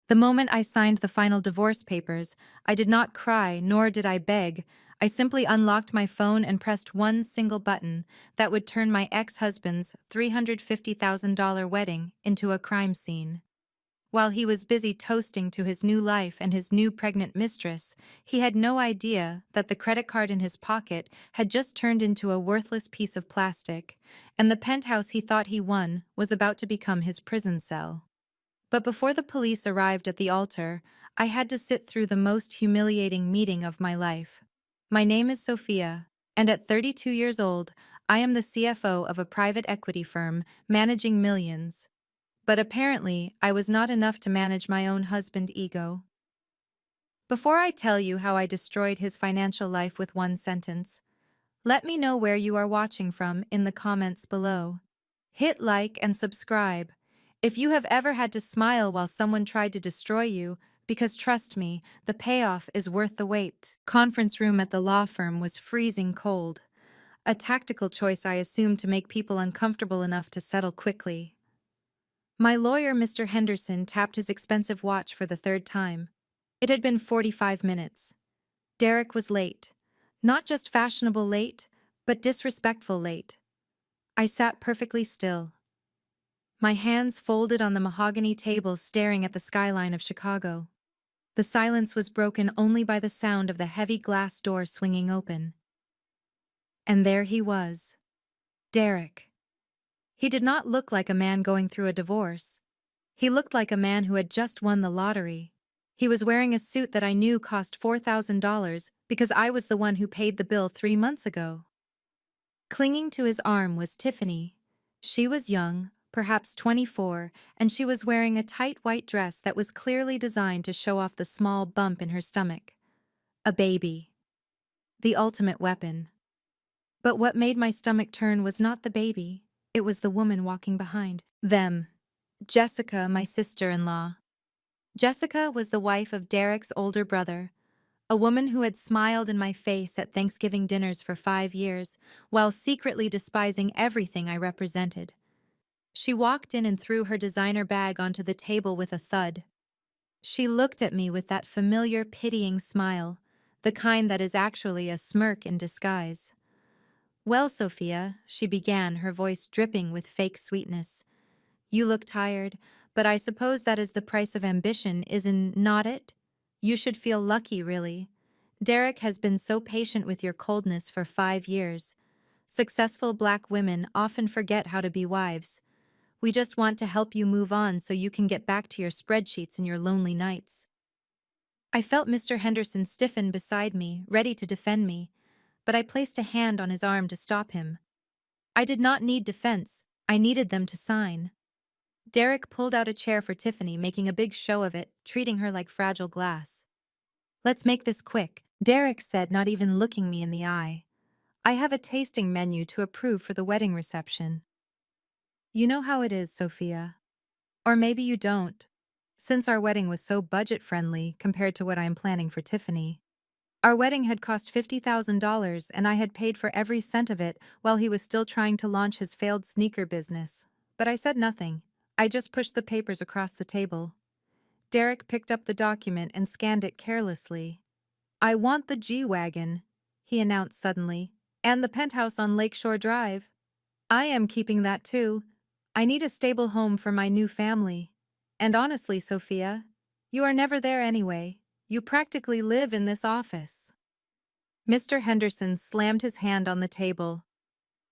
The moment I signed the final divorce papers, I did not cry nor did I beg. I simply unlocked my phone and pressed one single button that would turn my ex-husband's $350,000 wedding into a crime scene. While he was busy toasting to his new life and his new pregnant mistress, he had no idea that the credit card in his pocket had just turned into a worthless piece of plastic, and the penthouse he thought he won was about to become his prison cell. But before the police arrived at the altar, I had to sit through the most humiliating meeting of my life. My name is Sophia, and at 32 years old, I am the CFO of a private equity firm managing millions. But apparently, I was not enough to manage my own husband ego. Before I tell you how I destroyed his financial life with one sentence, let me know where you are watching from in the comments below. Hit like and subscribe if you have ever had to smile while someone tried to destroy you, because trust me, the payoff is worth the wait. Conference room at the law firm was freezing cold, a tactical choice I assumed to make people uncomfortable enough to settle quickly. My lawyer, Mr. Henderson, tapped his expensive watch for the third time. It had been 45 minutes. Derek was late. Not just fashionable late, but disrespectful late. I sat perfectly still, my hands folded on the mahogany table staring at the skyline of Chicago. The silence was broken only by the sound of the heavy glass door swinging open. And there he was. Derek. He did not look like a man going through a divorce. He looked like a man who had just won the lottery. He was wearing a suit that I knew cost $4,000 because I was the one who paid the bill 3 months ago. Clinging to his arm was Tiffany. She was young, perhaps 24, and she was wearing a tight white dress that was clearly designed to show off the small bump in her stomach. A baby. The ultimate weapon. But what made my stomach turn was not the baby. It was the woman walking behind them. Jessica, my sister-in-law. Jessica was the wife of Derek's older brother, a woman who had smiled in my face at Thanksgiving dinners for 5 years, while secretly despising everything I represented. She walked in and threw her designer bag onto the table with a thud. She looked at me with that familiar, pitying smile, the kind that is actually a smirk in disguise. "Well, Sophia," she began, her voice dripping with fake sweetness. "You look tired, but I suppose that is the price of ambition, isn't not it? You should feel lucky, really. Derek has been so patient with your coldness for 5 years. Successful Black women often forget how to be wives. We just want to help you move on so you can get back to your spreadsheets and your lonely nights." I felt Mr. Henderson stiffen beside me, ready to defend me, but I placed a hand on his arm to stop him. I did not need defense, I needed them to sign. Derek pulled out a chair for Tiffany, making a big show of it, treating her like fragile glass. "Let's make this quick," Derek said, not even looking me in the eye. "I have a tasting menu to approve for the wedding reception." You know how it is, Sophia. Or maybe you don't, since our wedding was so budget-friendly compared to what I am planning for Tiffany. Our wedding had cost $50,000 and I had paid for every cent of it while he was still trying to launch his failed sneaker business. But I said nothing. I just pushed the papers across the table. Derek picked up the document and scanned it carelessly. "I want the G-Wagon," he announced suddenly, "and the penthouse on Lakeshore Drive. I am keeping that too. I need a stable home for my new family. And honestly, Sophia, you are never there anyway. You practically live in this office." Mr. Henderson slammed his hand on the table.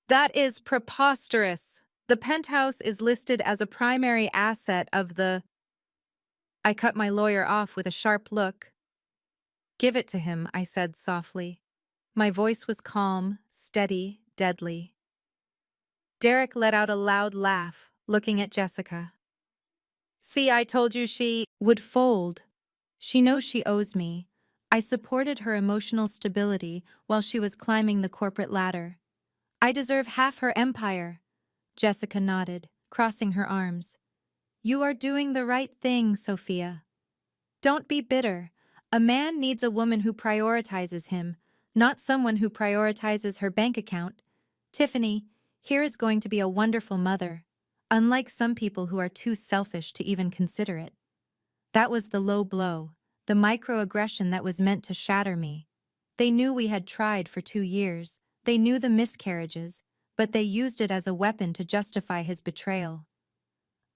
"That is preposterous. The penthouse is listed as a primary asset of the—" I cut my lawyer off with a sharp look. "Give it to him," I said softly. My voice was calm, steady, deadly. Derek let out a loud laugh, looking at Jessica. "See, I told you she would fold. She knows she owes me. I supported her emotional stability while she was climbing the corporate ladder. I deserve half her empire." Jessica nodded, crossing her arms. "You are doing the right thing, Sophia. Don't be bitter. A man needs a woman who prioritizes him, not someone who prioritizes her bank account. Tiffany, here is going to be a wonderful mother, unlike some people who are too selfish to even consider it." That was the low blow, the microaggression that was meant to shatter me. They knew we had tried for 2 years. They knew the miscarriages, but they used it as a weapon to justify his betrayal.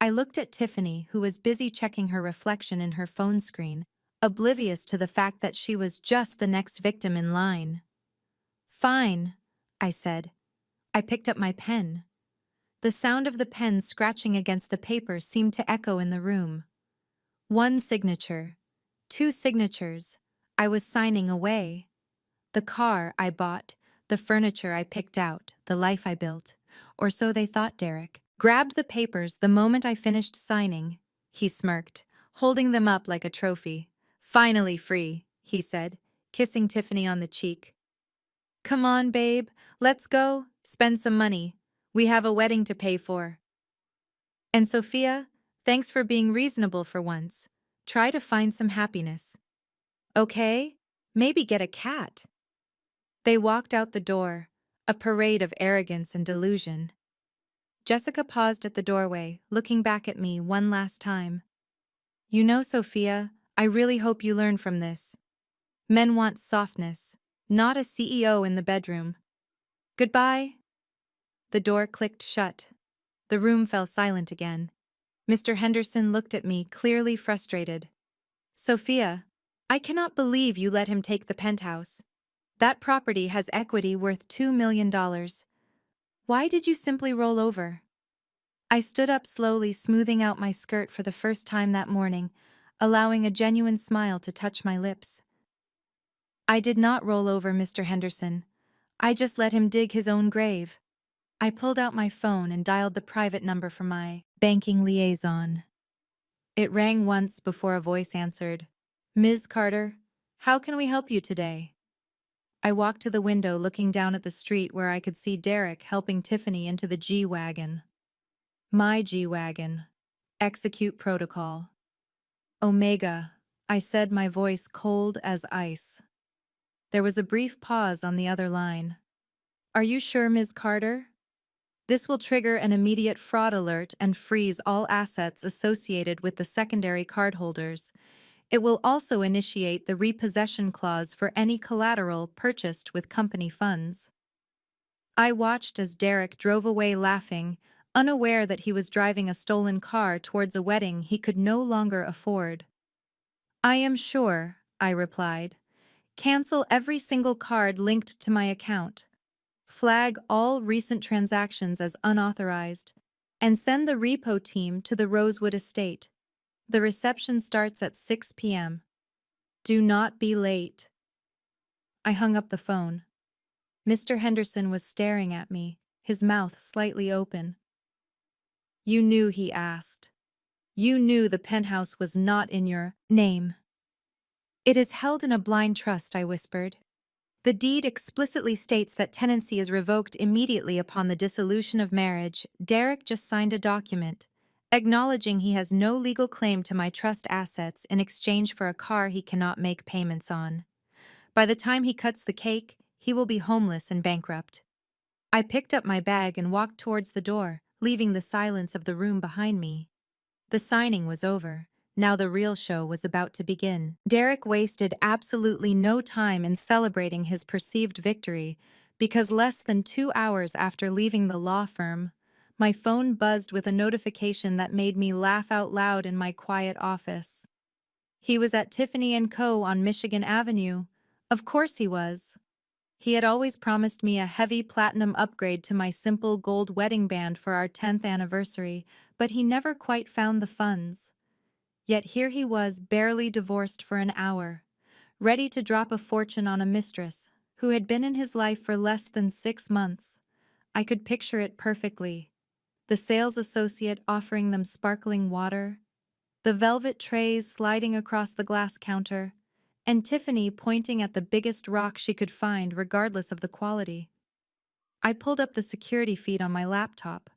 I looked at Tiffany, who was busy checking her reflection in her phone screen, oblivious to the fact that she was just the next victim in line. "Fine," I said. I picked up my pen. The sound of the pen scratching against the paper seemed to echo in the room. One signature. 2 signatures. I was signing away. The car I bought, the furniture I picked out, the life I built. Or so they thought. Derek grabbed the papers the moment I finished signing. He smirked, holding them up like a trophy. "Finally free," he said, kissing Tiffany on the cheek. "Come on, babe, let's go, spend some money. We have a wedding to pay for." "And Sophia, thanks for being reasonable for once. Try to find some happiness. Okay? Maybe get a cat." They walked out the door, a parade of arrogance and delusion. Jessica paused at the doorway, looking back at me one last time. "You know, Sophia, I really hope you learn from this. Men want softness, not a CEO in the bedroom. Goodbye." The door clicked shut. The room fell silent again. Mr. Henderson looked at me, clearly frustrated. "Sophia, I cannot believe you let him take the penthouse. That property has equity worth $2 million. Why did you simply roll over?" I stood up slowly, smoothing out my skirt for the first time that morning, allowing a genuine smile to touch my lips. "I did not roll over, Mr. Henderson. I just let him dig his own grave." I pulled out my phone and dialed the private number for my banking liaison. It rang once before a voice answered. "Ms. Carter, how can we help you today?" I walked to the window, looking down at the street where I could see Derek helping Tiffany into the G-Wagon. My G-Wagon. Execute protocol. "Omega," I said, my voice cold as ice. There was a brief pause on the other line. "Are you sure, Ms. Carter? This will trigger an immediate fraud alert and freeze all assets associated with the secondary cardholders. It will also initiate the repossession clause for any collateral purchased with company funds." I watched as Derek drove away laughing, unaware that he was driving a stolen car towards a wedding he could no longer afford. "I am sure," I replied. "Cancel every single card linked to my account. Flag all recent transactions as unauthorized, and send the repo team to the Rosewood estate. The reception starts at 6 p.m. Do not be late." I hung up the phone. Mr. Henderson was staring at me, his mouth slightly open. "You knew," he asked. "You knew the penthouse was not in your name." "It is held in a blind trust," I whispered. "The deed explicitly states that tenancy is revoked immediately upon the dissolution of marriage." Derek just signed a document, acknowledging he has no legal claim to my trust assets in exchange for a car he cannot make payments on. By the time he cuts the cake, he will be homeless and bankrupt. I picked up my bag and walked towards the door, leaving the silence of the room behind me. The signing was over. Now the real show was about to begin. Derek wasted absolutely no time in celebrating his perceived victory, because less than 2 hours after leaving the law firm, my phone buzzed with a notification that made me laugh out loud in my quiet office. He was at Tiffany & Co. on Michigan Avenue. Of course he was. He had always promised me a heavy platinum upgrade to my simple gold wedding band for our 10th anniversary, but he never quite found the funds. Yet here he was, barely divorced for an hour, ready to drop a fortune on a mistress who had been in his life for less than 6 months. I could picture it perfectly. The sales associate offering them sparkling water, the velvet trays sliding across the glass counter, and Tiffany pointing at the biggest rock she could find regardless of the quality. I pulled up the security feed on my laptop.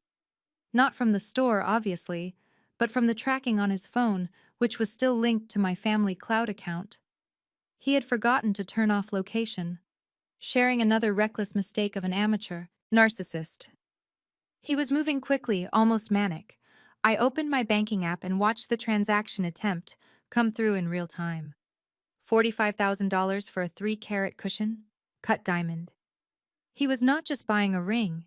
Not from the store, obviously, but from the tracking on his phone, which was still linked to my family cloud account. He had forgotten to turn off location, sharing another reckless mistake of an amateur narcissist. He was moving quickly, almost manic. I opened my banking app and watched the transaction attempt, come through in real time. $45,000 for a 3-carat cushion, cut diamond. He was not just buying a ring,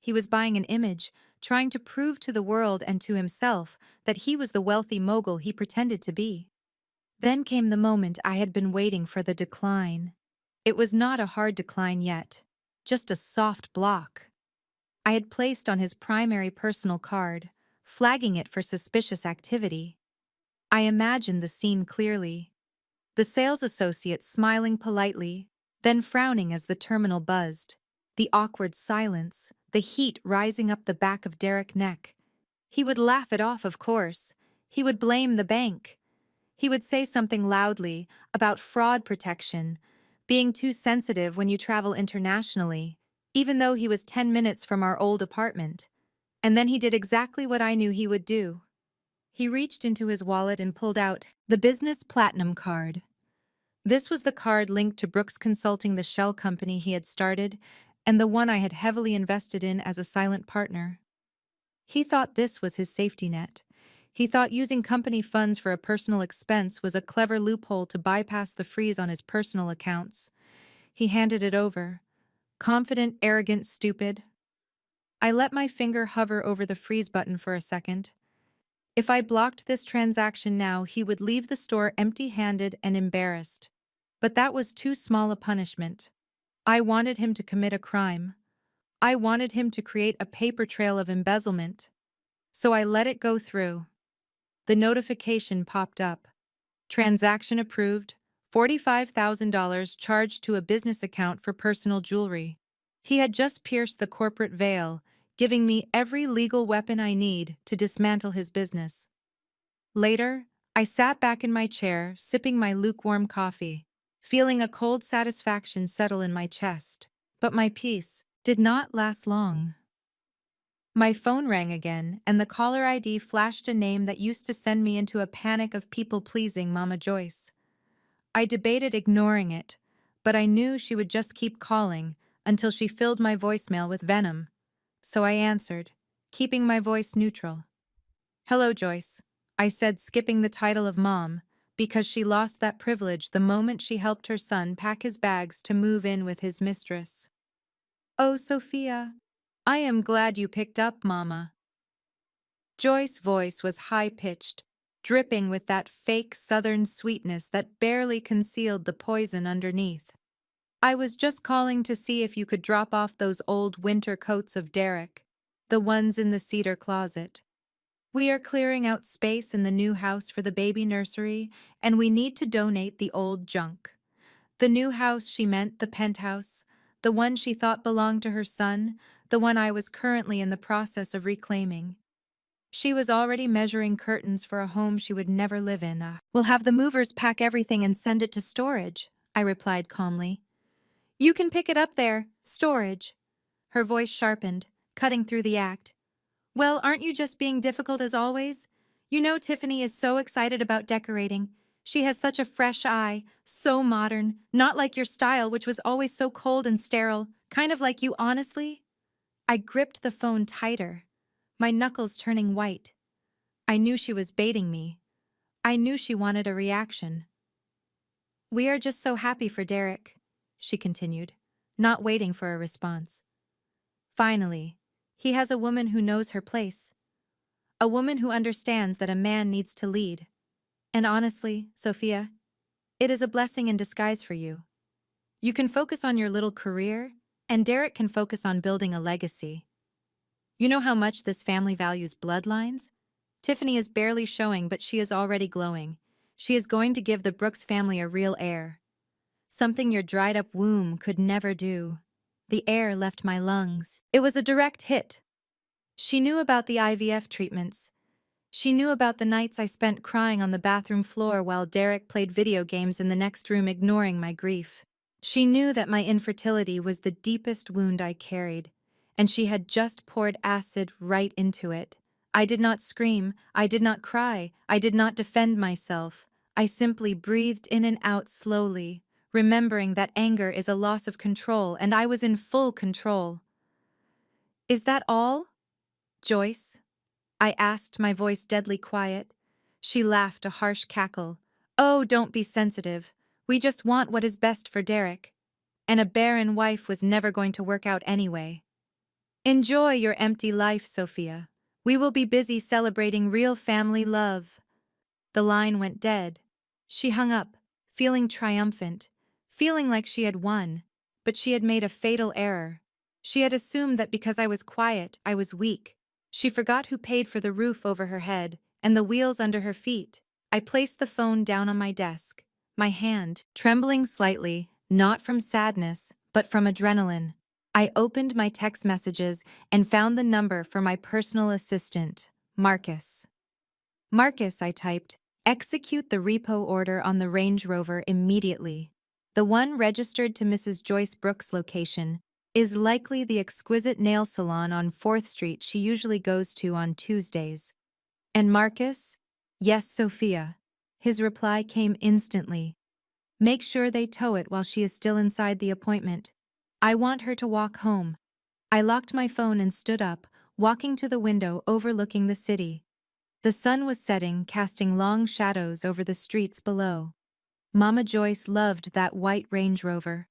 he was buying an image, trying to prove to the world and to himself that he was the wealthy mogul he pretended to be. Then came the moment I had been waiting for, the decline. It was not a hard decline yet, just a soft block. I had placed on his primary personal card, flagging it for suspicious activity. I imagined the scene clearly. The sales associate smiling politely, then frowning as the terminal buzzed. The awkward silence, the heat rising up the back of Derek's neck. He would laugh it off, of course. He would blame the bank. He would say something loudly about fraud protection, being too sensitive when you travel internationally, even though he was 10 minutes from our old apartment. And then he did exactly what I knew he would do. He reached into his wallet and pulled out the Business Platinum card. This was the card linked to Brooks Consulting, the shell company he had started, and the one I had heavily invested in as a silent partner. He thought this was his safety net. He thought using company funds for a personal expense was a clever loophole to bypass the freeze on his personal accounts. He handed it over. Confident, arrogant, stupid. I let my finger hover over the freeze button for a second. If I blocked this transaction now, he would leave the store empty-handed and embarrassed. But that was too small a punishment. I wanted him to commit a crime. I wanted him to create a paper trail of embezzlement. So I let it go through. The notification popped up. Transaction approved, $45,000 charged to a business account for personal jewelry. He had just pierced the corporate veil, giving me every legal weapon I need to dismantle his business. Later, I sat back in my chair, sipping my lukewarm coffee, feeling a cold satisfaction settle in my chest. But my peace did not last long. My phone rang again, and the caller ID flashed a name that used to send me into a panic of people-pleasing Mama Joyce. I debated ignoring it, but I knew she would just keep calling until she filled my voicemail with venom. So I answered, keeping my voice neutral. "Hello, Joyce," I said, skipping the title of Mom, because she lost that privilege the moment she helped her son pack his bags to move in with his mistress. "Oh, Sophia, I am glad you picked up, Mama." Joyce's voice was high-pitched, dripping with that fake southern sweetness that barely concealed the poison underneath. "I was just calling to see if you could drop off those old winter coats of Derek, the ones in the cedar closet. We are clearing out space in the new house for the baby nursery, and we need to donate the old junk." The new house, she meant the penthouse, the one she thought belonged to her son, the one I was currently in the process of reclaiming. She was already measuring curtains for a home she would never live in. "We'll have the movers pack everything and send it to storage," I replied calmly. "You can pick it up there, storage." Her voice sharpened, cutting through the act. "Well, aren't you just being difficult as always? You know Tiffany is so excited about decorating. She has such a fresh eye, so modern, not like your style, which was always so cold and sterile, kind of like you, honestly." I gripped the phone tighter, my knuckles turning white. I knew she was baiting me. I knew she wanted a reaction. "We are just so happy for Derek," she continued, not waiting for a response. "Finally, he has a woman who knows her place. A woman who understands that a man needs to lead. And honestly, Sophia, it is a blessing in disguise for you. You can focus on your little career, and Derek can focus on building a legacy. You know how much this family values bloodlines? Tiffany is barely showing, but she is already glowing. She is going to give the Brooks family a real heir. Something your dried-up womb could never do." The air left my lungs. It was a direct hit. She knew about the IVF treatments. She knew about the nights I spent crying on the bathroom floor while Derek played video games in the next room, ignoring my grief. She knew that my infertility was the deepest wound I carried, and she had just poured acid right into it. I did not scream, I did not cry, I did not defend myself. I simply breathed in and out slowly, remembering that anger is a loss of control, and I was in full control. "Is that all, Joyce?" I asked, my voice deadly quiet. She laughed, a harsh cackle, Oh, don't be sensitive. We just want what is best for Derek. And a barren wife was never going to work out anyway. Enjoy your empty life, Sophia. We will be busy celebrating real family love. The line went dead. She hung up, feeling triumphant, feeling like she had won. But she had made a fatal error. She had assumed that because I was quiet, I was weak. She forgot who paid for the roof over her head and the wheels under her feet. I placed the phone down on my desk, my hand trembling slightly, not from sadness, but from adrenaline. I opened my text messages and found the number for my personal assistant, Marcus. Marcus, I typed, execute the repo order on the Range Rover immediately. The one registered to Mrs. Joyce Brooks' location is likely the exquisite nail salon on 4th Street she usually goes to on Tuesdays. And Marcus? Yes, Sophia. His reply came instantly. Make sure they tow it while she is still inside the appointment. I want her to walk home. I locked my phone and stood up, walking to the window overlooking the city. The sun was setting, casting long shadows over the streets below. Mama Joyce loved that white Range Rover.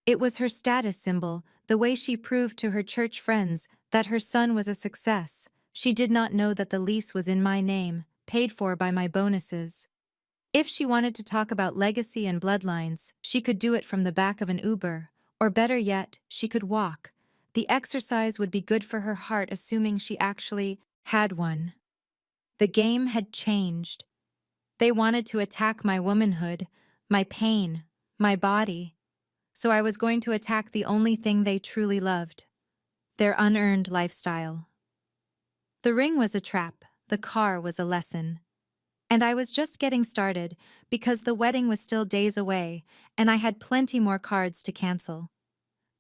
It was her status symbol, the way she proved to her church friends that her son was a success. She did not know that the lease was in my name, paid for by my bonuses. If she wanted to talk about legacy and bloodlines, she could do it from the back of an Uber, or better yet, she could walk. The exercise would be good for her heart, assuming she actually had one. The game had changed. They wanted to attack my womanhood, my pain, my body. So I was going to attack the only thing they truly loved, their unearned lifestyle. The ring was a trap, the car was a lesson. And I was just getting started because the wedding was still days away and I had plenty more cards to cancel.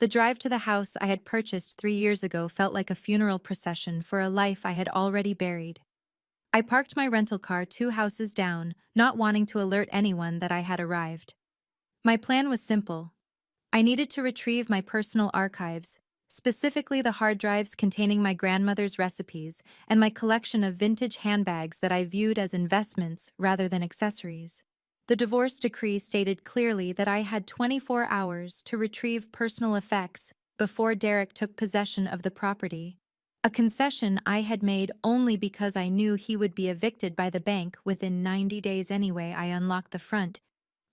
The drive to the house I had purchased 3 years ago felt like a funeral procession for a life I had already buried. I parked my rental car 2 houses down, not wanting to alert anyone that I had arrived. My plan was simple. I needed to retrieve my personal archives, specifically the hard drives containing my grandmother's recipes and my collection of vintage handbags that I viewed as investments rather than accessories. The divorce decree stated clearly that I had 24 hours to retrieve personal effects before Derek took possession of the property. A concession I had made only because I knew he would be evicted by the bank within 90 days anyway. I unlocked the front.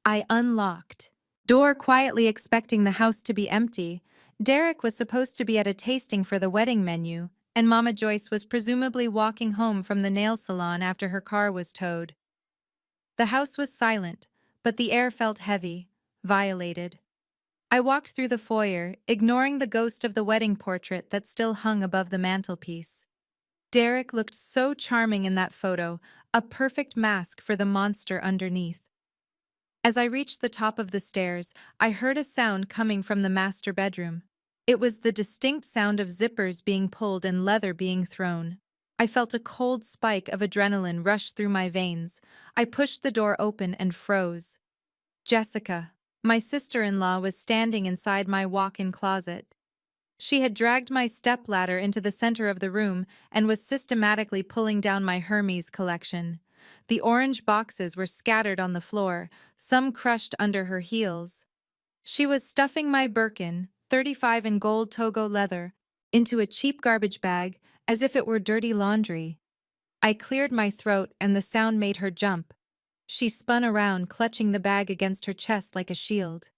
I unlocked door quietly expecting the house to be empty. Derek was supposed to be at a tasting for the wedding menu, and Mama Joyce was presumably walking home from the nail salon after her car was towed. The house was silent, but the air felt heavy, violated. I walked through the foyer, ignoring the ghost of the wedding portrait that still hung above the mantelpiece. Derek looked so charming in that photo, a perfect mask for the monster underneath. As I reached the top of the stairs, I heard a sound coming from the master bedroom. It was the distinct sound of zippers being pulled and leather being thrown. I felt a cold spike of adrenaline rush through my veins. I pushed the door open and froze. Jessica, my sister-in-law, was standing inside my walk-in closet. She had dragged my stepladder into the center of the room and was systematically pulling down my Hermes collection. The orange boxes were scattered on the floor, some crushed under her heels. She was stuffing my Birkin, 35 in gold Togo leather, into a cheap garbage bag as if it were dirty laundry. I cleared my throat and the sound made her jump. She spun around, clutching the bag against her chest like a shield.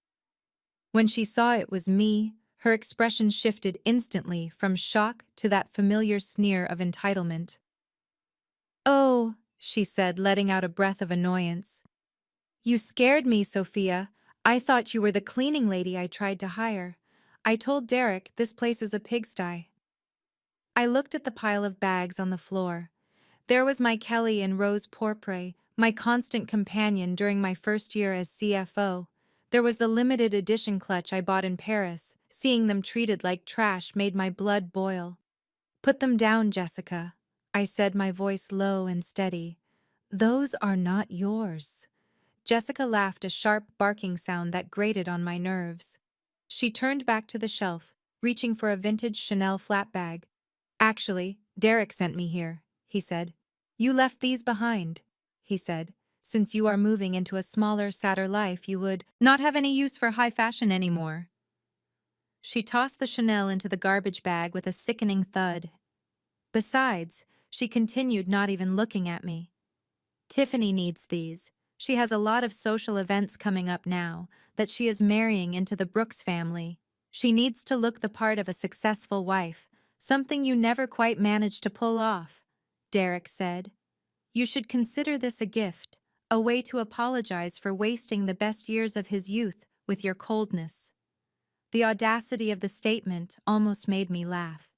When she saw it was me, her expression shifted instantly from shock to that familiar sneer of entitlement. "Oh," she said, letting out a breath of annoyance. "You scared me, Sophia. I thought you were the cleaning lady I tried to hire. I told Derek this place is a pigsty." I looked at the pile of bags on the floor. There was my Kelly and Rose Pourpre, my constant companion during my first year as CFO. There was the limited edition clutch I bought in Paris. Seeing them treated like trash made my blood boil. "Put them down, Jessica," I said, my voice low and steady. "Those are not yours." Jessica laughed, a sharp barking sound that grated on my nerves. She turned back to the shelf, reaching for a vintage Chanel flat bag. "Actually, Derek sent me here," he said. "You left these behind," he said. Since you are moving into a smaller, sadder life, you would not have any use for high fashion anymore. She tossed the Chanel into the garbage bag with a sickening thud. Besides, she continued, not even looking at me. Tiffany needs these. She has a lot of social events coming up now that she is marrying into the Brooks family. She needs to look the part of a successful wife, something you never quite managed to pull off, Derek said. You should consider this a gift, a way to apologize for wasting the best years of his youth with your coldness. The audacity of the statement almost made me laugh.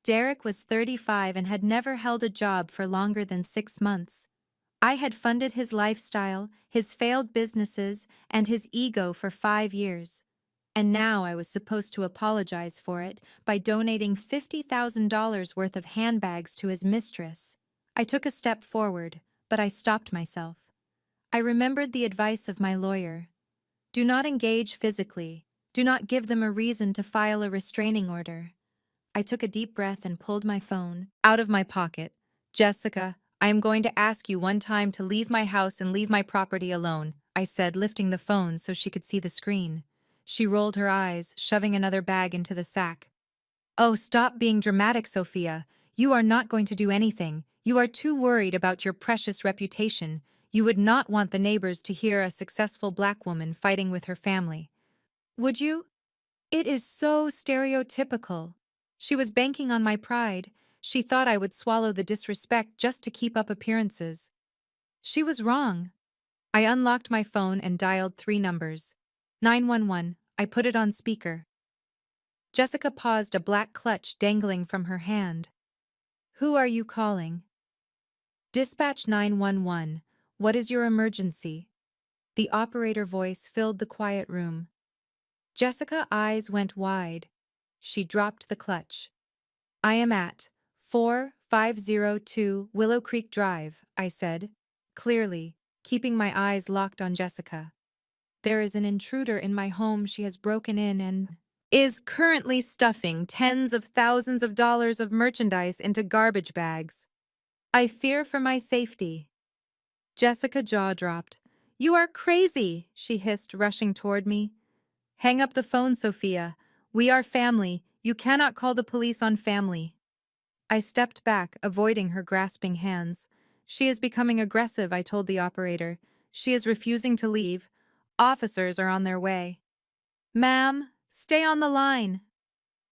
Derek was 35 and had never held a job for longer than 6 months. I had funded his lifestyle, his failed businesses, and his ego for 5 years. And now I was supposed to apologize for it by donating $50,000 worth of handbags to his mistress. I took a step forward, but I stopped myself. I remembered the advice of my lawyer. Do not engage physically. Do not give them a reason to file a restraining order. I took a deep breath and pulled my phone out of my pocket. Jessica, I am going to ask you one time to leave my house and leave my property alone, I said, lifting the phone so she could see the screen. She rolled her eyes, shoving another bag into the sack. Oh, stop being dramatic, Sophia. You are not going to do anything. You are too worried about your precious reputation. You would not want the neighbors to hear a successful black woman fighting with her family. Would you? It is so stereotypical. She was banking on my pride. She thought I would swallow the disrespect just to keep up appearances. She was wrong. I unlocked my phone and dialed 3 numbers. 911. I put it on speaker. Jessica paused, a black clutch dangling from her hand. Who are you calling? Dispatch 911. What is your emergency? The operator voice filled the quiet room. Jessica's eyes went wide. She dropped the clutch. I am at 4502 Willow Creek Drive, I said, clearly, keeping my eyes locked on Jessica. There is an intruder in my home. She has broken in and is currently stuffing tens of thousands of dollars of merchandise into garbage bags. I fear for my safety. Jessica's jaw dropped. You are crazy, she hissed, rushing toward me. Hang up the phone, Sophia. We are family. You cannot call the police on family. I stepped back, avoiding her grasping hands. She is becoming aggressive, I told the operator. She is refusing to leave. Officers are on their way. Ma'am, stay on the line.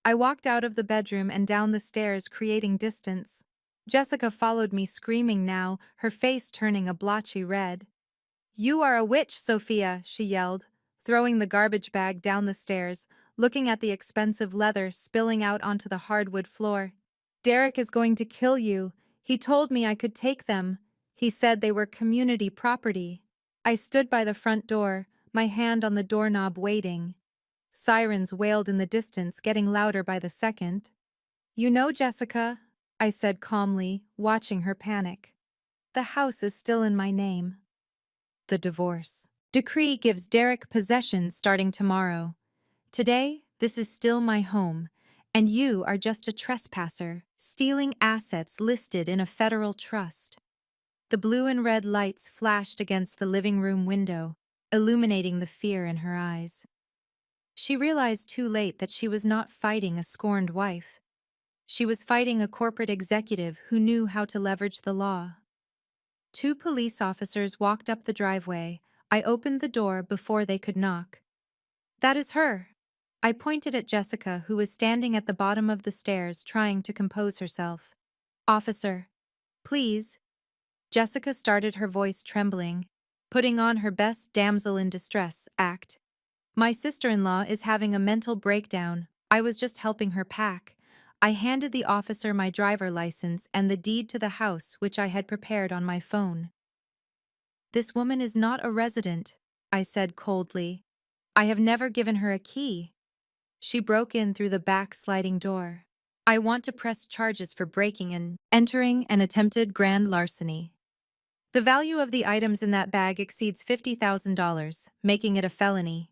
I walked out of the bedroom and down the stairs, creating distance. Jessica followed me, screaming now, her face turning a blotchy red. You are a witch, Sophia, she yelled, throwing the garbage bag down the stairs, looking at the expensive leather spilling out onto the hardwood floor. Derek is going to kill you. He told me I could take them. He said they were community property. I stood by the front door, my hand on the doorknob, waiting. Sirens wailed in the distance, getting louder by the second. You know, Jessica, I said calmly, watching her panic. The house is still in my name. The divorce decree gives Derek possession starting tomorrow. Today, this is still my home, and you are just a trespasser, stealing assets listed in a federal trust. The blue and red lights flashed against the living room window, illuminating the fear in her eyes. She realized too late that she was not fighting a scorned wife. She was fighting a corporate executive who knew how to leverage the law. 2 police officers walked up the driveway. I opened the door before they could knock. That is her. I pointed at Jessica, who was standing at the bottom of the stairs, trying to compose herself. Officer, please. Jessica started, her voice trembling, putting on her best damsel in distress act. My sister-in-law is having a mental breakdown. I was just helping her pack. I handed the officer my driver license and the deed to the house, which I had prepared on my phone. This woman is not a resident, I said coldly. I have never given her a key. She broke in through the back sliding door. I want to press charges for breaking and entering and attempted grand larceny. The value of the items in that bag exceeds $50,000, making it a felony.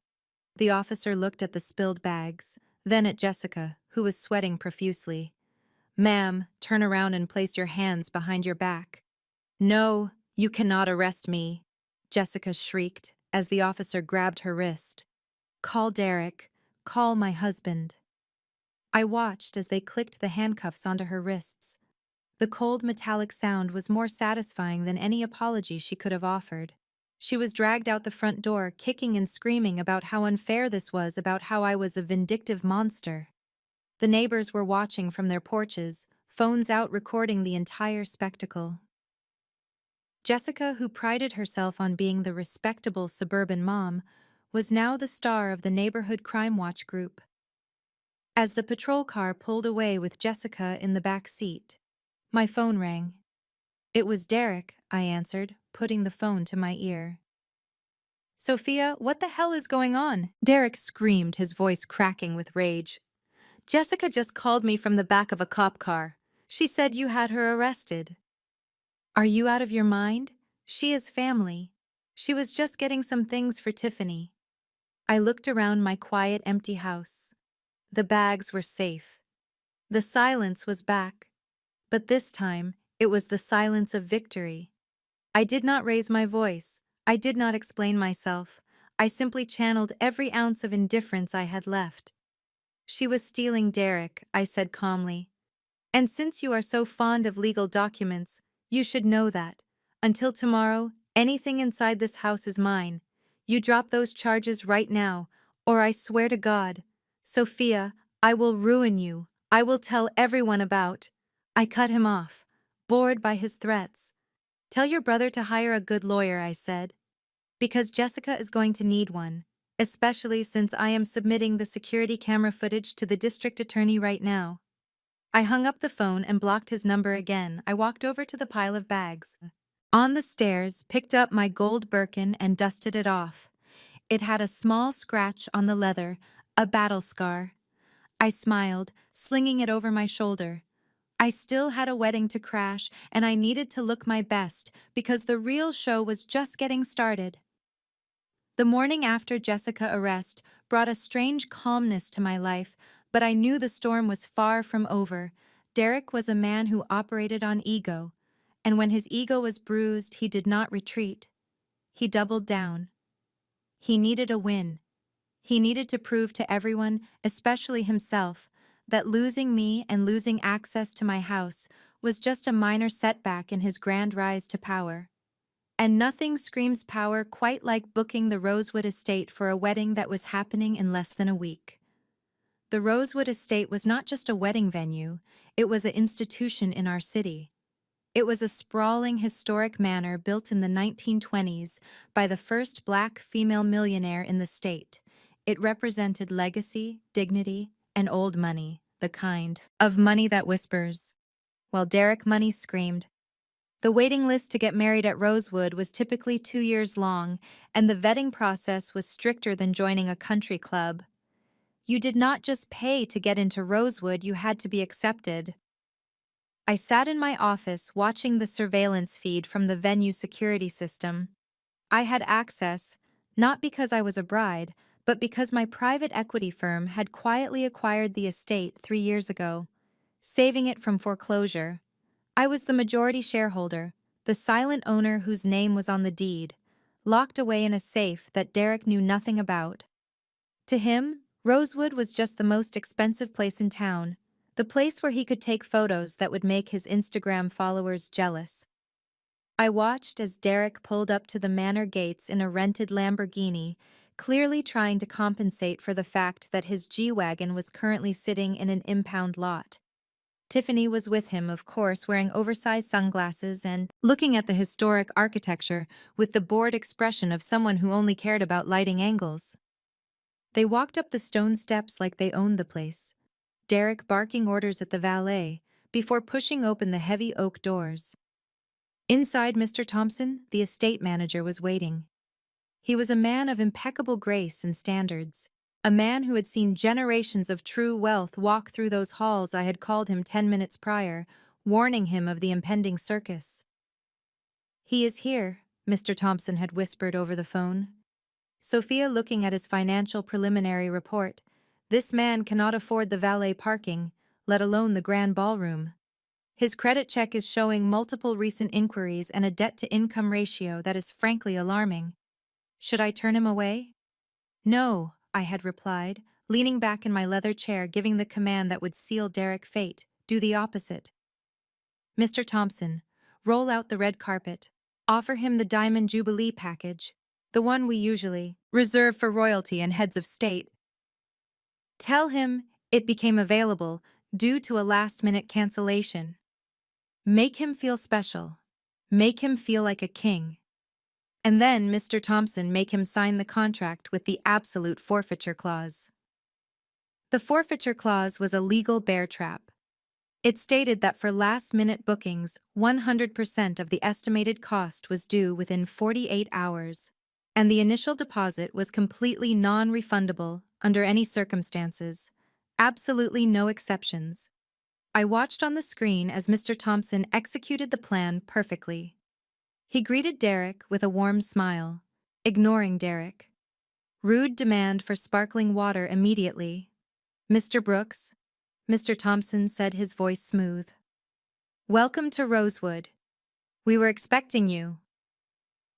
The officer looked at the spilled bags, then at Jessica, who was sweating profusely. Ma'am, turn around and place your hands behind your back. No, You cannot arrest me, Jessica shrieked as the officer grabbed her wrist. Call Derek. Call my husband. I watched as they clicked the handcuffs onto her wrists. The cold metallic sound was more satisfying than any apology she could have offered. She was dragged out the front door, kicking and screaming about how unfair this was, about how I was a vindictive monster. The neighbors were watching from their porches, phones out recording the entire spectacle. Jessica, who prided herself on being the respectable suburban mom, was now the star of the neighborhood crime watch group. As the patrol car pulled away with Jessica in the back seat, my phone rang. It was Derek, I answered, putting the phone to my ear. Sophia, what the hell is going on? Derek screamed, his voice cracking with rage. Jessica just called me from the back of a cop car. She said you had her arrested. Are you out of your mind? She is family. She was just getting some things for Tiffany. I looked around my quiet, empty house. The bags were safe. The silence was back. But this time, it was the silence of victory. I did not raise my voice. I did not explain myself. I simply channeled every ounce of indifference I had left. She was stealing Derek, I said calmly. And since you are so fond of legal documents, you should know that. Until tomorrow, anything inside this house is mine. You drop those charges right now, or I swear to God, Sophia, I will ruin you. I will tell everyone about. I cut him off, bored by his threats. Tell your brother to hire a good lawyer, I said. Because Jessica is going to need one, especially since I am submitting the security camera footage to the district attorney right now. I hung up the phone and blocked his number again. I walked over to the pile of bags. On the stairs, picked up my gold Birkin and dusted it off. It had a small scratch on the leather, a battle scar. I smiled, slinging it over my shoulder. I still had a wedding to crash, and I needed to look my best because the real show was just getting started. The morning after Jessica's arrest brought a strange calmness to my life, but I knew the storm was far from over. Derek was a man who operated on ego, and when his ego was bruised, he did not retreat. He doubled down. He needed a win. He needed to prove to everyone, especially himself, that losing me and losing access to my house was just a minor setback in his grand rise to power. And nothing screams power quite like booking the Rosewood Estate for a wedding that was happening in less than a week. The Rosewood Estate was not just a wedding venue, it was an institution in our city. It was a sprawling historic manor built in the 1920s by the first black female millionaire in the state. It represented legacy, dignity, and old money, the kind of money that whispers, while Derek money screamed. The waiting list to get married at Rosewood was typically 2 years long, and the vetting process was stricter than joining a country club. You did not just pay to get into Rosewood, you had to be accepted. I sat in my office watching the surveillance feed from the venue security system. I had access, not because I was a bride, but because my private equity firm had quietly acquired the estate 3 years ago, saving it from foreclosure. I was the majority shareholder, the silent owner whose name was on the deed, locked away in a safe that Derek knew nothing about. To him, Rosewood was just the most expensive place in town, the place where he could take photos that would make his Instagram followers jealous. I watched as Derek pulled up to the manor gates in a rented Lamborghini, clearly trying to compensate for the fact that his G-Wagon was currently sitting in an impound lot. Tiffany was with him, of course, wearing oversized sunglasses and looking at the historic architecture with the bored expression of someone who only cared about lighting angles. They walked up the stone steps like they owned the place, Derek barking orders at the valet before pushing open the heavy oak doors. Inside, Mr. Thompson, the estate manager, was waiting. He was a man of impeccable grace and standards, a man who had seen generations of true wealth walk through those halls I had called him 10 minutes prior, warning him of the impending circus. "He is here," Mr. Thompson had whispered over the phone. Sophia looking at his financial preliminary report. This man cannot afford the valet parking, let alone the grand ballroom. His credit check is showing multiple recent inquiries and a debt-to-income ratio that is frankly alarming. Should I turn him away? No, I had replied, leaning back in my leather chair, giving the command that would seal Derek's fate. Do the opposite. Mr. Thompson, roll out the red carpet. Offer him the Diamond Jubilee package, the one we usually reserve for royalty and heads of state. Tell him it became available due to a last-minute cancellation. Make him feel special. Make him feel like a king. And then, Mr. Thompson, make him sign the contract with the absolute forfeiture clause. The forfeiture clause was a legal bear trap. It stated that for last-minute bookings, 100% of the estimated cost was due within 48 hours, and the initial deposit was completely non-refundable under any circumstances. Absolutely no exceptions. I watched on the screen as Mr. Thompson executed the plan perfectly. He greeted Derek with a warm smile, ignoring Derek. Rude demand for sparkling water immediately. Mr. Brooks, Mr. Thompson said, his voice smooth. Welcome to Rosewood. We were expecting you.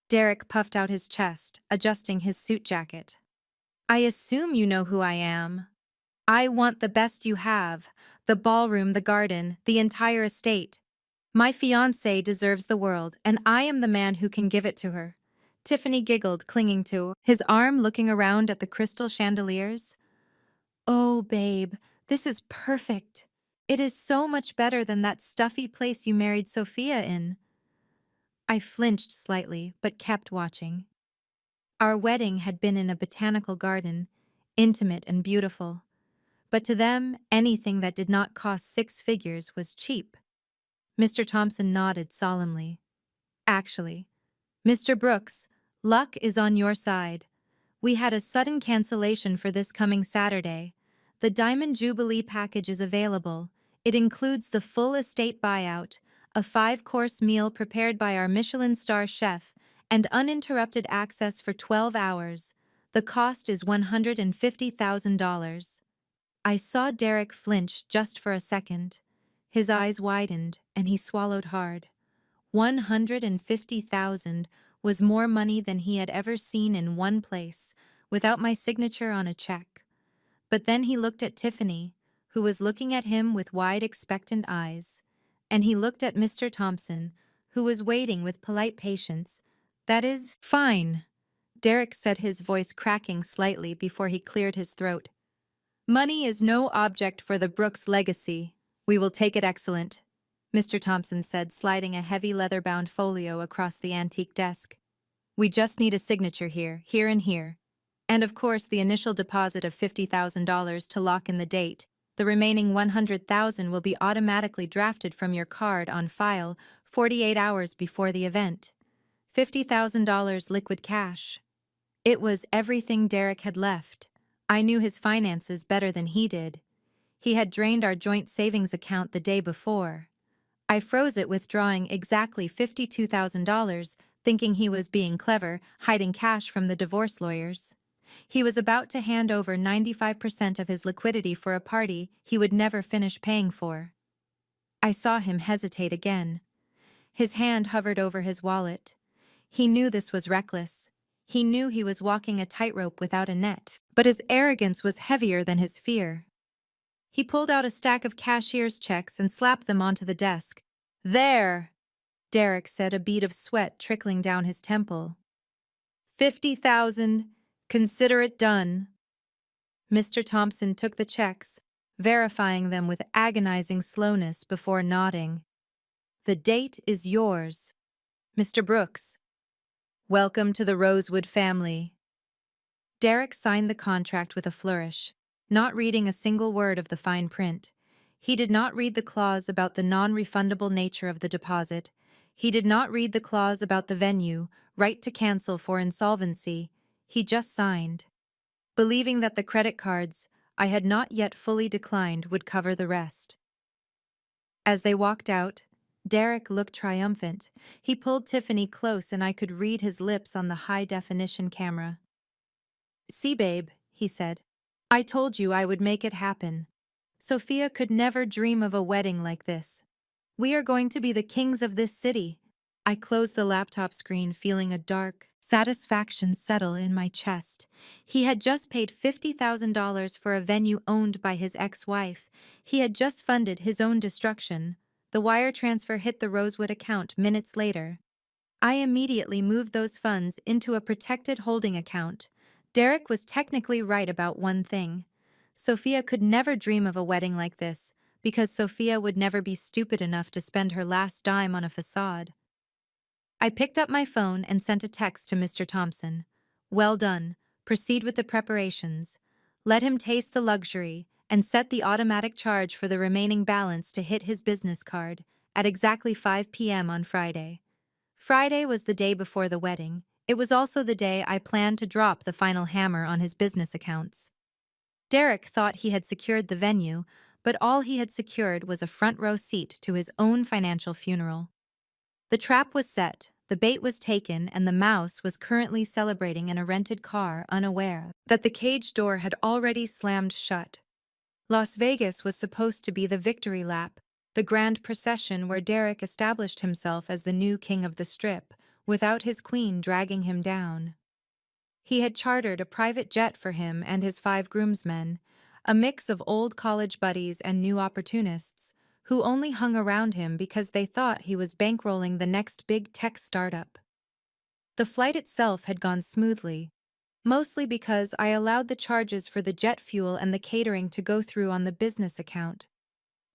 Derek puffed out his chest, adjusting his suit jacket. I assume you know who I am. I want the best you have, the ballroom, the garden, the entire estate. My fiancé deserves the world, and I am the man who can give it to her. Tiffany giggled, clinging to his arm, looking around at the crystal chandeliers. Oh, babe, this is perfect. It is so much better than that stuffy place you married Sophia in. I flinched slightly, but kept watching. Our wedding had been in a botanical garden, intimate and beautiful. But to them, anything that did not cost 6 figures was cheap. Mr. Thompson nodded solemnly. Actually, Mr. Brooks, luck is on your side. We had a sudden cancellation for this coming Saturday. The Diamond Jubilee package is available. It includes the full estate buyout, a 5-course meal prepared by our Michelin star chef, and uninterrupted access for 12 hours. The cost is $150,000. I saw Derek flinch just for a second. His eyes widened, and he swallowed hard. 150,000 was more money than he had ever seen in one place, without my signature on a check. But then he looked at Tiffany, who was looking at him with wide, expectant eyes, and he looked at Mr. Thompson, who was waiting with polite patience. That is fine, Derek said, his voice cracking slightly before he cleared his throat. Money is no object for the Brooks legacy. We will take it. Excellent, Mr. Thompson said, sliding a heavy leather-bound folio across the antique desk. We just need a signature here, here and here. And of course the initial deposit of $50,000 to lock in the date. The remaining $100,000 will be automatically drafted from your card on file 48 hours before the event. $50,000 liquid cash. It was everything Derek had left. I knew his finances better than he did. He had drained our joint savings account the day before. I froze it, withdrawing exactly $52,000, thinking he was being clever, hiding cash from the divorce lawyers. He was about to hand over 95% of his liquidity for a party he would never finish paying for. I saw him hesitate again. His hand hovered over his wallet. He knew this was reckless. He knew he was walking a tightrope without a net, but his arrogance was heavier than his fear. He pulled out a stack of cashier's checks and slapped them onto the desk. There, Derek said, a bead of sweat trickling down his temple. 50,000. Consider it done. Mr. Thompson took the checks, verifying them with agonizing slowness before nodding. The date is yours. Mr. Brooks, welcome to the Rosewood family. Derek signed the contract with a flourish, not reading a single word of the fine print. He did not read the clause about the non-refundable nature of the deposit. He did not read the clause about the venue, right to cancel for insolvency. He just signed, believing that the credit cards I had not yet fully declined would cover the rest. As they walked out, Derek looked triumphant. He pulled Tiffany close, and I could read his lips on the high-definition camera. See, babe, he said. I told you I would make it happen. Sophia could never dream of a wedding like this. We are going to be the kings of this city. I closed the laptop screen, feeling a dark satisfaction settle in my chest. He had just paid $50,000 for a venue owned by his ex-wife. He had just funded his own destruction. The wire transfer hit the Rosewood account minutes later. I immediately moved those funds into a protected holding account. Derek was technically right about one thing. Sophia could never dream of a wedding like this, because Sophia would never be stupid enough to spend her last dime on a facade. I picked up my phone and sent a text to Mr. Thompson. Well done. Proceed with the preparations. Let him taste the luxury, and set the automatic charge for the remaining balance to hit his business card at exactly 5 p.m. on Friday. Friday was the day before the wedding. It was also the day I planned to drop the final hammer on his business accounts. Derek thought he had secured the venue, but all he had secured was a front row seat to his own financial funeral. The trap was set, the bait was taken, and the mouse was currently celebrating in a rented car, unaware that the cage door had already slammed shut. Las Vegas was supposed to be the victory lap, the grand procession where Derek established himself as the new king of the Strip, without his queen dragging him down. He had chartered a private jet for him and his 5 groomsmen, a mix of old college buddies and new opportunists, who only hung around him because they thought he was bankrolling the next big tech startup. The flight itself had gone smoothly, mostly because I allowed the charges for the jet fuel and the catering to go through on the business account.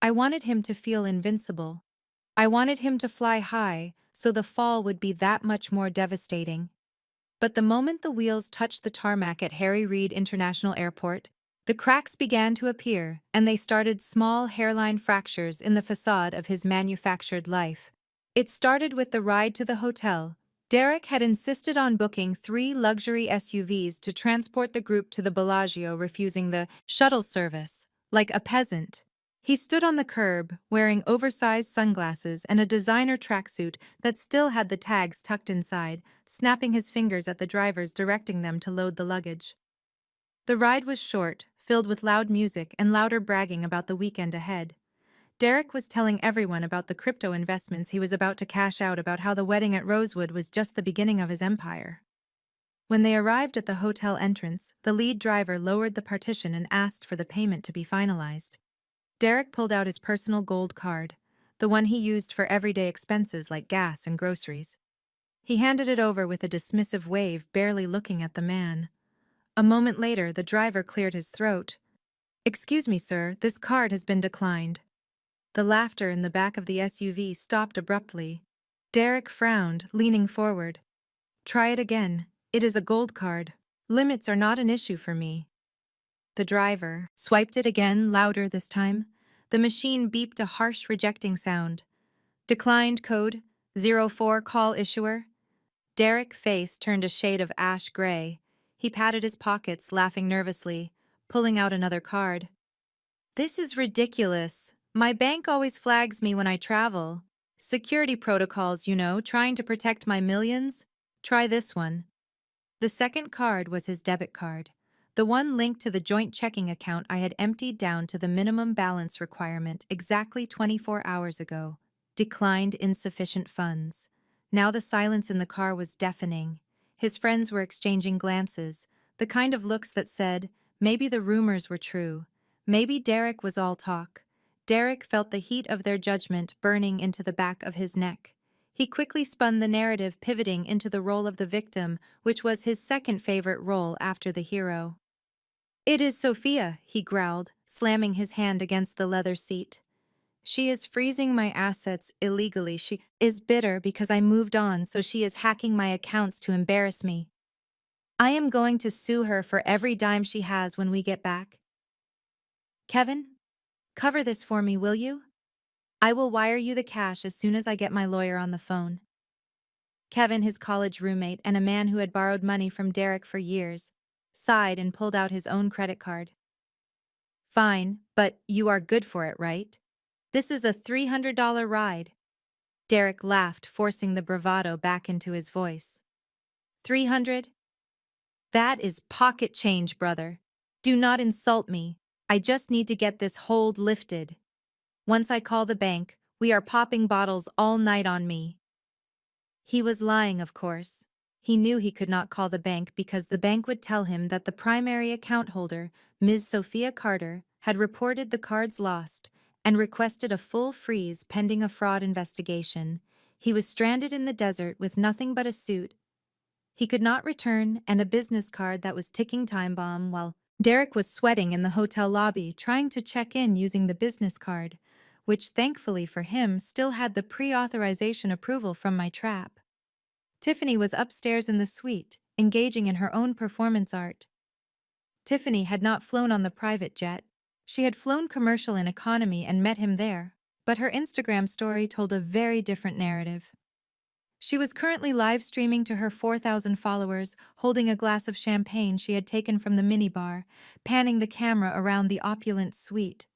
I wanted him to feel invincible. I wanted him to fly high, so the fall would be that much more devastating. But the moment the wheels touched the tarmac at Harry Reid International Airport, the cracks began to appear, and they started small hairline fractures in the facade of his manufactured life. It started with the ride to the hotel. Derek had insisted on booking 3 luxury SUVs to transport the group to the Bellagio, refusing the shuttle service, like a peasant. He stood on the curb, wearing oversized sunglasses and a designer tracksuit that still had the tags tucked inside, snapping his fingers at the drivers directing them to load the luggage. The ride was short, filled with loud music and louder bragging about the weekend ahead. Derek was telling everyone about the crypto investments he was about to cash out, about how the wedding at Rosewood was just the beginning of his empire. When they arrived at the hotel entrance, the lead driver lowered the partition and asked for the payment to be finalized. Derek pulled out his personal gold card, the one he used for everyday expenses like gas and groceries. He handed it over with a dismissive wave, barely looking at the man. A moment later, the driver cleared his throat. "Excuse me, sir, this card has been declined." The laughter in the back of the SUV stopped abruptly. Derek frowned, leaning forward. "Try it again. It is a gold card. Limits are not an issue for me." The driver swiped it again, louder this time. The machine beeped a harsh rejecting sound. "Declined code, 04 call issuer." Derek's face turned a shade of ash gray. He patted his pockets, laughing nervously, pulling out another card. "This is ridiculous. My bank always flags me when I travel. Security protocols, trying to protect my millions. Try this one." The second card was his debit card, the one linked to the joint checking account I had emptied down to the minimum balance requirement exactly 24 hours ago. Declined insufficient funds. Now the silence in the car was deafening. His friends were exchanging glances, the kind of looks that said, maybe the rumors were true. Maybe Derek was all talk. Derek felt the heat of their judgment burning into the back of his neck. He quickly spun the narrative, pivoting into the role of the victim, which was his second favorite role after the hero. "It is Sophia," he growled, slamming his hand against the leather seat. "She is freezing my assets illegally. She is bitter because I moved on, so she is hacking my accounts to embarrass me. I am going to sue her for every dime she has when we get back. Kevin, cover this for me, will you? I will wire you the cash as soon as I get my lawyer on the phone." Kevin, his college roommate and a man who had borrowed money from Derek for years, sighed and pulled out his own credit card. "Fine, but you are good for it, right? This is a $300 ride." Derek laughed, forcing the bravado back into his voice. 300? That is pocket change, brother. Do not insult me. I just need to get this hold lifted. Once I call the bank, We are popping bottles all night on me. He was lying, of course. He knew he could not call the bank because the bank would tell him that the primary account holder, Ms. Sophia Carter, had reported the cards lost and requested a full freeze pending a fraud investigation. He was stranded in the desert with nothing but a suit he could not return and a business card that was ticking time bomb while Derek was sweating in the hotel lobby trying to check in using the business card, which thankfully for him still had the pre-authorization approval from my trap. Tiffany was upstairs in the suite, engaging in her own performance art. Tiffany had not flown on the private jet. She had flown commercial in economy and met him there, but her Instagram story told a very different narrative. She was currently live streaming to her 4,000 followers, holding a glass of champagne she had taken from the minibar, panning the camera around the opulent suite.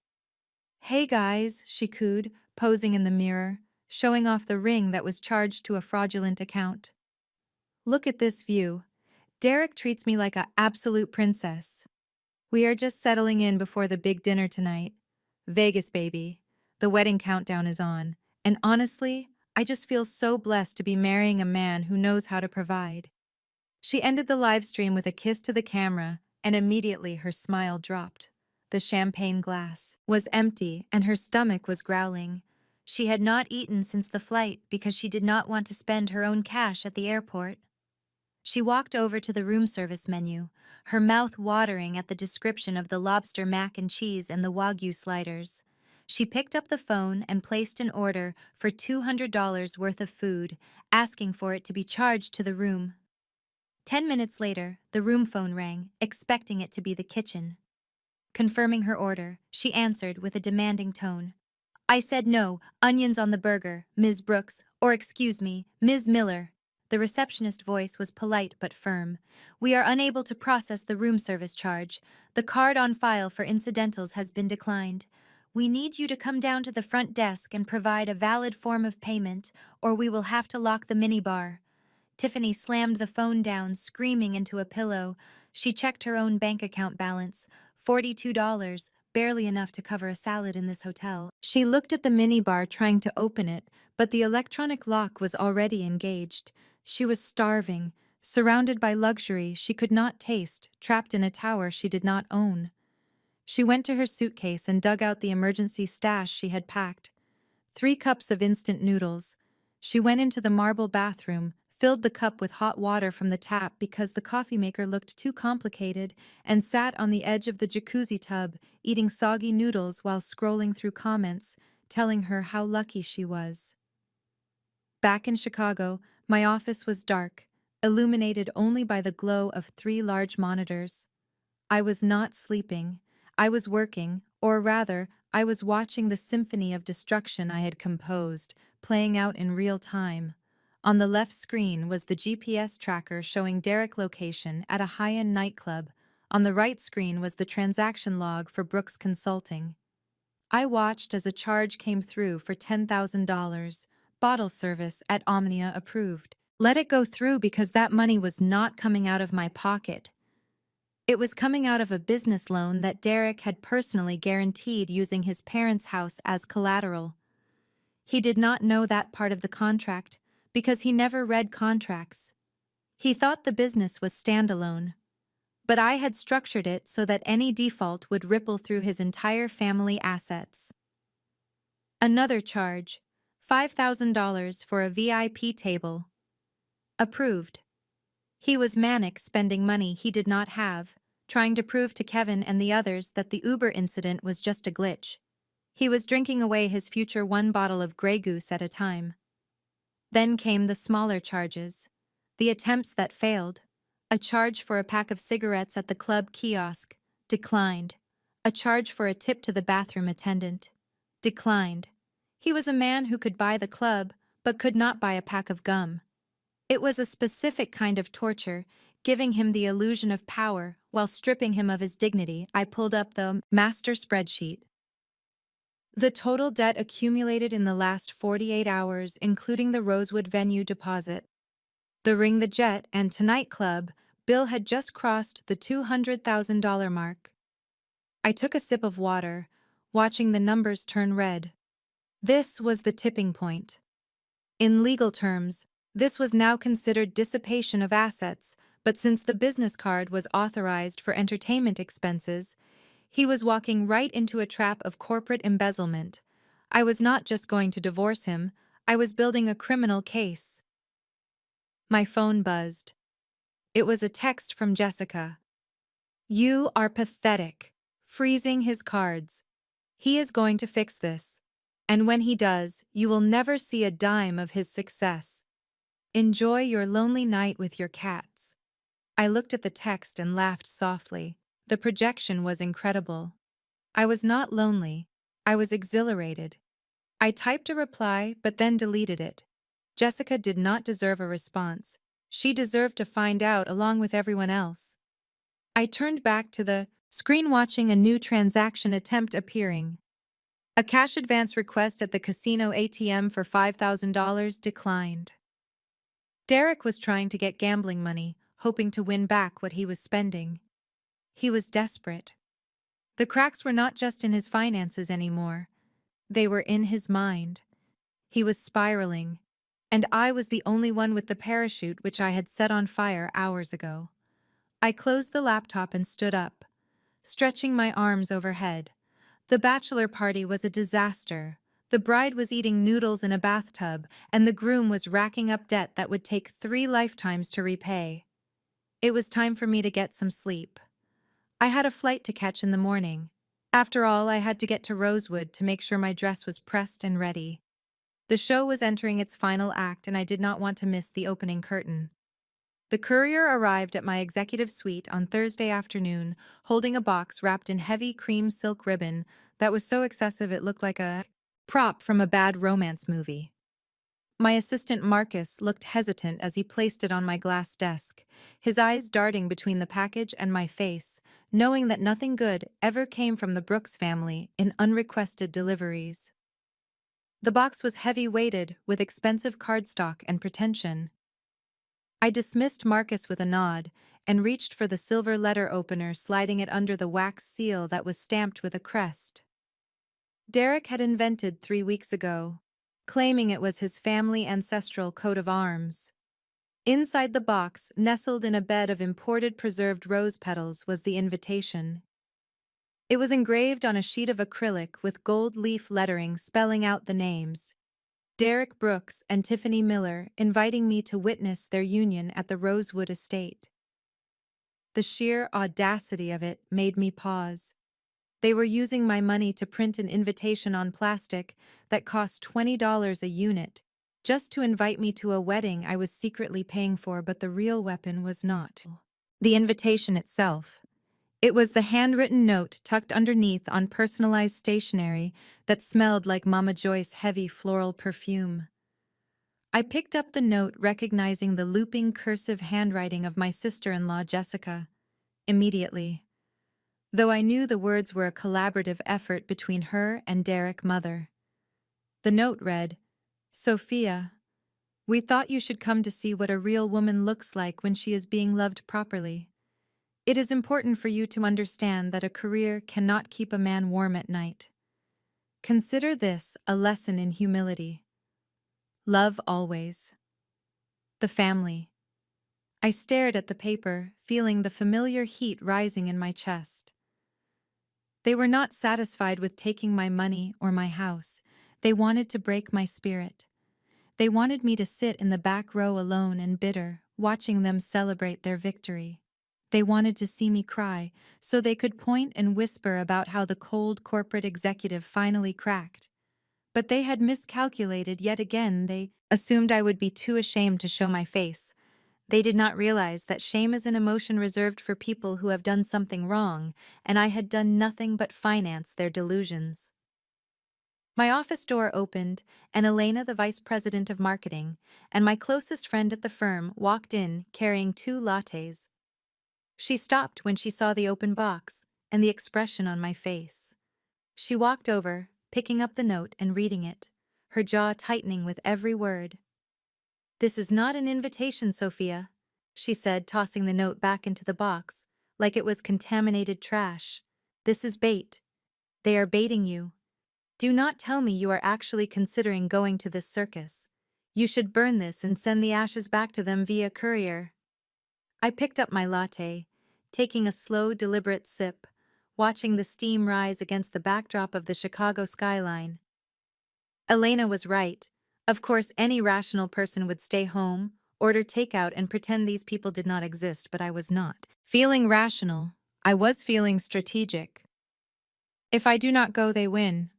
"Hey guys," she cooed, posing in the mirror, showing off the ring that was charged to a fraudulent account. "Look at this view. Derek treats me like a absolute princess. We are just settling in before the big dinner tonight. Vegas, baby. The wedding countdown is on, and honestly, I just feel so blessed to be marrying a man who knows how to provide." She ended the live stream with a kiss to the camera, and immediately her smile dropped. The champagne glass was empty and her stomach was growling. She had not eaten since the flight because she did not want to spend her own cash at the airport. She walked over to the room service menu, her mouth watering at the description of the lobster mac and cheese and the Wagyu sliders. She picked up the phone and placed an order for $200 worth of food, asking for it to be charged to the room. 10 minutes later, the room phone rang, expecting it to be the kitchen. Confirming her order, she answered with a demanding tone. "I said no, onions on the burger, Ms. Brooks, or excuse me, Ms. Miller." The receptionist voice was polite but firm. "We are unable to process the room service charge. The card on file for incidentals has been declined. We need you to come down to the front desk and provide a valid form of payment, or we will have to lock the minibar." Tiffany slammed the phone down, screaming into a pillow. She checked her own bank account balance. $42, barely enough to cover a salad in this hotel. She looked at the minibar trying to open it, but the electronic lock was already engaged. She was starving, surrounded by luxury she could not taste, trapped in a tower she did not own. She went to her suitcase and dug out the emergency stash she had packed. 3 cups of instant noodles. She went into the marble bathroom, filled the cup with hot water from the tap because the coffee maker looked too complicated, and sat on the edge of the jacuzzi tub, eating soggy noodles while scrolling through comments, telling her how lucky she was. Back in Chicago, my office was dark, illuminated only by the glow of 3 large monitors. I was not sleeping. I was working, or rather, I was watching the symphony of destruction I had composed, playing out in real time. On the left screen was the GPS tracker showing Derek location at a high-end nightclub. On the right screen was the transaction log for Brooks Consulting. I watched as a charge came through for $10,000, bottle service at Omnia approved. Let it go through because that money was not coming out of my pocket. It was coming out of a business loan that Derek had personally guaranteed using his parents' house as collateral. He did not know that part of the contract because he never read contracts. He thought the business was standalone. But I had structured it so that any default would ripple through his entire family assets. Another charge, $5,000 for a VIP table. Approved. He was manic spending money he did not have, trying to prove to Kevin and the others that the Uber incident was just a glitch. He was drinking away his future 1 bottle of Grey Goose at a time. Then came the smaller charges, the attempts that failed. A charge for a pack of cigarettes at the club kiosk, declined. A charge for a tip to the bathroom attendant, declined. He was a man who could buy the club, but could not buy a pack of gum. It was a specific kind of torture, giving him the illusion of power while stripping him of his dignity. I pulled up the master spreadsheet. The total debt accumulated in the last 48 hours, including the Rosewood venue deposit. The Ring the Jet and Tonight Club bill had just crossed the $200,000 mark. I took a sip of water, watching the numbers turn red. This was the tipping point. In legal terms, this was now considered dissipation of assets, but since the business card was authorized for entertainment expenses, he was walking right into a trap of corporate embezzlement. I was not just going to divorce him, I was building a criminal case. My phone buzzed. It was a text from Jessica. "You are pathetic," freezing his cards. "He is going to fix this. And when he does, you will never see a dime of his success. Enjoy your lonely night with your cats." I looked at the text and laughed softly. The projection was incredible. I was not lonely. I was exhilarated. I typed a reply but then deleted it. Jessica did not deserve a response. She deserved to find out along with everyone else. I turned back to the screen, watching a new transaction attempt appearing. A cash advance request at the casino ATM for $5,000 declined. Derek was trying to get gambling money, hoping to win back what he was spending. He was desperate. The cracks were not just in his finances anymore. They were in his mind. He was spiraling, and I was the only one with the parachute which I had set on fire hours ago. I closed the laptop and stood up, stretching my arms overhead. The bachelor party was a disaster. The bride was eating noodles in a bathtub, and the groom was racking up debt that would take 3 lifetimes to repay. It was time for me to get some sleep. I had a flight to catch in the morning. After all, I had to get to Rosewood to make sure my dress was pressed and ready. The show was entering its final act, and I did not want to miss the opening curtain. The courier arrived at my executive suite on Thursday afternoon, holding a box wrapped in heavy cream silk ribbon that was so excessive it looked like a prop from a bad romance movie. My assistant Marcus looked hesitant as he placed it on my glass desk, his eyes darting between the package and my face, knowing that nothing good ever came from the Brooks family in unrequested deliveries. The box was heavy-weighted with expensive cardstock and pretension. I dismissed Marcus with a nod and reached for the silver letter opener, sliding it under the wax seal that was stamped with a crest Derek had invented 3 weeks ago, claiming it was his family ancestral coat of arms. Inside the box, nestled in a bed of imported preserved rose petals, was the invitation. It was engraved on a sheet of acrylic with gold leaf lettering spelling out the names: Derek Brooks and Tiffany Miller, inviting me to witness their union at the Rosewood estate. The sheer audacity of it made me pause. They were using my money to print an invitation on plastic that cost $20 a unit, just to invite me to a wedding I was secretly paying for, but the real weapon was not the invitation itself. It was the handwritten note tucked underneath on personalized stationery that smelled like Mama Joy's heavy floral perfume. I picked up the note, recognizing the looping cursive handwriting of my sister-in-law Jessica. Immediately, though I knew the words were a collaborative effort between her and Derek Mother. The note read, "Sophia, we thought you should come to see what a real woman looks like when she is being loved properly. It is important for you to understand that a career cannot keep a man warm at night. Consider this a lesson in humility. Love always." The family. I stared at the paper, feeling the familiar heat rising in my chest. They were not satisfied with taking my money or my house. They wanted to break my spirit. They wanted me to sit in the back row alone and bitter, watching them celebrate their victory. They wanted to see me cry, so they could point and whisper about how the cold corporate executive finally cracked. But they had miscalculated yet again. They assumed I would be too ashamed to show my face. They did not realize that shame is an emotion reserved for people who have done something wrong, and I had done nothing but finance their delusions. My office door opened, and Elena, the vice president of marketing, and my closest friend at the firm walked in carrying 2 lattes. She stopped when she saw the open box and the expression on my face. She walked over, picking up the note and reading it, her jaw tightening with every word. "This is not an invitation, Sophia," she said, tossing the note back into the box, like it was contaminated trash. "This is bait. They are baiting you. Do not tell me you are actually considering going to this circus. You should burn this and send the ashes back to them via courier. I picked up my latte, taking a slow, deliberate sip, watching the steam rise against the backdrop of the Chicago skyline. Elena was right. Of course, any rational person would stay home, order takeout, and pretend these people did not exist, but I was not. Feeling rational, I was feeling strategic. If I do not go, they win,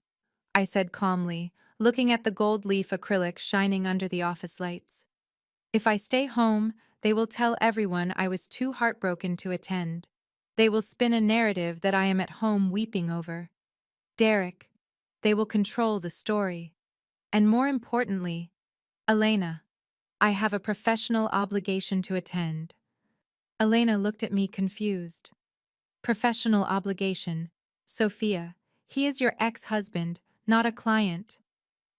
I said calmly, looking at the gold leaf acrylic shining under the office lights. If I stay home, they will tell everyone I was too heartbroken to attend. They will spin a narrative that I am at home weeping over. Derek. They will control the story. And more importantly, Elena, I have a professional obligation to attend. Elena looked at me confused. Professional obligation. Sophia, he is your ex-husband, not a client.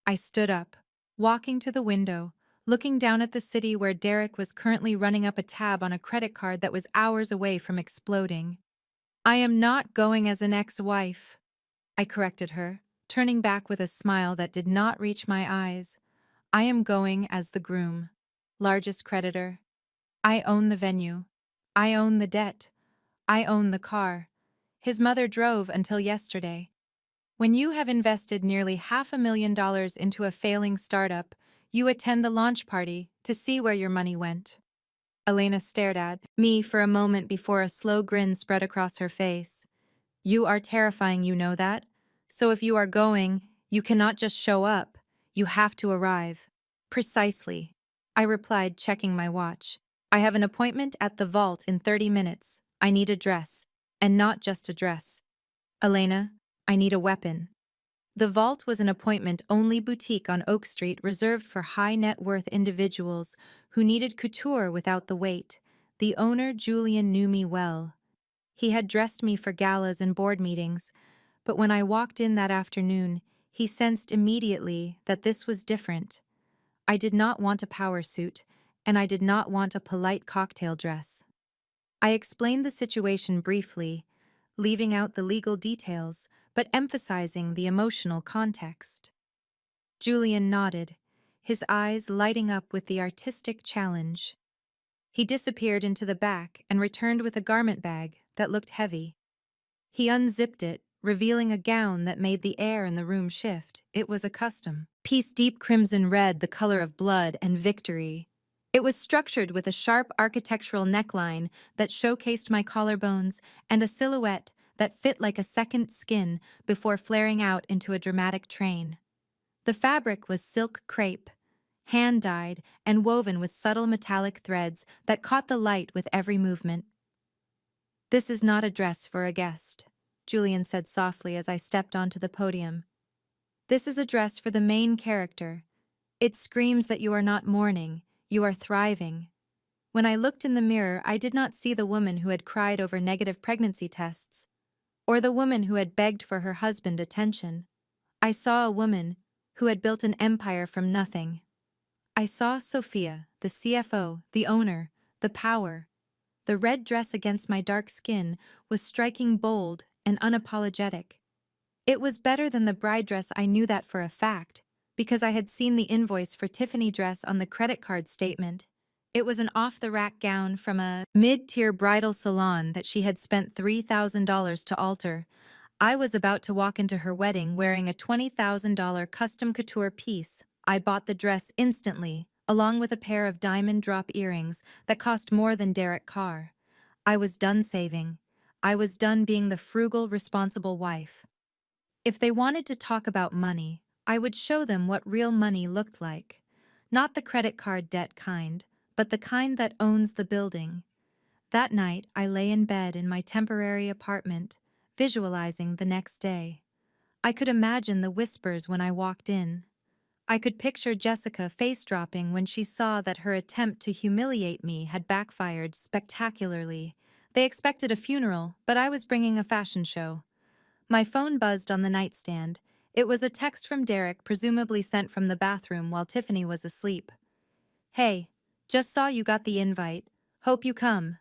I stood up, walking to the window, looking down at the city where Derek was currently running up a tab on a credit card that was hours away from exploding. I am not going as an ex-wife, I corrected her, turning back with a smile that did not reach my eyes. I am going as the groom, largest creditor. I own the venue. I own the debt. I own the car. His mother drove until yesterday. When you have invested nearly $500,000 into a failing startup, you attend the launch party to see where your money went. Elena stared at me for a moment before a slow grin spread across her face. You are terrifying, you know that? So if you are going, you cannot just show up. You have to arrive. Precisely, I replied, checking my watch. I have an appointment at the vault in 30 minutes. I need a dress. And not just a dress. Elena, I need a weapon. The Vault was an appointment-only boutique on Oak Street reserved for high-net-worth individuals who needed couture without the wait. The owner, Julian, knew me well. He had dressed me for galas and board meetings, but when I walked in that afternoon, he sensed immediately that this was different. I did not want a power suit, and I did not want a polite cocktail dress. I explained the situation briefly, leaving out the legal details, but emphasizing the emotional context. Julian nodded, his eyes lighting up with the artistic challenge. He disappeared into the back and returned with a garment bag that looked heavy. He unzipped it, revealing a gown that made the air in the room shift. It was a custom piece, deep crimson red, the color of blood and victory. It was structured with a sharp architectural neckline that showcased my collarbones and a silhouette that fit like a second skin before flaring out into a dramatic train. The fabric was silk crepe, hand-dyed and woven with subtle metallic threads that caught the light with every movement. "This is not a dress for a guest," Julian said softly as I stepped onto the podium. "This is a dress for the main character. It screams that you are not mourning, you are thriving." When I looked in the mirror, I did not see the woman who had cried over negative pregnancy tests, or the woman who had begged for her husband attention. I saw a woman who had built an empire from nothing. I saw Sophia, the CFO, the owner, the power. The red dress against my dark skin was striking, bold and unapologetic. It was better than the bride dress, I knew that for a fact, because I had seen the invoice for Tiffany dress on the credit card statement. It was an off-the-rack gown from a mid-tier bridal salon that she had spent $3,000 to alter. I was about to walk into her wedding wearing a $20,000 custom couture piece. I bought the dress instantly, along with a pair of diamond drop earrings that cost more than Derek Carr. I was done saving. I was done being the frugal, responsible wife. If they wanted to talk about money, I would show them what real money looked like. Not the credit card debt kind, but the kind that owns the building. That night, I lay in bed in my temporary apartment, visualizing the next day. I could imagine the whispers when I walked in. I could picture Jessica face-dropping when she saw that her attempt to humiliate me had backfired spectacularly. They expected a funeral, but I was bringing a fashion show. My phone buzzed on the nightstand. It was a text from Derek, presumably sent from the bathroom while Tiffany was asleep. "Hey, just saw you got the invite. Hope you come.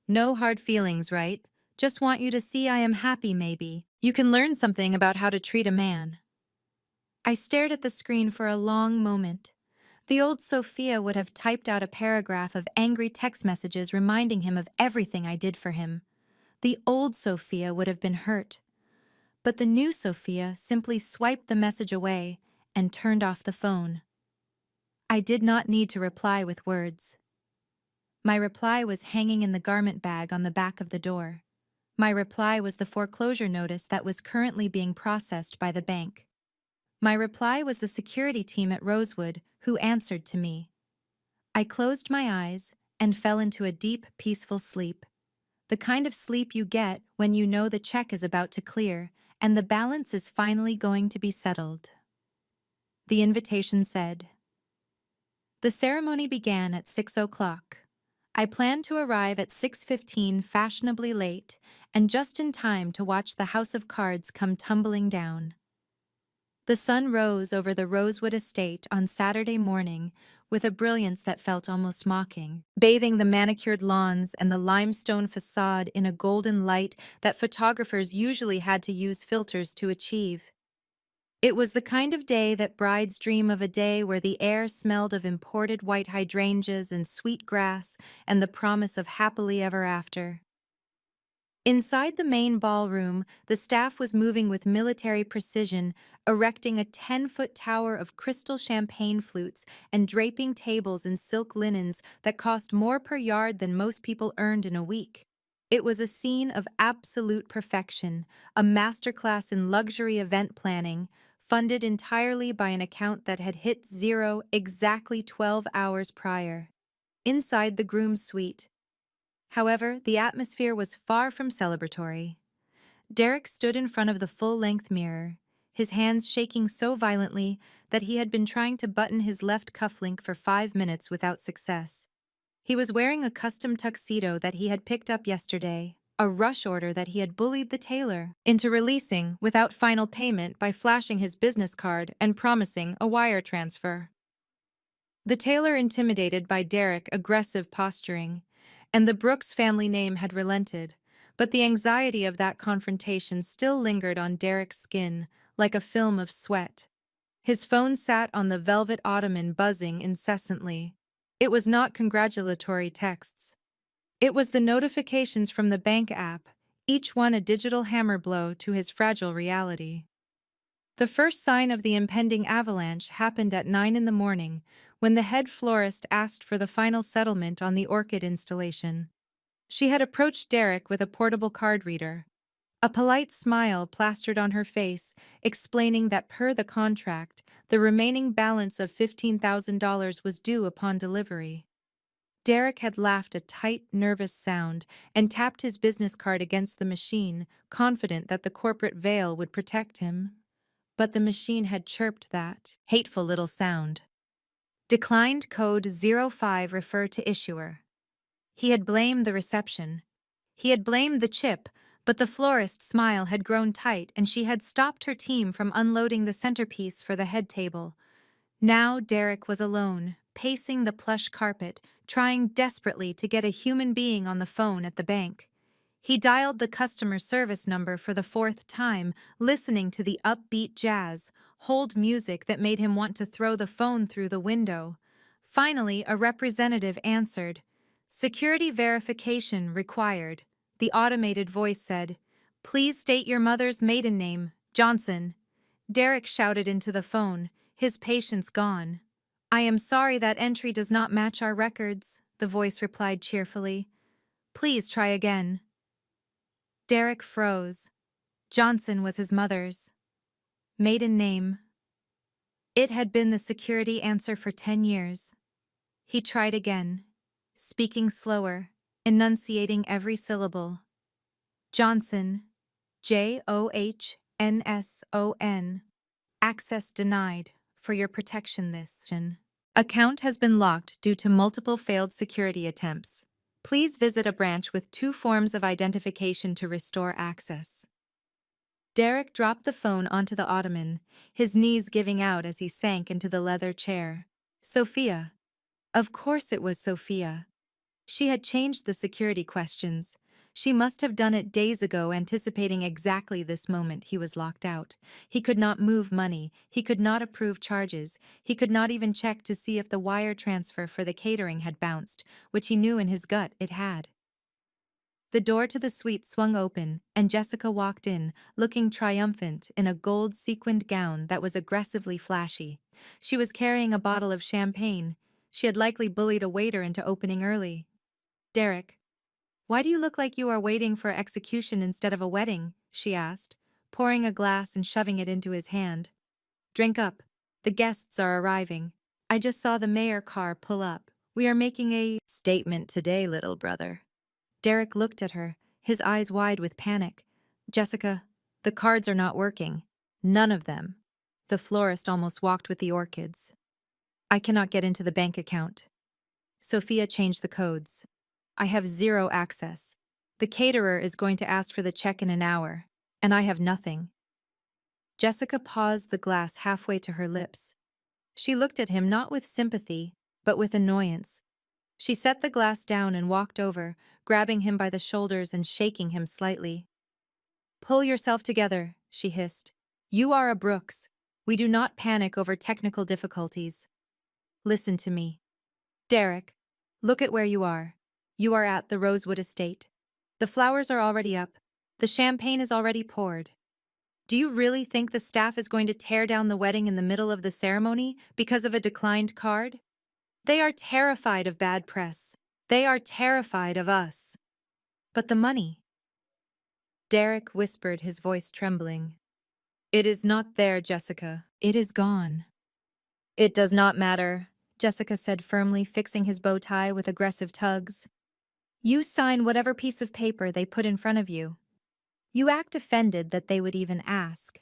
No hard feelings, right? Just want you to see I am happy, maybe. You can learn something about how to treat a man." I stared at the screen for a long moment. The old Sophia would have typed out a paragraph of angry text messages reminding him of everything I did for him. The old Sophia would have been hurt. But the new Sophia simply swiped the message away and turned off the phone. I did not need to reply with words. My reply was hanging in the garment bag on the back of the door. My reply was the foreclosure notice that was currently being processed by the bank. My reply was the security team at Rosewood who answered to me. I closed my eyes and fell into a deep, peaceful sleep. The kind of sleep you get when you know the check is about to clear and the balance is finally going to be settled. The invitation said. The ceremony began at 6 o'clock. I planned to arrive at 6:15 fashionably late and just in time to watch the house of cards come tumbling down. The sun rose over the Rosewood estate on Saturday morning with a brilliance that felt almost mocking, bathing the manicured lawns and the limestone facade in a golden light that photographers usually had to use filters to achieve. It was the kind of day that brides dream of, a day where the air smelled of imported white hydrangeas and sweet grass and the promise of happily ever after. Inside the main ballroom, the staff was moving with military precision, erecting a 10-foot tower of crystal champagne flutes and draping tables in silk linens that cost more per yard than most people earned in a week. It was a scene of absolute perfection, a masterclass in luxury event planning, funded entirely by an account that had hit zero exactly 12 hours prior. Inside the groom's suite, however, the atmosphere was far from celebratory. Derek stood in front of the full-length mirror, his hands shaking so violently that he had been trying to button his left cufflink for 5 minutes without success. He was wearing a custom tuxedo that he had picked up yesterday, a rush order that he had bullied the tailor into releasing without final payment by flashing his business card and promising a wire transfer. The tailor, intimidated by Derek's aggressive posturing, and the Brooks family name had relented, but the anxiety of that confrontation still lingered on Derek's skin like a film of sweat. His phone sat on the velvet ottoman buzzing incessantly. It was not congratulatory texts. It was the notifications from the bank app, each one a digital hammer blow to his fragile reality. The first sign of the impending avalanche happened at 9 in the morning, when the head florist asked for the final settlement on the orchid installation. She had approached Derek with a portable card reader. A polite smile plastered on her face, explaining that per the contract, the remaining balance of $15,000 was due upon delivery. Derek had laughed a tight, nervous sound and tapped his business card against the machine, confident that the corporate veil would protect him. But the machine had chirped that hateful little sound. Declined code 05 refer to issuer. He had blamed the reception. He had blamed the chip, but the florist's smile had grown tight and she had stopped her team from unloading the centerpiece for the head table. Now Derek was alone, pacing the plush carpet, trying desperately to get a human being on the phone at the bank. He dialed the customer service number for the 4th time, listening to the upbeat jazz, hold music that made him want to throw the phone through the window. Finally, a representative answered. Security verification required. The automated voice said, "Please state your mother's maiden name, Johnson." Derek shouted into the phone, his patience gone. "I am sorry that entry does not match our records," the voice replied cheerfully. "Please try again." Derek froze. Johnson was his mother's maiden name. It had been the security answer for 10 years. He tried again, speaking slower, enunciating every syllable. Johnson, Johnsson. Access denied. For your protection, this account has been locked due to multiple failed security attempts. Please visit a branch with 2 forms of identification to restore access. Derek dropped the phone onto the ottoman, his knees giving out as he sank into the leather chair. Sophia. Of course it was Sophia. She had changed the security questions. She must have done it days ago, anticipating exactly this moment he was locked out. He could not move money, he could not approve charges, he could not even check to see if the wire transfer for the catering had bounced, which he knew in his gut it had. The door to the suite swung open, and Jessica walked in, looking triumphant in a gold sequined gown that was aggressively flashy. She was carrying a bottle of champagne. She had likely bullied a waiter into opening early. "Derek, why do you look like you are waiting for execution instead of a wedding?" she asked, pouring a glass and shoving it into his hand. "Drink up. The guests are arriving. I just saw the mayor car pull up. We are making a statement today, little brother." Derek looked at her, his eyes wide with panic. "Jessica, the cards are not working. None of them." The florist almost walked with the orchids. "I cannot get into the bank account. Sophia changed the codes. I have zero access. The caterer is going to ask for the check in an hour, and I have nothing." Jessica paused the glass halfway to her lips. She looked at him not with sympathy, but with annoyance. She set the glass down and walked over, grabbing him by the shoulders and shaking him slightly. "Pull yourself together," she hissed. "You are a Brooks. We do not panic over technical difficulties. Listen to me. Derek, look at where you are. You are at the Rosewood estate. The flowers are already up. The champagne is already poured. Do you really think the staff is going to tear down the wedding in the middle of the ceremony because of a declined card? They are terrified of bad press. They are terrified of us. But the money?" Derek whispered, his voice trembling. "It is not there, Jessica. It is gone." "It does not matter," Jessica said firmly, fixing his bow tie with aggressive tugs. "You sign whatever piece of paper they put in front of you. You act offended that they would even ask.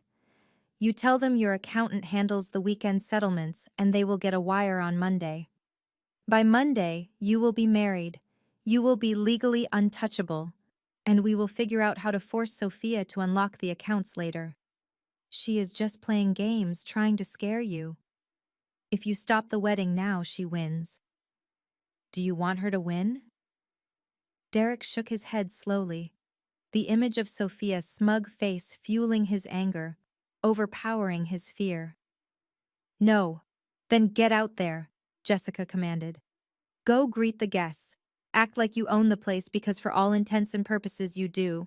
You tell them your accountant handles the weekend settlements and they will get a wire on Monday. By Monday, you will be married. You will be legally untouchable. And we will figure out how to force Sophia to unlock the accounts later. She is just playing games, trying to scare you. If you stop the wedding now, she wins. Do you want her to win?" Derek shook his head slowly, the image of Sophia's smug face fueling his anger, overpowering his fear. "No. Then get out there," Jessica commanded. "Go greet the guests. Act like you own the place because for all intents and purposes you do.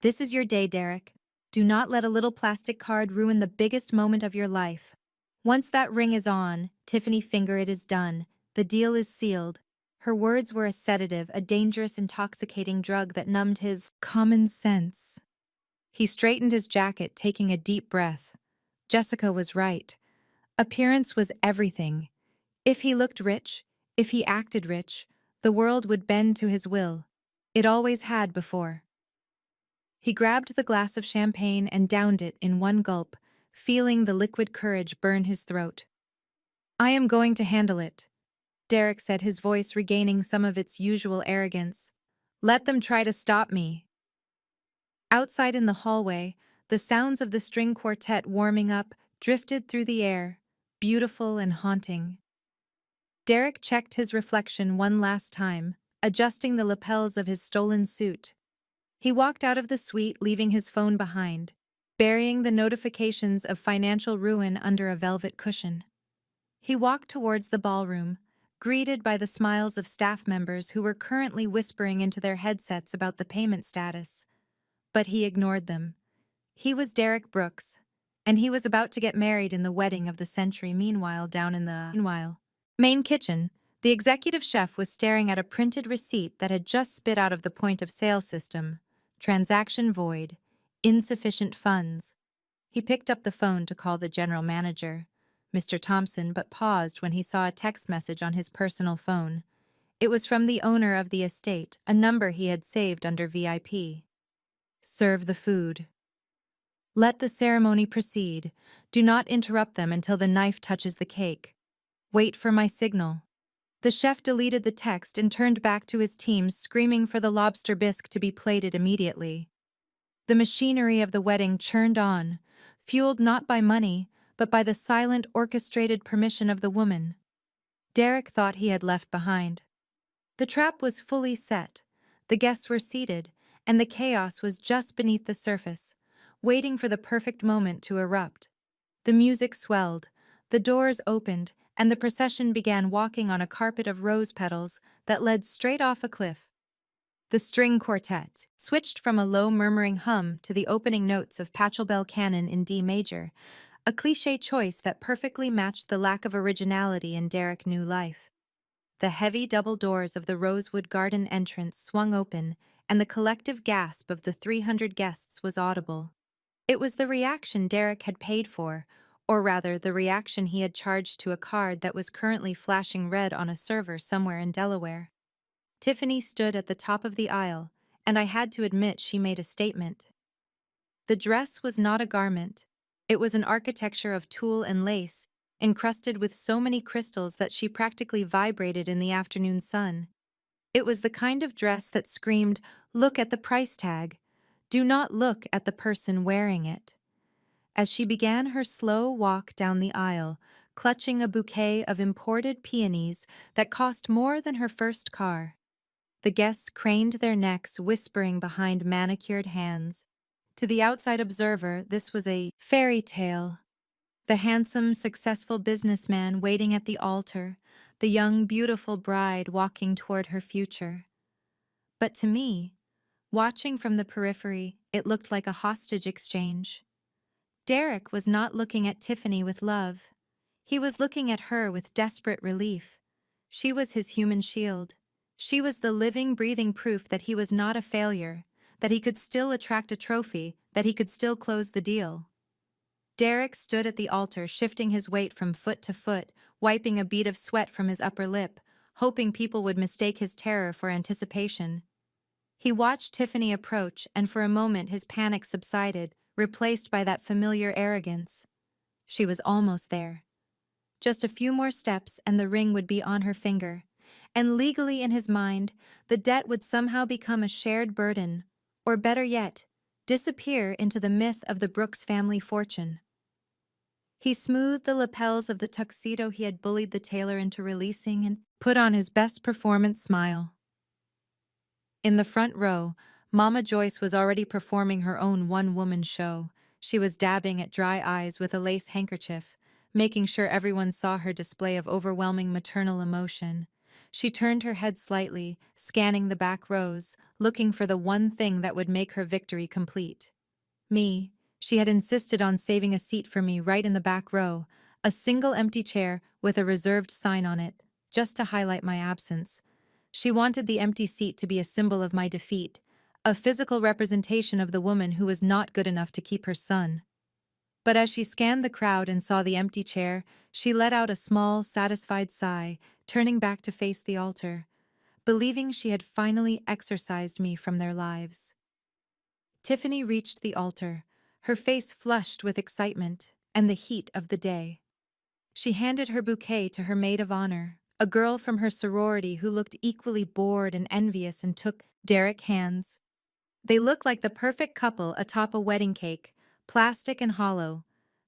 This is your day, Derek. Do not let a little plastic card ruin the biggest moment of your life. Once that ring is on, Tiffany finger, it is done. The deal is sealed." Her words were a sedative, a dangerous, intoxicating drug that numbed his common sense. He straightened his jacket, taking a deep breath. Jessica was right. Appearance was everything. If he looked rich, if he acted rich, the world would bend to his will. It always had before. He grabbed the glass of champagne and downed it in one gulp, feeling the liquid courage burn his throat. "I am going to handle it," Derek said, his voice regaining some of its usual arrogance. "Let them try to stop me." Outside in the hallway, the sounds of the string quartet warming up drifted through the air, beautiful and haunting. Derek checked his reflection one last time, adjusting the lapels of his stolen suit. He walked out of the suite, leaving his phone behind, burying the notifications of financial ruin under a velvet cushion. He walked towards the ballroom, greeted by the smiles of staff members who were currently whispering into their headsets about the payment status. But he ignored them. He was Derek Brooks, and he was about to get married in the wedding of the century. Meanwhile, down in the main kitchen, the executive chef was staring at a printed receipt that had just spit out of the point-of-sale system. Transaction void. Insufficient funds. He picked up the phone to call the general manager, Mr. Thompson, but paused when he saw a text message on his personal phone. It was from the owner of the estate, a number he had saved under VIP. "Serve the food. Let the ceremony proceed. Do not interrupt them until the knife touches the cake. Wait for my signal." The chef deleted the text and turned back to his team, screaming for the lobster bisque to be plated immediately. The machinery of the wedding churned on, fueled not by money, but by the silent, orchestrated permission of the woman Derek thought he had left behind. The trap was fully set. The guests were seated, and the chaos was just beneath the surface, waiting for the perfect moment to erupt. The music swelled, the doors opened, and the procession began walking on a carpet of rose petals that led straight off a cliff. The string quartet switched from a low murmuring hum to the opening notes of Pachelbel Canon in D major, a cliché choice that perfectly matched the lack of originality in Derek New Life. The heavy double doors of the Rosewood Garden entrance swung open, and the collective gasp of the 300 guests was audible. It was the reaction Derek had paid for, or rather, the reaction he had charged to a card that was currently flashing red on a server somewhere in Delaware. Tiffany stood at the top of the aisle, and I had to admit she made a statement. The dress was not a garment. It was an architecture of tulle and lace, encrusted with so many crystals that she practically vibrated in the afternoon sun. It was the kind of dress that screamed, "Look at the price tag. Do not look at the person wearing it." As she began her slow walk down the aisle, clutching a bouquet of imported peonies that cost more than her first car, the guests craned their necks, whispering behind manicured hands. To the outside observer, this was a fairy tale. The handsome, successful businessman waiting at the altar, the young, beautiful bride walking toward her future. But to me, watching from the periphery, it looked like a hostage exchange. Derek was not looking at Tiffany with love. He was looking at her with desperate relief. She was his human shield. She was the living, breathing proof that he was not a failure, that he could still attract a trophy, that he could still close the deal. Derek stood at the altar, shifting his weight from foot to foot, wiping a bead of sweat from his upper lip, hoping people would mistake his terror for anticipation. He watched Tiffany approach, and for a moment his panic subsided, replaced by that familiar arrogance. She was almost there. Just a few more steps and the ring would be on her finger, and legally in his mind, the debt would somehow become a shared burden, or better yet, disappear into the myth of the Brooks family fortune. He smoothed the lapels of the tuxedo he had bullied the tailor into releasing and put on his best performance smile. In the front row, Mama Joyce was already performing her own one-woman show. She was dabbing at dry eyes with a lace handkerchief, making sure everyone saw her display of overwhelming maternal emotion. She turned her head slightly, scanning the back rows, looking for the one thing that would make her victory complete. Me. She had insisted on saving a seat for me right in the back row, a single empty chair with a reserved sign on it, just to highlight my absence. She wanted the empty seat to be a symbol of my defeat, a physical representation of the woman who was not good enough to keep her son. But as she scanned the crowd and saw the empty chair, she let out a small, satisfied sigh, turning back to face the altar, believing she had finally exorcised me from their lives. Tiffany reached the altar, her face flushed with excitement and the heat of the day. She handed her bouquet to her maid of honor, a girl from her sorority who looked equally bored and envious, and took Derek's hands. They looked like the perfect couple atop a wedding cake, plastic and hollow.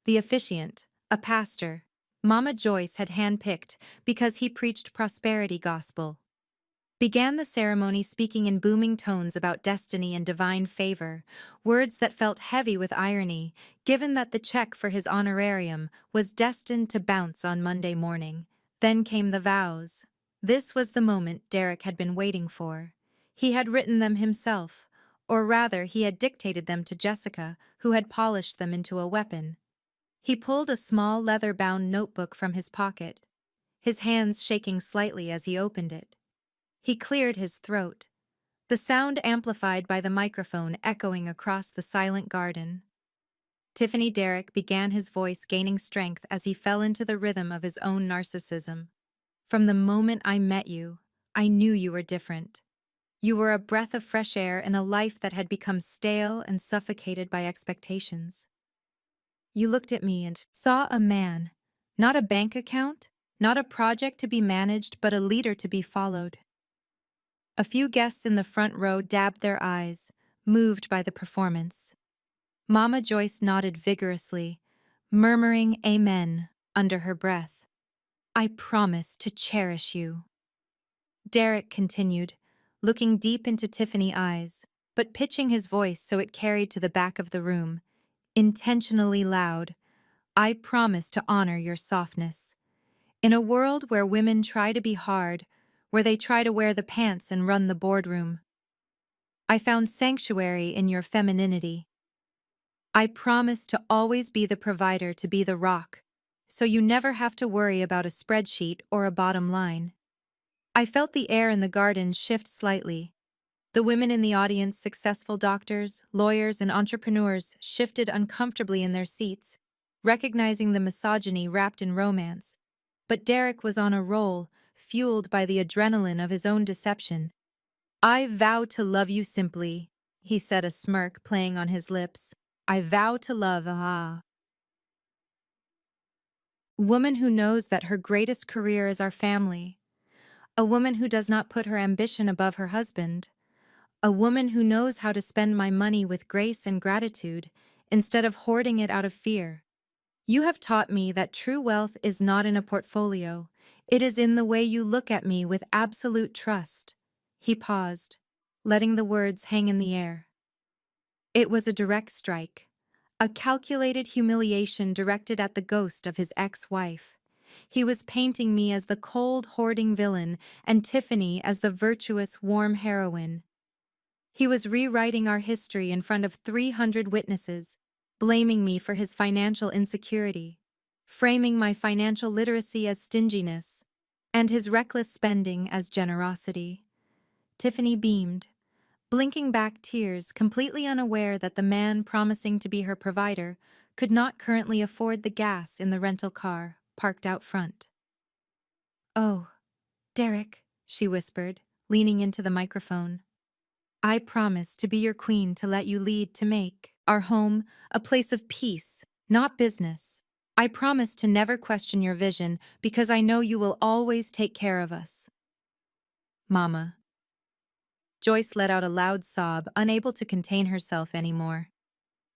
The officiant, a pastor, Mama Joyce had handpicked because he preached prosperity gospel, began the ceremony speaking in booming tones about destiny and divine favor, words that felt heavy with irony, given that the check for his honorarium was destined to bounce on Monday morning. Then came the vows. This was the moment Derek had been waiting for. He had written them himself, or rather, he had dictated them to Jessica, who had polished them into a weapon. He pulled a small leather-bound notebook from his pocket, his hands shaking slightly as he opened it. He cleared his throat, the sound amplified by the microphone echoing across the silent garden. Tiffany Derek began, his voice gaining strength as he fell into the rhythm of his own narcissism. From the moment I met you, I knew you were different. You were a breath of fresh air in a life that had become stale and suffocated by expectations. You looked at me and saw a man, not a bank account, not a project to be managed, but a leader to be followed. A few guests in the front row dabbed their eyes, moved by the performance. Mama Joyce nodded vigorously, murmuring amen under her breath. I promise to cherish you. Derek continued, looking deep into Tiffany's eyes. but pitching his voice so it carried to the back of the room, intentionally loud. I promise to honor your softness. In a world where women try to be hard, where they try to wear the pants and run the boardroom, I found sanctuary in your femininity. I promise to always be the provider, to be the rock, so you never have to worry about a spreadsheet or a bottom line. I felt the air in the garden shift slightly. The women in the audience, successful doctors, lawyers, and entrepreneurs, shifted uncomfortably in their seats, recognizing the misogyny wrapped in romance. But Derek was on a roll, fueled by the adrenaline of his own deception. I vow to love you simply, he said, a smirk playing on his lips. I vow to love, woman who knows that her greatest career is our family. A woman who does not put her ambition above her husband. A woman who knows how to spend my money with grace and gratitude instead of hoarding it out of fear. You have taught me that true wealth is not in a portfolio. It is in the way you look at me with absolute trust. He paused, letting the words hang in the air. It was a direct strike, a calculated humiliation directed at the ghost of his ex-wife. He was painting me as the cold, hoarding villain and Tiffany as the virtuous, warm heroine. He was rewriting our history in front of 300 witnesses, blaming me for his financial insecurity, framing my financial literacy as stinginess, and his reckless spending as generosity. Tiffany beamed, blinking back tears, completely unaware that the man promising to be her provider could not currently afford the gas in the rental car parked out front. "Oh, Derek," she whispered, leaning into the microphone. "I promise to be your queen, to let you lead, to make our home a place of peace, not business. I promise to never question your vision because I know you will always take care of us." Mama. Joyce let out a loud sob, unable to contain herself anymore.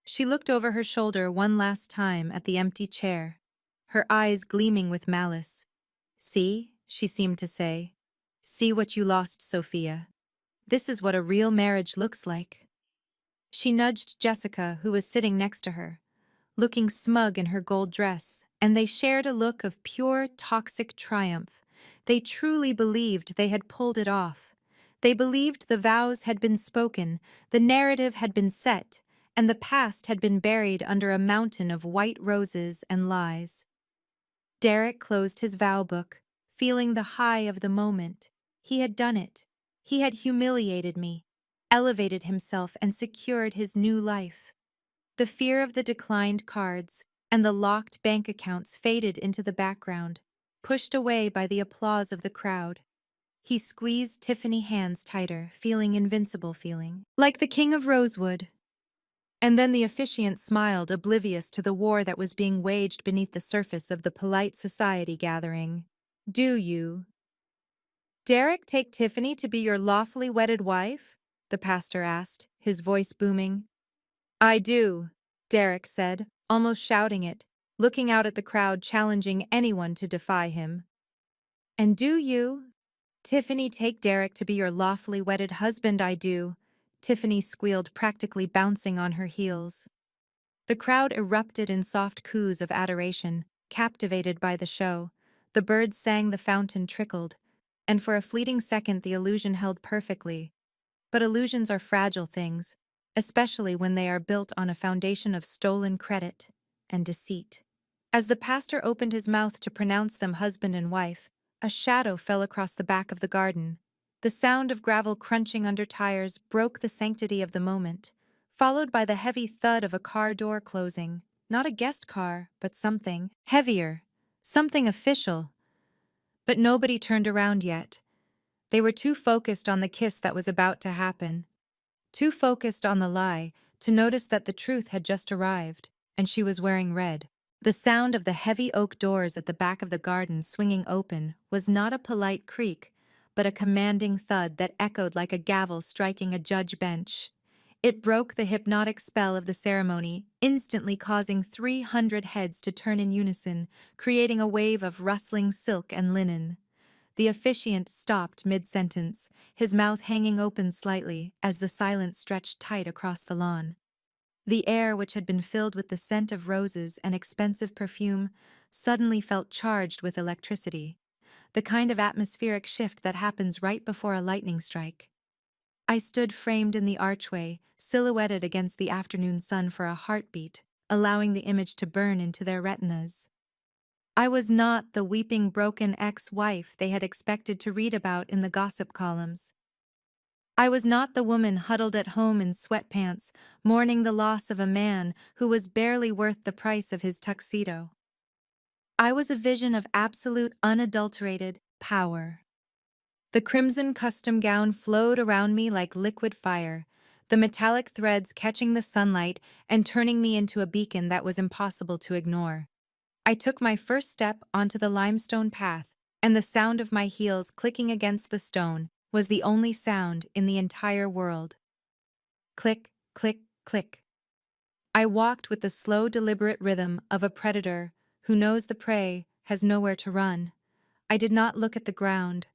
She looked over her shoulder one last time at the empty chair, her eyes gleaming with malice. "See," she seemed to say. "See what you lost, Sophia. This is what a real marriage looks like." She nudged Jessica, who was sitting next to her, looking smug in her gold dress, and they shared a look of pure, toxic triumph. They truly believed they had pulled it off. They believed the vows had been spoken, the narrative had been set, and the past had been buried under a mountain of white roses and lies. Derek closed his vow book, feeling the high of the moment. He had done it. He had humiliated me, elevated himself, and secured his new life. The fear of the declined cards and the locked bank accounts faded into the background, pushed away by the applause of the crowd. He squeezed Tiffany's hands tighter, feeling invincible, feeling like the king of Rosewood. And then the officiant smiled, oblivious to the war that was being waged beneath the surface of the polite society gathering. "Do you, Derek, take Tiffany to be your lawfully wedded wife?" the pastor asked, his voice booming. "I do," Derek said, almost shouting it, looking out at the crowd, challenging anyone to defy him. "And do you, Tiffany, take Derek to be your lawfully wedded husband?" "I do," Tiffany squealed, practically bouncing on her heels. The crowd erupted in soft coos of adoration, captivated by the show. The birds sang, the fountain trickled, and for a fleeting second the illusion held perfectly. But illusions are fragile things, especially when they are built on a foundation of stolen credit and deceit. As the pastor opened his mouth to pronounce them husband and wife, a shadow fell across the back of the garden. The sound of gravel crunching under tires broke the sanctity of the moment, followed by the heavy thud of a car door closing. Not a guest car, but something heavier, something official. But nobody turned around yet. They were too focused on the kiss that was about to happen, too focused on the lie to notice that the truth had just arrived, and she was wearing red. The sound of the heavy oak doors at the back of the garden swinging open was not a polite creak, but a commanding thud that echoed like a gavel striking a judge bench. It broke the hypnotic spell of the ceremony, instantly causing 300 heads to turn in unison, creating a wave of rustling silk and linen. The officiant stopped mid-sentence, his mouth hanging open slightly as the silence stretched tight across the lawn. The air, which had been filled with the scent of roses and expensive perfume, suddenly felt charged with electricity, the kind of atmospheric shift that happens right before a lightning strike. I stood framed in the archway, silhouetted against the afternoon sun for a heartbeat, allowing the image to burn into their retinas. I was not the weeping, broken ex-wife they had expected to read about in the gossip columns. I was not the woman huddled at home in sweatpants, mourning the loss of a man who was barely worth the price of his tuxedo. I was a vision of absolute, unadulterated power. The crimson custom gown flowed around me like liquid fire, the metallic threads catching the sunlight and turning me into a beacon that was impossible to ignore. I took my first step onto the limestone path, and the sound of my heels clicking against the stone was the only sound in the entire world. Click, click, click. I walked with the slow, deliberate rhythm of a predator who knows the prey has nowhere to run. I did not look at the ground.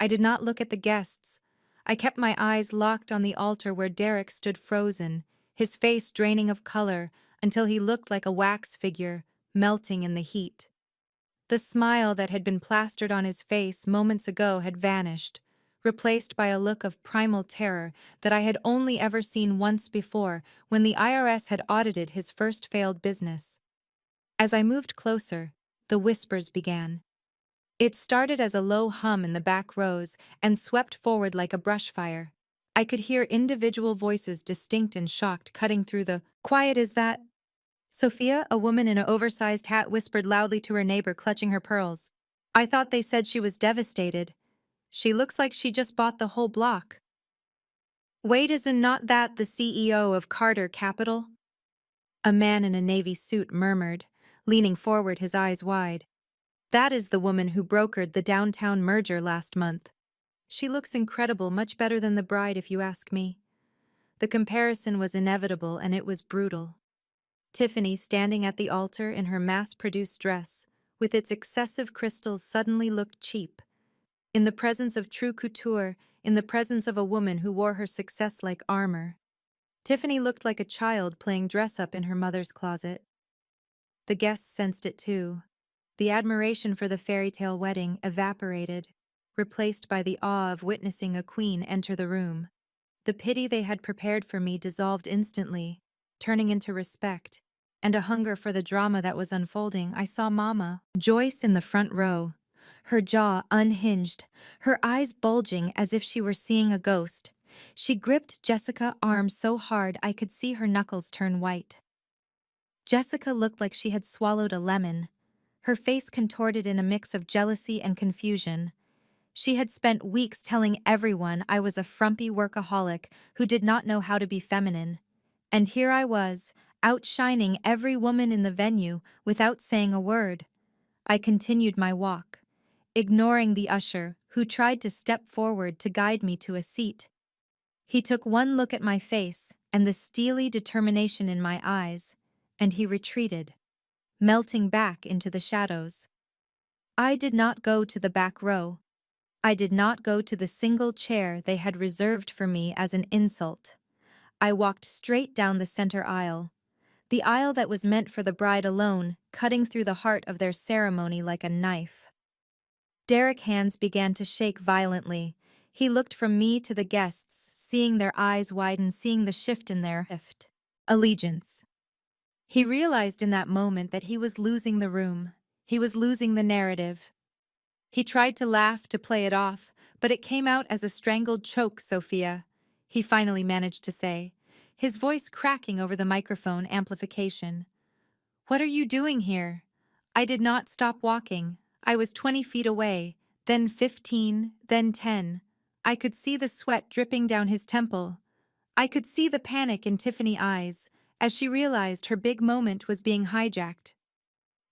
I did not look at the guests. I kept my eyes locked on the altar where Derek stood frozen, his face draining of color until he looked like a wax figure, melting in the heat. The smile that had been plastered on his face moments ago had vanished, replaced by a look of primal terror that I had only ever seen once before when the IRS had audited his first failed business. As I moved closer, the whispers began. It started as a low hum in the back rows and swept forward like a brush fire. I could hear individual voices, distinct and shocked, cutting through the quiet as that. Sophia, a woman in an oversized hat, whispered loudly to her neighbor, clutching her pearls. I thought they said she was devastated. She looks like she just bought the whole block. Wait, isn't not that the CEO of Carter Capital? A man in a navy suit murmured, leaning forward, his eyes wide. That is the woman who brokered the downtown merger last month. She looks incredible, much better than the bride if you ask me. The comparison was inevitable and it was brutal. Tiffany, standing at the altar in her mass-produced dress, with its excessive crystals, suddenly looked cheap. In the presence of true couture, in the presence of a woman who wore her success like armor, Tiffany looked like a child playing dress-up in her mother's closet. The guests sensed it too. The admiration for the fairy-tale wedding evaporated, replaced by the awe of witnessing a queen enter the room. The pity they had prepared for me dissolved instantly, turning into respect, and a hunger for the drama that was unfolding. I saw Mama, Joyce, in the front row, her jaw unhinged, her eyes bulging as if she were seeing a ghost. She gripped Jessica's arm so hard I could see her knuckles turn white. Jessica looked like she had swallowed a lemon, her face contorted in a mix of jealousy and confusion. She had spent weeks telling everyone I was a frumpy workaholic who did not know how to be feminine. And here I was, outshining every woman in the venue without saying a word. I continued my walk, ignoring the usher who tried to step forward to guide me to a seat. He took one look at my face and the steely determination in my eyes, and he retreated, melting back into the shadows. I did not go to the back row. I did not go to the single chair they had reserved for me as an insult. I walked straight down the center aisle, the aisle that was meant for the bride alone, cutting through the heart of their ceremony like a knife. Derek's hands began to shake violently. He looked from me to the guests, seeing their eyes widen, seeing the shift in their allegiance. He realized in that moment that he was losing the room. He was losing the narrative. He tried to laugh, to play it off, but it came out as a strangled choke, Sophia, he finally managed to say, his voice cracking over the microphone amplification. What are you doing here? I did not stop walking. I was 20 feet away, then 15, then 10. I could see the sweat dripping down his temple. I could see the panic in Tiffany's eyes as she realized her big moment was being hijacked.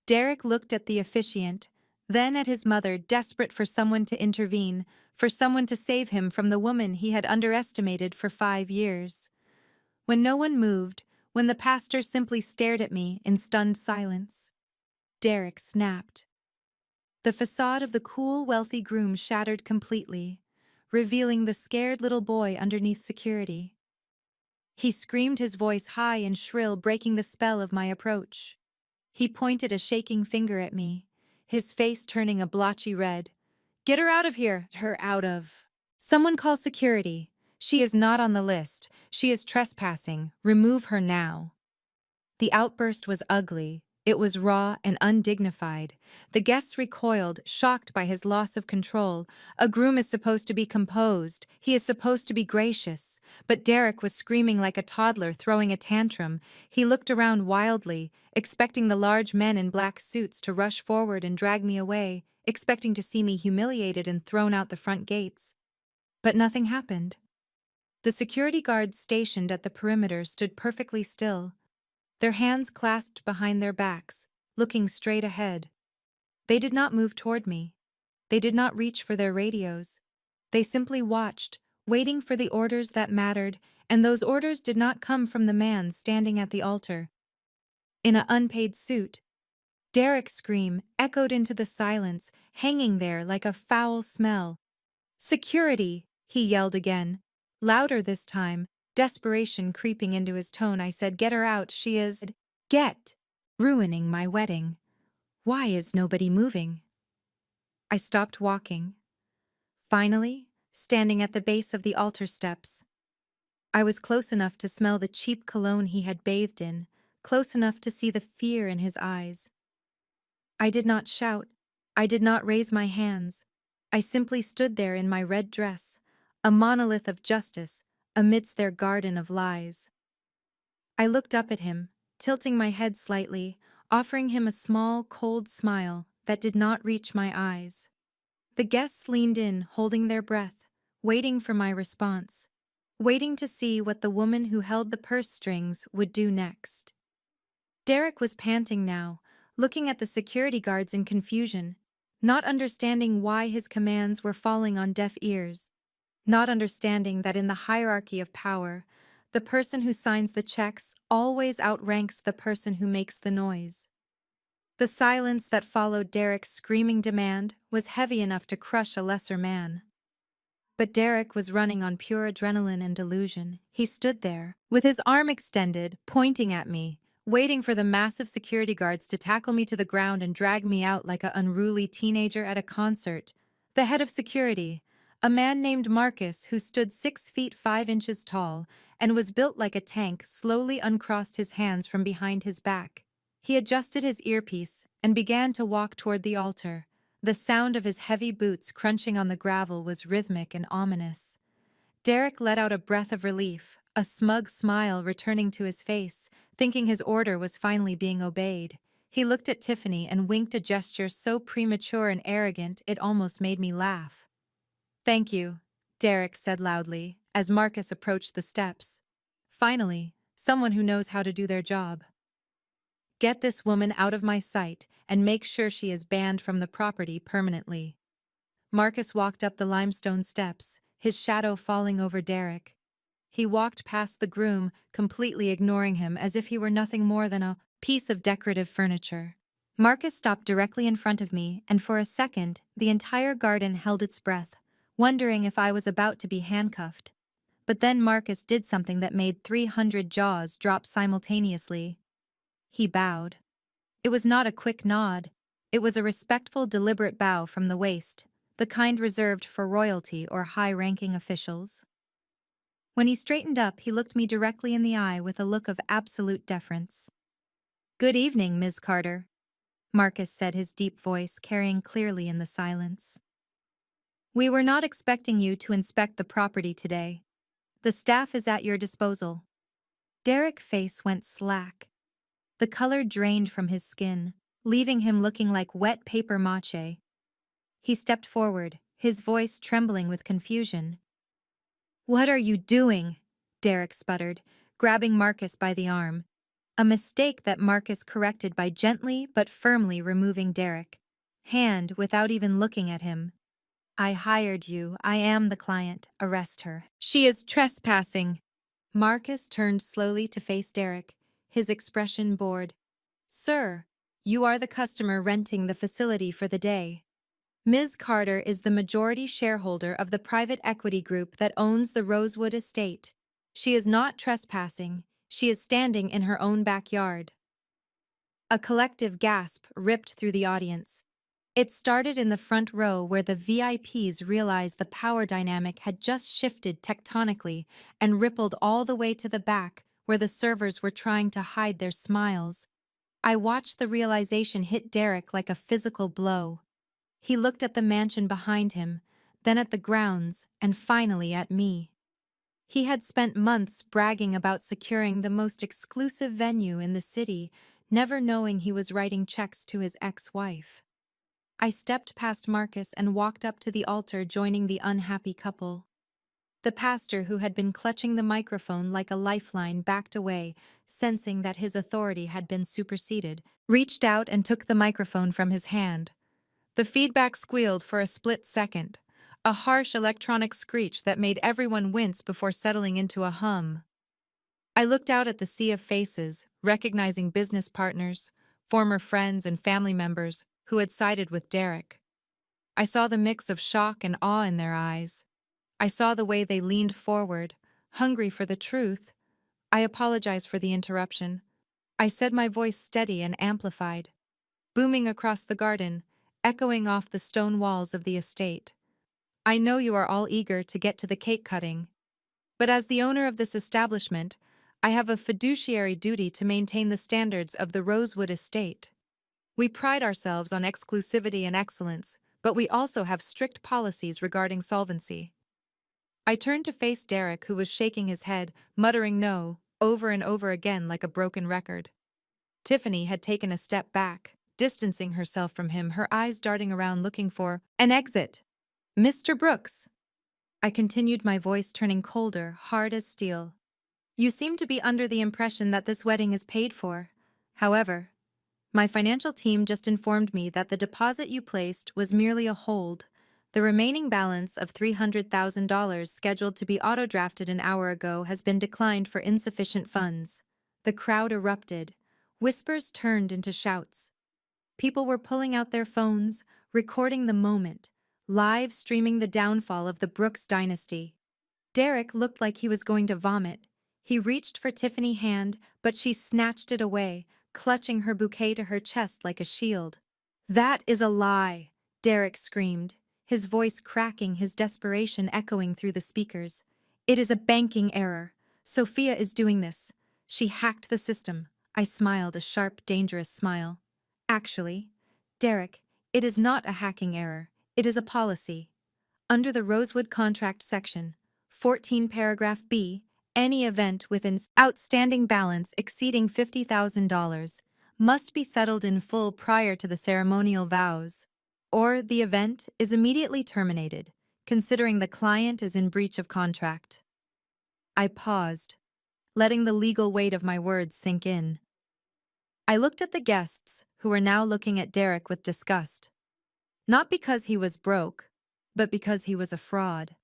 Derek looked at the officiant, then at his mother, desperate for someone to intervene, for someone to save him from the woman he had underestimated for 5 years. When no one moved, when the pastor simply stared at me in stunned silence, Derek snapped. The facade of the cool, wealthy groom shattered completely, revealing the scared little boy underneath security. He screamed, his voice high and shrill, breaking the spell of my approach. He pointed a shaking finger at me, his face turning a blotchy red. "Get her out of here! Her out of. Someone call security. She is not on the list. She is trespassing. Remove her now." The outburst was ugly. It was raw and undignified. The guests recoiled, shocked by his loss of control. A groom is supposed to be composed. He is supposed to be gracious. But Derek was screaming like a toddler, throwing a tantrum. He looked around wildly, expecting the large men in black suits to rush forward and drag me away, expecting to see me humiliated and thrown out the front gates. But nothing happened. The security guards stationed at the perimeter stood perfectly still, their hands clasped behind their backs, looking straight ahead. They did not move toward me. They did not reach for their radios. They simply watched, waiting for the orders that mattered, and those orders did not come from the man standing at the altar. In an unpaid suit, Derek's scream echoed into the silence, hanging there like a foul smell. "Security!" he yelled again, louder this time, desperation creeping into his tone. I said, "Get her out, she is— Get! Ruining my wedding. Why is nobody moving?" I stopped walking. Finally, standing at the base of the altar steps. I was close enough to smell the cheap cologne he had bathed in, close enough to see the fear in his eyes. I did not shout. I did not raise my hands. I simply stood there in my red dress, a monolith of justice, amidst their garden of lies. I looked up at him, tilting my head slightly, offering him a small, cold smile that did not reach my eyes. The guests leaned in, holding their breath, waiting for my response, waiting to see what the woman who held the purse strings would do next. Derek was panting now, looking at the security guards in confusion, not understanding why his commands were falling on deaf ears, not understanding that in the hierarchy of power, the person who signs the checks always outranks the person who makes the noise. The silence that followed Derek's screaming demand was heavy enough to crush a lesser man. But Derek was running on pure adrenaline and delusion. He stood there, with his arm extended, pointing at me, waiting for the massive security guards to tackle me to the ground and drag me out like an unruly teenager at a concert. The head of security, a man named Marcus who stood 6 feet 5 inches tall and was built like a tank, slowly uncrossed his hands from behind his back. He adjusted his earpiece and began to walk toward the altar. The sound of his heavy boots crunching on the gravel was rhythmic and ominous. Derek let out a breath of relief, a smug smile returning to his face, thinking his order was finally being obeyed. He looked at Tiffany and winked, a gesture so premature and arrogant it almost made me laugh. "Thank you," Derek said loudly, as Marcus approached the steps. "Finally, someone who knows how to do their job. Get this woman out of my sight and make sure she is banned from the property permanently." Marcus walked up the limestone steps, his shadow falling over Derek. He walked past the groom, completely ignoring him as if he were nothing more than a piece of decorative furniture. Marcus stopped directly in front of me, and for a second, the entire garden held its breath, wondering if I was about to be handcuffed. But then Marcus did something that made 300 jaws drop simultaneously. He bowed. It was not a quick nod. It was a respectful, deliberate bow from the waist, the kind reserved for royalty or high-ranking officials. When he straightened up, he looked me directly in the eye with a look of absolute deference. "Good evening, Ms. Carter," Marcus said, his deep voice carrying clearly in the silence. "We were not expecting you to inspect the property today. The staff is at your disposal." Derek's face went slack. The color drained from his skin, leaving him looking like wet paper mache. He stepped forward, his voice trembling with confusion. "What are you doing?" Derek sputtered, grabbing Marcus by the arm. A mistake that Marcus corrected by gently but firmly removing Derek's hand without even looking at him. "I hired you. I am the client. Arrest her. She is trespassing." Marcus turned slowly to face Derek, his expression bored. "Sir, you are the customer renting the facility for the day. Ms. Carter is the majority shareholder of the private equity group that owns the Rosewood estate. She is not trespassing, she is standing in her own backyard. A collective gasp ripped through the audience. It started in the front row where the VIPs realized the power dynamic had just shifted tectonically and rippled all the way to the back where the servers were trying to hide their smiles. I watched the realization hit Derek like a physical blow. He looked at the mansion behind him, then at the grounds, and finally at me. He had spent months bragging about securing the most exclusive venue in the city, never knowing he was writing checks to his ex-wife. I stepped past Marcus and walked up to the altar, joining the unhappy couple. The pastor, who had been clutching the microphone like a lifeline, backed away, sensing that his authority had been superseded, reached out and took the microphone from his hand. The feedback squealed for a split second, a harsh electronic screech that made everyone wince before settling into a hum. I looked out at the sea of faces, recognizing business partners, former friends, and family members who had sided with Derek. I saw the mix of shock and awe in their eyes. I saw the way they leaned forward, hungry for the truth. I apologized for the interruption. I said, my voice steady and amplified, booming across the garden, echoing off the stone walls of the estate. I know you are all eager to get to the cake cutting, but as the owner of this establishment, I have a fiduciary duty to maintain the standards of the Rosewood estate. We pride ourselves on exclusivity and excellence, but we also have strict policies regarding solvency. I turned to face Derek, who was shaking his head, muttering no, over and over again like a broken record. Tiffany had taken a step back, distancing herself from him, her eyes darting around looking for an exit. Mr. Brooks. I continued, my voice turning colder, hard as steel. You seem to be under the impression that this wedding is paid for. However, my financial team just informed me that the deposit you placed was merely a hold. The remaining balance of $300,000 scheduled to be auto-drafted an hour ago has been declined for insufficient funds. The crowd erupted. Whispers turned into shouts. People were pulling out their phones, recording the moment, live streaming the downfall of the Brooks dynasty. Derek looked like he was going to vomit. He reached for Tiffany's hand, but she snatched it away, clutching her bouquet to her chest like a shield. That is a lie, Derek screamed, his voice cracking, his desperation echoing through the speakers. It is a banking error. Sophia is doing this. She hacked the system. I smiled, a sharp, dangerous smile. Actually, Derek, it is not a hacking error. It is a policy. Under the Rosewood Contract section, 14 paragraph B, any event with an outstanding balance exceeding $50,000 must be settled in full prior to the ceremonial vows, or the event is immediately terminated, considering the client is in breach of contract. I paused, letting the legal weight of my words sink in. I looked at the guests, who were now looking at Derek with disgust. Not because he was broke, but because he was a fraud.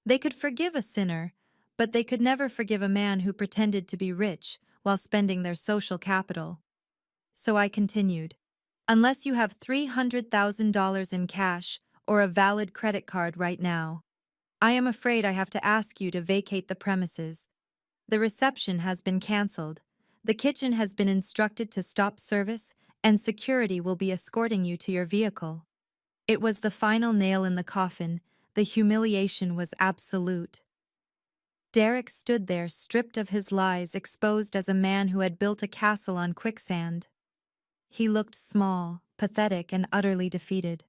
They could forgive a sinner, but they could never forgive a man who pretended to be rich while spending their social capital. So I continued, unless you have $300,000 in cash or a valid credit card right now, I am afraid I have to ask you to vacate the premises. The reception has been canceled. The kitchen has been instructed to stop service, and security will be escorting you to your vehicle. It was the final nail in the coffin. The humiliation was absolute. Derek stood there, stripped of his lies, exposed as a man who had built a castle on quicksand. He looked small, pathetic, and utterly defeated.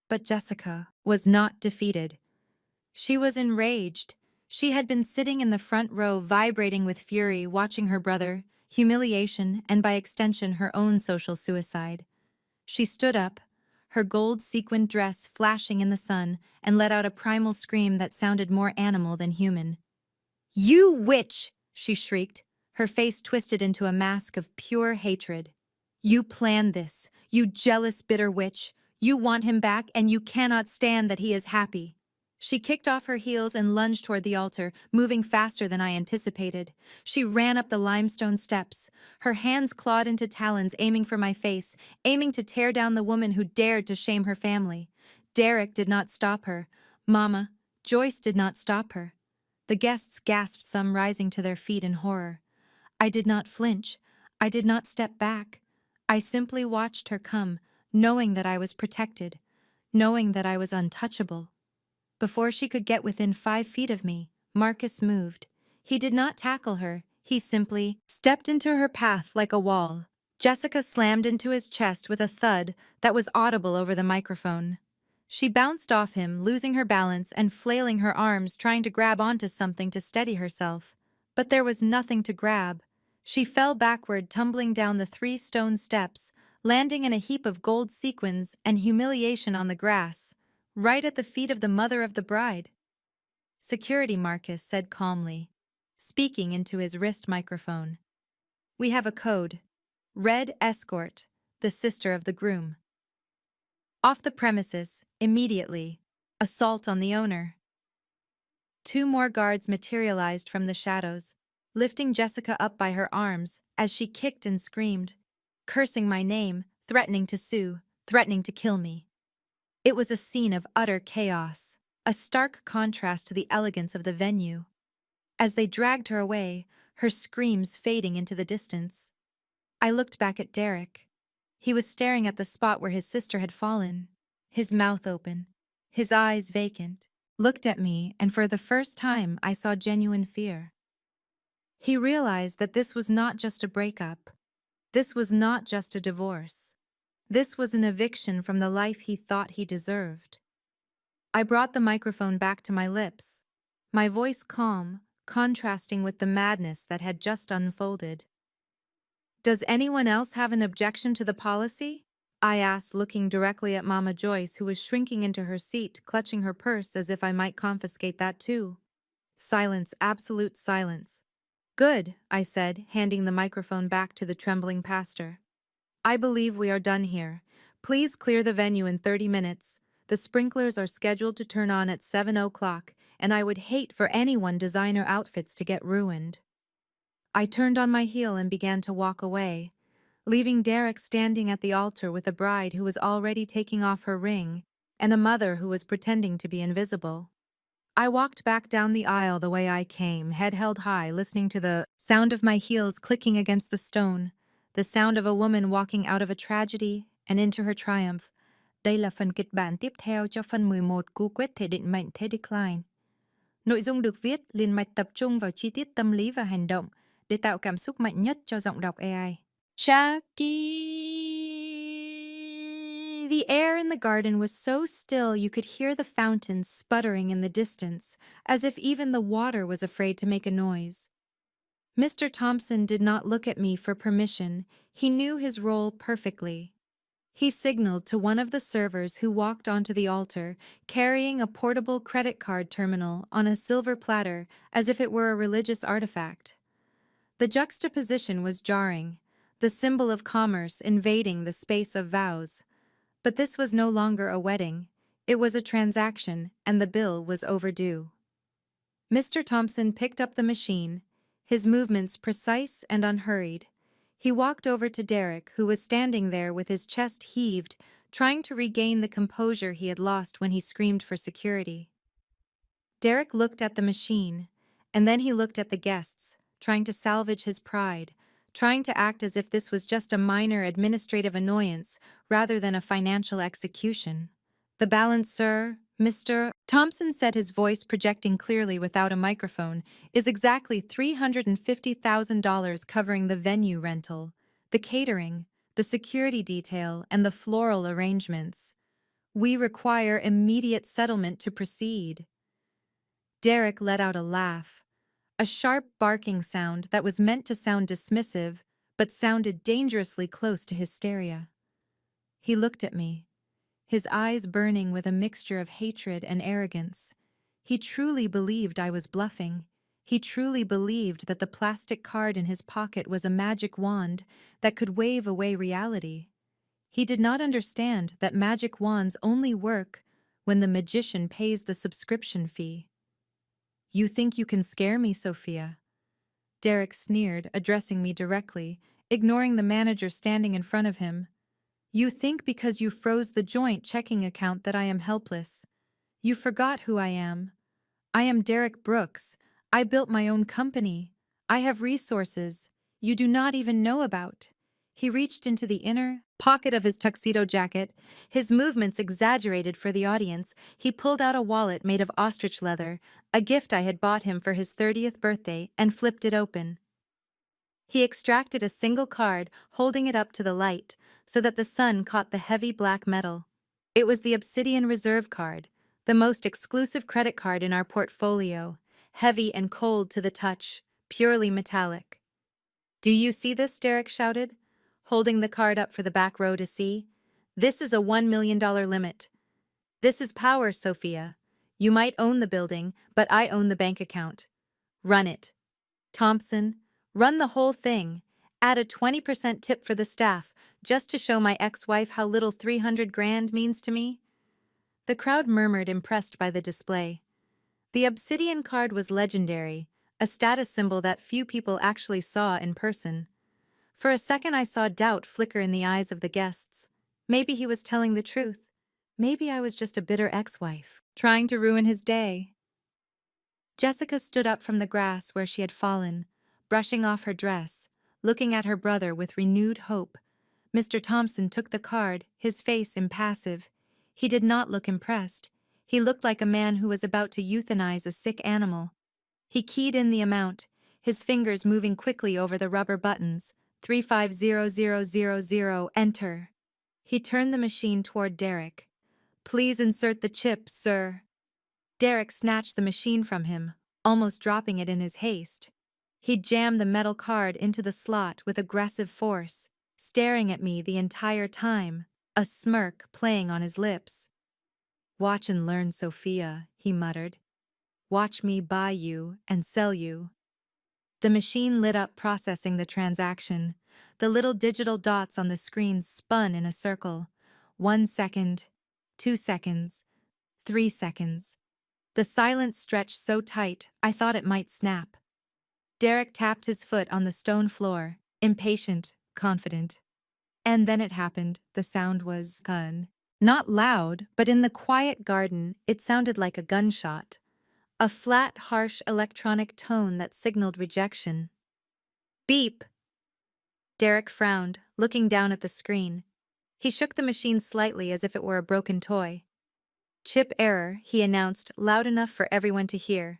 But Jessica was not defeated. She was enraged. She had been sitting in the front row, vibrating with fury, watching her brother, humiliation, and by extension her own social suicide. She stood up, her gold-sequined dress flashing in the sun, and let out a primal scream that sounded more animal than human. "You witch!" she shrieked, her face twisted into a mask of pure hatred. "You planned this, you jealous, bitter witch. You want him back, and you cannot stand that he is happy." She kicked off her heels and lunged toward the altar, moving faster than I anticipated. She ran up the limestone steps. Her hands clawed into talons, aiming for my face, aiming to tear down the woman who dared to shame her family. Derek did not stop her. Mama, Joyce did not stop her. The guests gasped, some rising to their feet in horror. I did not flinch. I did not step back. I simply watched her come, knowing that I was protected, knowing that I was untouchable. Before she could get within 5 feet of me, Marcus moved. He did not tackle her, he simply stepped into her path like a wall. Jessica slammed into his chest with a thud that was audible over the microphone. She bounced off him, losing her balance and flailing her arms, trying to grab onto something to steady herself. But there was nothing to grab. She fell backward, tumbling down the 3 stone steps, landing in a heap of gold sequins and humiliation on the grass, right at the feet of the mother of the bride. Security, Marcus said calmly, speaking into his wrist microphone. We have a code. Red escort, the sister of the groom. Off the premises, immediately. Assault on the owner. 2 more guards materialized from the shadows, lifting Jessica up by her arms as she kicked and screamed, cursing my name, threatening to sue, threatening to kill me. It was a scene of utter chaos, a stark contrast to the elegance of the venue. As they dragged her away, her screams fading into the distance, I looked back at Derek. He was staring at the spot where his sister had fallen, his mouth open, his eyes vacant, looked at me, and for the first time I saw genuine fear. He realized that this was not just a breakup. This was not just a divorce. This was an eviction from the life he thought he deserved. I brought the microphone back to my lips, my voice calm, contrasting with the madness that had just unfolded. Does anyone else have an objection to the policy? I asked, looking directly at Mama Joyce, who was shrinking into her seat, clutching her purse as if I might confiscate that too. Silence, absolute silence. Good, I said, handing the microphone back to the trembling pastor. I believe we are done here. Please clear the venue in 30 minutes. The sprinklers are scheduled to turn on at 7 o'clock, and I would hate for anyone designer outfits to get ruined. I turned on my heel and began to walk away, leaving Derek standing at the altar with a bride who was already taking off her ring and a mother who was pretending to be invisible. I walked back down the aisle the way I came, head held high, listening to the sound of my heels clicking against the stone, the sound of a woman walking out of a tragedy and into her triumph. Đây là phần kịch bản tiếp theo cho phần 11 cú quyết thể định mệnh thế decline. Nội dung được viết liền mạch tập trung vào chi tiết tâm lý và hành động để tạo cảm xúc mạnh nhất cho giọng đọc AI. The air in the garden was so still you could hear the fountains sputtering in the distance, as if even the water was afraid to make a noise. Mr. Thompson did not look at me for permission. He knew his role perfectly. He signaled to one of the servers who walked onto the altar, carrying a portable credit card terminal on a silver platter as if it were a religious artifact. The juxtaposition was jarring, the symbol of commerce invading the space of vows. But this was no longer a wedding. It was a transaction, and the bill was overdue. Mr. Thompson picked up the machine, his movements precise and unhurried. He walked over to Derek, who was standing there with his chest heaved, trying to regain the composure he had lost when he screamed for security. Derek looked at the machine, and then he looked at the guests, trying to salvage his pride, trying to act as if this was just a minor administrative annoyance rather than a financial execution. The balance, sir, Mr. Thompson said, his voice projecting clearly without a microphone, is exactly $350,000, covering the venue rental, the catering, the security detail, and the floral arrangements. We require immediate settlement to proceed. Derek let out a laugh, a sharp barking sound that was meant to sound dismissive, but sounded dangerously close to hysteria. He looked at me, his eyes burning with a mixture of hatred and arrogance. He truly believed I was bluffing. He truly believed that the plastic card in his pocket was a magic wand that could wave away reality. He did not understand that magic wands only work when the magician pays the subscription fee. You think you can scare me, Sophia? Derek sneered, addressing me directly, ignoring the manager standing in front of him. You think because you froze the joint checking account that I am helpless. You forgot who I am. I am Derek Brooks. I built my own company. I have resources you do not even know about. He reached into the inner pocket of his tuxedo jacket, his movements exaggerated for the audience. He pulled out a wallet made of ostrich leather, a gift I had bought him for his 30th birthday, and flipped it open. He extracted a single card, holding it up to the light, so that the sun caught the heavy black metal. It was the Obsidian Reserve card, the most exclusive credit card in our portfolio, heavy and cold to the touch, purely metallic. Do you see this? Derek shouted, holding the card up for the back row to see. This is a $1 million limit. This is power, Sophia. You might own the building, but I own the bank account. Run it. Thompson, run the whole thing. Add a 20% tip for the staff, just to show my ex-wife how little 300 grand means to me. The crowd murmured, impressed by the display. The obsidian card was legendary, a status symbol that few people actually saw in person. For a second I saw doubt flicker in the eyes of the guests. Maybe he was telling the truth. Maybe I was just a bitter ex-wife, trying to ruin his day. Jessica stood up from the grass where she had fallen, brushing off her dress, looking at her brother with renewed hope. Mr. Thompson took the card, his face impassive. He did not look impressed. He looked like a man who was about to euthanize a sick animal. He keyed in the amount, his fingers moving quickly over the rubber buttons. 350000, enter. He turned the machine toward Derek. Please insert the chip, sir. Derek snatched the machine from him, almost dropping it in his haste. He jammed the metal card into the slot with aggressive force, staring at me the entire time, a smirk playing on his lips. Watch and learn, Sophia, he muttered. Watch me buy you and sell you. The machine lit up, processing the transaction. The little digital dots on the screen spun in a circle. 1 second, 2 seconds, 3 seconds. The silence stretched so tight, I thought it might snap. Derek tapped his foot on the stone floor, impatient, confident. And then it happened. The sound was gun. Not loud, but in the quiet garden, it sounded like a gunshot. A flat, harsh electronic tone that signaled rejection. Beep! Derek frowned, looking down at the screen. He shook the machine slightly as if it were a broken toy. Chip error, he announced, loud enough for everyone to hear.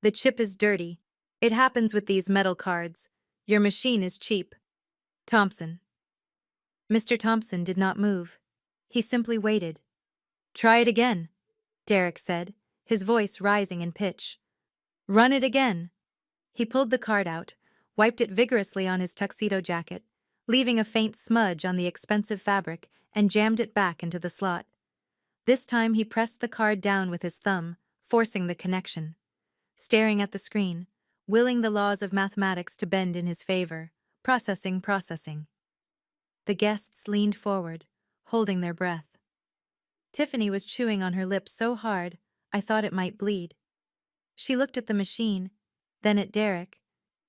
The chip is dirty. It happens with these metal cards. Your machine is cheap. Thompson. Mr. Thompson did not move. He simply waited. Try it again, Derek said, his voice rising in pitch. Run it again. He pulled the card out, wiped it vigorously on his tuxedo jacket, leaving a faint smudge on the expensive fabric, and jammed it back into the slot. This time he pressed the card down with his thumb, forcing the connection. Staring at the screen, willing the laws of mathematics to bend in his favor, processing. The guests leaned forward, holding their breath. Tiffany was chewing on her lips so hard, I thought it might bleed. She looked at the machine, then at Derek,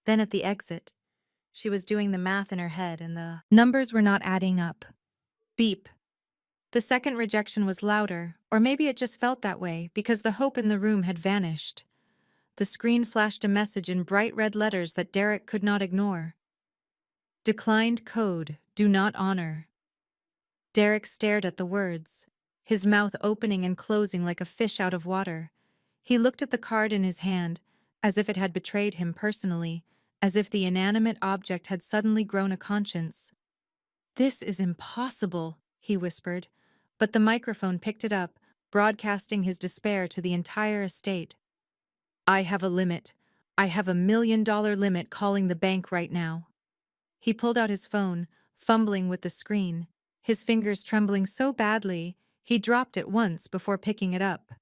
then at the exit. She was doing the math in her head and the numbers were not adding up. Beep. The second rejection was louder, or maybe it just felt that way because the hope in the room had vanished. The screen flashed a message in bright red letters that Derek could not ignore. Declined code, do not honor. Derek stared at the words, his mouth opening and closing like a fish out of water. He looked at the card in his hand, as if it had betrayed him personally, as if the inanimate object had suddenly grown a conscience. This is impossible, he whispered, but the microphone picked it up, broadcasting his despair to the entire estate. I have a limit. I have $1 million limit calling the bank right now. He pulled out his phone, fumbling with the screen, his fingers trembling so badly he dropped it once before picking it up.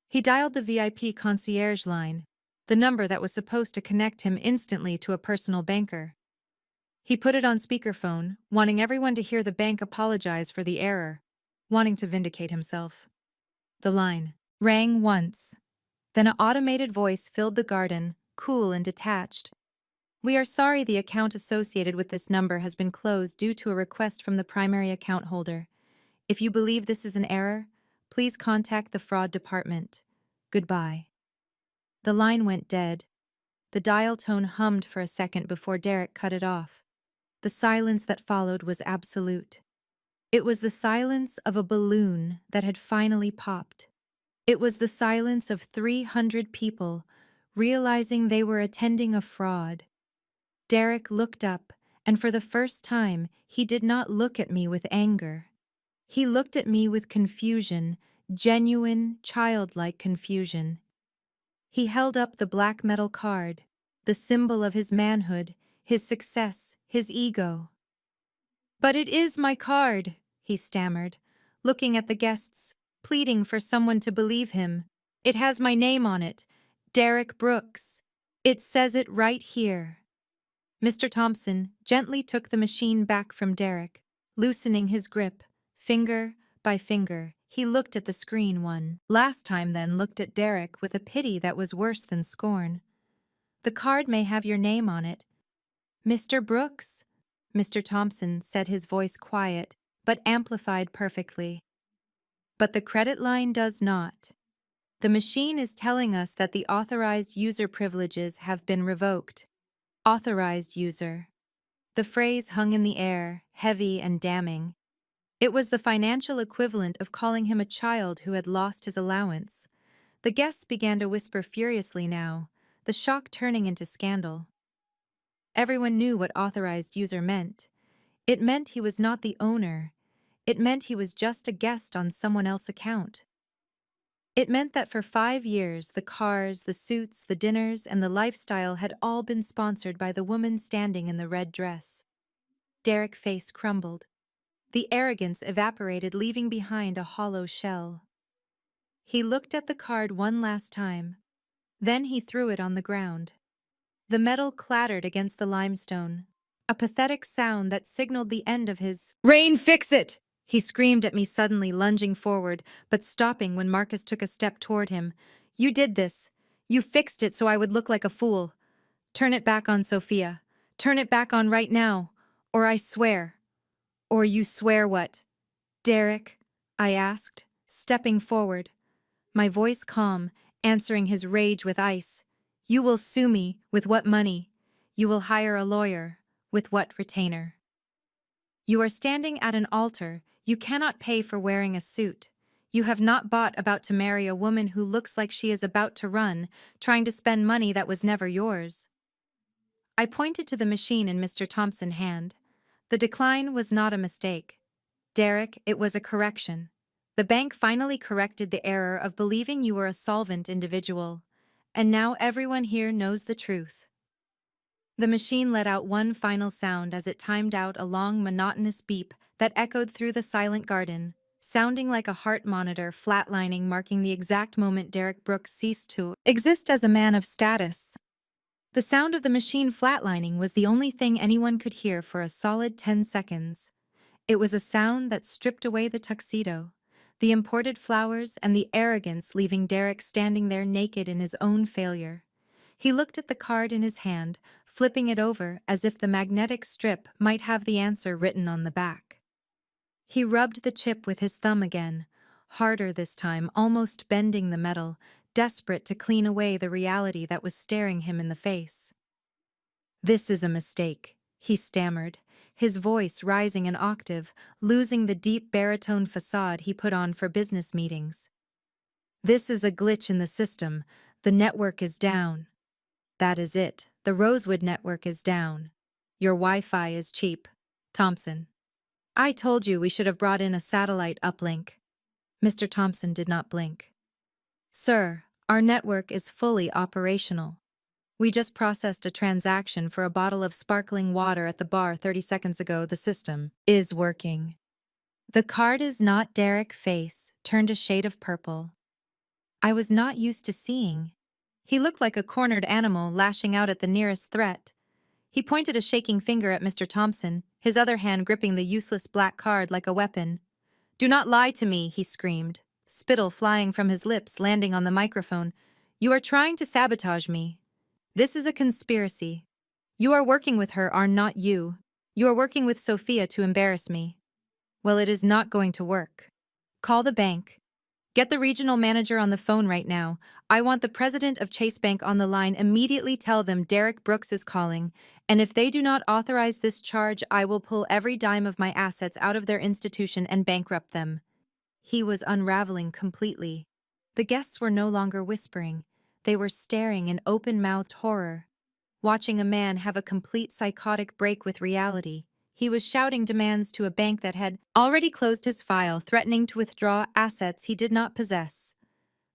He dialed the VIP concierge line, the number that was supposed to connect him instantly to a personal banker. He put it on speakerphone, wanting everyone to hear the bank apologize for the error, wanting to vindicate himself. The line rang once. Then an automated voice filled the garden, cool and detached. We are sorry the account associated with this number has been closed due to a request from the primary account holder. If you believe this is an error, please contact the fraud department. Goodbye. The line went dead. The dial tone hummed for a second before Derek cut it off. The silence that followed was absolute. It was the silence of a balloon that had finally popped. It was the silence of 300 people realizing they were attending a fraud. Derek looked up, and for the first time, he did not look at me with anger. He looked at me with confusion, genuine, childlike confusion. He held up the black metal card, the symbol of his manhood, his success, his ego. "But it is my card," he stammered, looking at the guests, pleading for someone to believe him. "It has my name on it, Derek Brooks. It says it right here." Mr. Thompson gently took the machine back from Derek, loosening his grip, finger by finger. He looked at the screen one last time, then looked at Derek with a pity that was worse than scorn. "The card may have your name on it, Mr. Brooks," Mr. Thompson said, his voice quiet but amplified perfectly. "But the credit line does not. The machine is telling us that the authorized user privileges have been revoked." Authorized user. The phrase hung in the air, heavy and damning. It was the financial equivalent of calling him a child who had lost his allowance. The guests began to whisper furiously now, the shock turning into scandal. Everyone knew what authorized user meant. It meant he was not the owner. It meant he was just a guest on someone else's account. It meant that for 5 years, the cars, the suits, the dinners, and the lifestyle had all been sponsored by the woman standing in the red dress. Derek's face crumbled. The arrogance evaporated, leaving behind a hollow shell. He looked at the card one last time. Then he threw it on the ground. The metal clattered against the limestone, a pathetic sound that signaled the end of his "Rain, fix it!" He screamed at me, suddenly lunging forward, but stopping when Marcus took a step toward him. "You did this. You fixed it so I would look like a fool. Turn it back on, Sophia. Turn it back on right now. Or I swear." "Or you swear what?" "Derek," I asked, stepping forward, my voice calm, answering his rage with ice. "You will sue me. With what money? You will hire a lawyer. With what retainer? You are standing at an altar. You cannot pay for wearing a suit. You have not bought about to marry a woman who looks like she is about to run, trying to spend money that was never yours." I pointed to the machine in Mr. Thompson's hand. The decline was not a mistake. Derek, it was a correction. The bank finally corrected the error of believing you were a solvent individual. And now everyone here knows the truth. The machine let out one final sound as it timed out, a long, monotonous beep that echoed through the silent garden, sounding like a heart monitor flatlining, marking the exact moment Derek Brooks ceased to exist as a man of status. The sound of the machine flatlining was the only thing anyone could hear for a solid 10 seconds. It was a sound that stripped away the tuxedo, the imported flowers, and the arrogance, leaving Derek standing there naked in his own failure. He looked at the card in his hand, flipping it over as if the magnetic strip might have the answer written on the back. He rubbed the chip with his thumb again, harder this time, almost bending the metal, desperate to clean away the reality that was staring him in the face. "This is a mistake," he stammered, his voice rising an octave, losing the deep baritone facade he put on for business meetings. "This is a glitch in the system. The network is down." "That is it. The Rosewood network is down. Your Wi-Fi is cheap. Thompson." "I told you we should have brought in a satellite uplink." Mr. Thompson did not blink. "Sir, our network is fully operational. We just processed a transaction for a bottle of sparkling water at the bar 30 seconds ago. The system is working." The card is not Derek's face turned a shade of purple. I was not used to seeing. He looked like a cornered animal lashing out at the nearest threat. He pointed a shaking finger at Mr. Thompson, his other hand gripping the useless black card like a weapon. "Do not lie to me," he screamed, spittle flying from his lips, landing on the microphone. "You are trying to sabotage me. This is a conspiracy. You are working with her, are not you. You are working with Sophia to embarrass me. Well, it is not going to work. Call the bank. Get the regional manager on the phone right now. I want the president of Chase Bank on the line. Immediately tell them Derek Brooks is calling, and if they do not authorize this charge, I will pull every dime of my assets out of their institution and bankrupt them." He was unraveling completely. The guests were no longer whispering. They were staring in open-mouthed horror, watching a man have a complete psychotic break with reality. He was shouting demands to a bank that had already closed his file, threatening to withdraw assets he did not possess.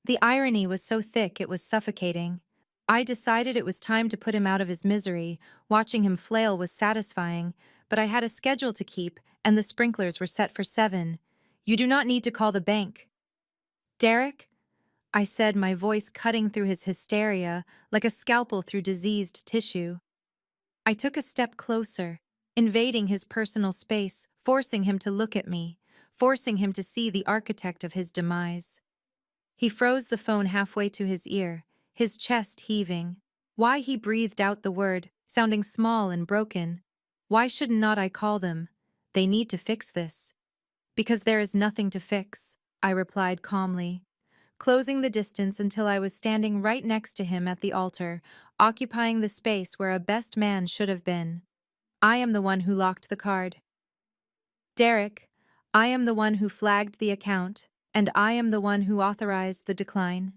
The irony was so thick it was suffocating. I decided it was time to put him out of his misery. Watching him flail was satisfying, but I had a schedule to keep, and the sprinklers were set for 7. "You do not need to call the bank." "Derek?" I said, my voice cutting through his hysteria like a scalpel through diseased tissue. I took a step closer, invading his personal space, forcing him to look at me, forcing him to see the architect of his demise. He froze the phone halfway to his ear, his chest heaving. Why he breathed out the word, sounding small and broken. "Why should not I call them? They need to fix this." "Because there is nothing to fix," I replied calmly, closing the distance until I was standing right next to him at the altar, occupying the space where a best man should have been. "I am the one who locked the card. Derek, I am the one who flagged the account, and I am the one who authorized the decline."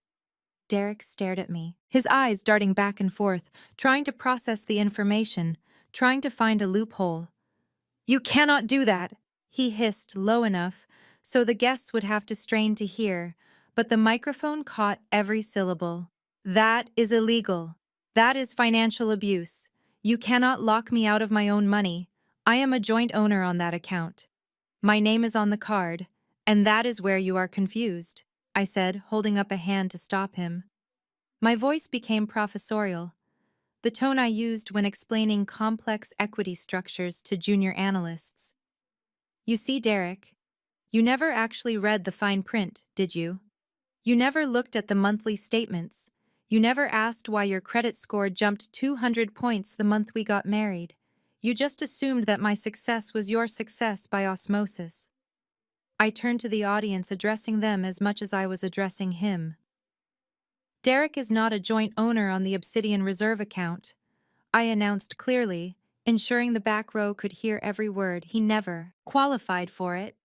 Derek stared at me, his eyes darting back and forth, trying to process the information, trying to find a loophole. "You cannot do that," he hissed low enough so the guests would have to strain to hear, but the microphone caught every syllable. "That is illegal. That is financial abuse. You cannot lock me out of my own money. I am a joint owner on that account. My name is on the card, and that is where you are confused," I said, holding up a hand to stop him. My voice became professorial, the tone I used when explaining complex equity structures to junior analysts. "You see, Derek, you never actually read the fine print, did you? You never looked at the monthly statements. You never asked why your credit score jumped 200 points the month we got married. You just assumed that my success was your success by osmosis." I turned to the audience, addressing them as much as I was addressing him. "Derek is not a joint owner on the Obsidian Reserve account," I announced clearly, ensuring the back row could hear every word. "He never qualified for it.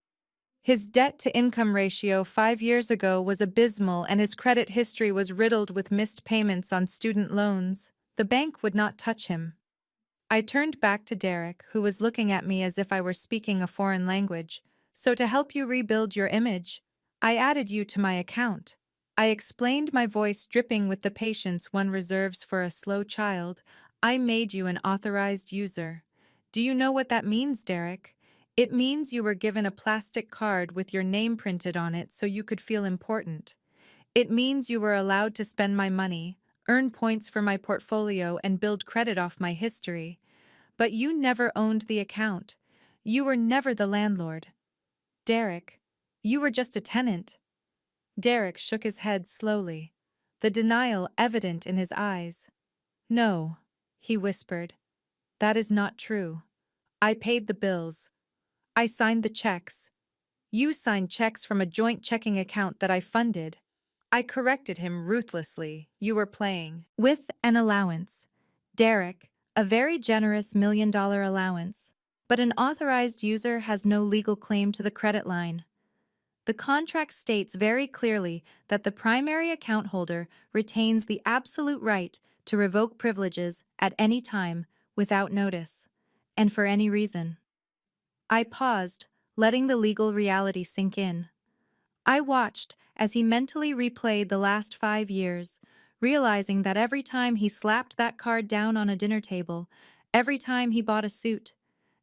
His debt-to-income ratio 5 years ago was abysmal, and his credit history was riddled with missed payments on student loans. The bank would not touch him." I turned back to Derek, who was looking at me as if I were speaking a foreign language. "So to help you rebuild your image, I added you to my account." I explained, my voice dripping with the patience one reserves for a slow child. "I made you an authorized user. Do you know what that means, Derek? It means you were given a plastic card with your name printed on it so you could feel important. It means you were allowed to spend my money, earn points for my portfolio, and build credit off my history. But you never owned the account. You were never the landlord. Derek, you were just a tenant." Derek shook his head slowly, the denial evident in his eyes. "No," he whispered. "That is not true. I paid the bills. I signed the checks. You signed checks from a joint checking account that I funded." I corrected him ruthlessly. "You were playing with an allowance, Derek, a very generous $1 million allowance. But an authorized user has no legal claim to the credit line. The contract states very clearly that the primary account holder retains the absolute right to revoke privileges at any time without notice, and for any reason." I paused, letting the legal reality sink in. I watched as he mentally replayed the last 5 years, realizing that every time he slapped that card down on a dinner table, every time he bought a suit,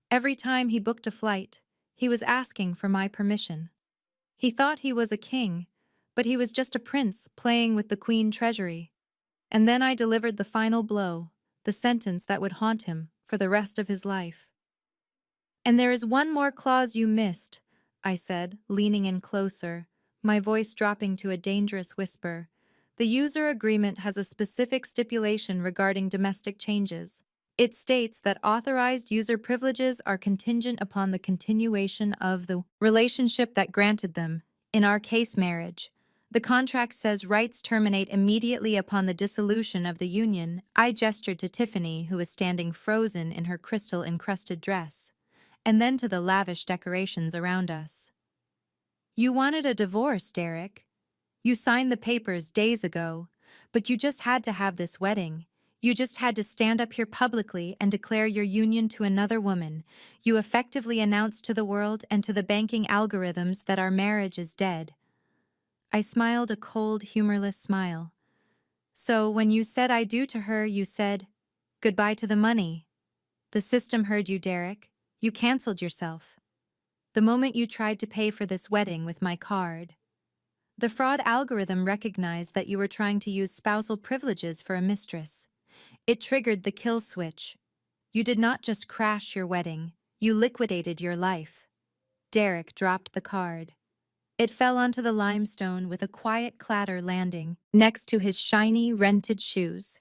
every time he booked a flight, he was asking for my permission. He thought he was a king, but he was just a prince playing with the queen treasury. And then I delivered the final blow, the sentence that would haunt him for the rest of his life. "And there is one more clause you missed," I said, leaning in closer, my voice dropping to a dangerous whisper. The user agreement has a specific stipulation regarding domestic changes. It states that authorized user privileges are contingent upon the continuation of the relationship that granted them, in our case, marriage. The contract says rights terminate immediately upon the dissolution of the union. I gestured to Tiffany, who was standing frozen in her crystal-encrusted dress, and then to the lavish decorations around us. You wanted a divorce, Derek. You signed the papers days ago, but you just had to have this wedding. You just had to stand up here publicly and declare your union to another woman. You effectively announced to the world and to the banking algorithms that our marriage is dead. I smiled a cold, humorless smile. So when you said I do to her, you said, goodbye to the money. The system heard you, Derek. You canceled yourself. The moment you tried to pay for this wedding with my card. The fraud algorithm recognized that you were trying to use spousal privileges for a mistress. It triggered the kill switch. You did not just crash your wedding, you liquidated your life. Derek dropped the card. It fell onto the limestone with a quiet clatter, landing next to his shiny, rented shoes.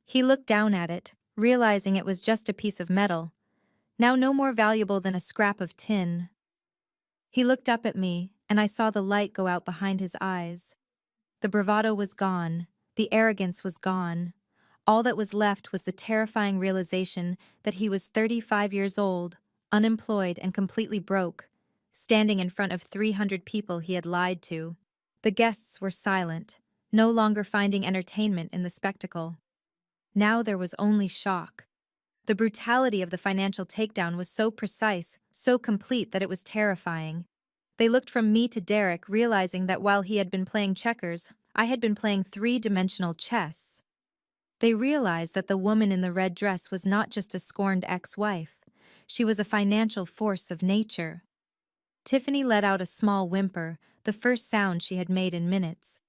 He looked down at it, realizing it was just a piece of metal, now no more valuable than a scrap of tin. He looked up at me, and I saw the light go out behind his eyes. The bravado was gone, the arrogance was gone. All that was left was the terrifying realization that he was 35 years old, unemployed and completely broke, standing in front of 300 people he had lied to. The guests were silent, no longer finding entertainment in the spectacle. Now there was only shock. The brutality of the financial takedown was so precise, so complete that it was terrifying. They looked from me to Derek, realizing that while he had been playing checkers, I had been playing three-dimensional chess. They realized that the woman in the red dress was not just a scorned ex-wife. She was a financial force of nature. Tiffany let out a small whimper, the first sound she had made in minutes.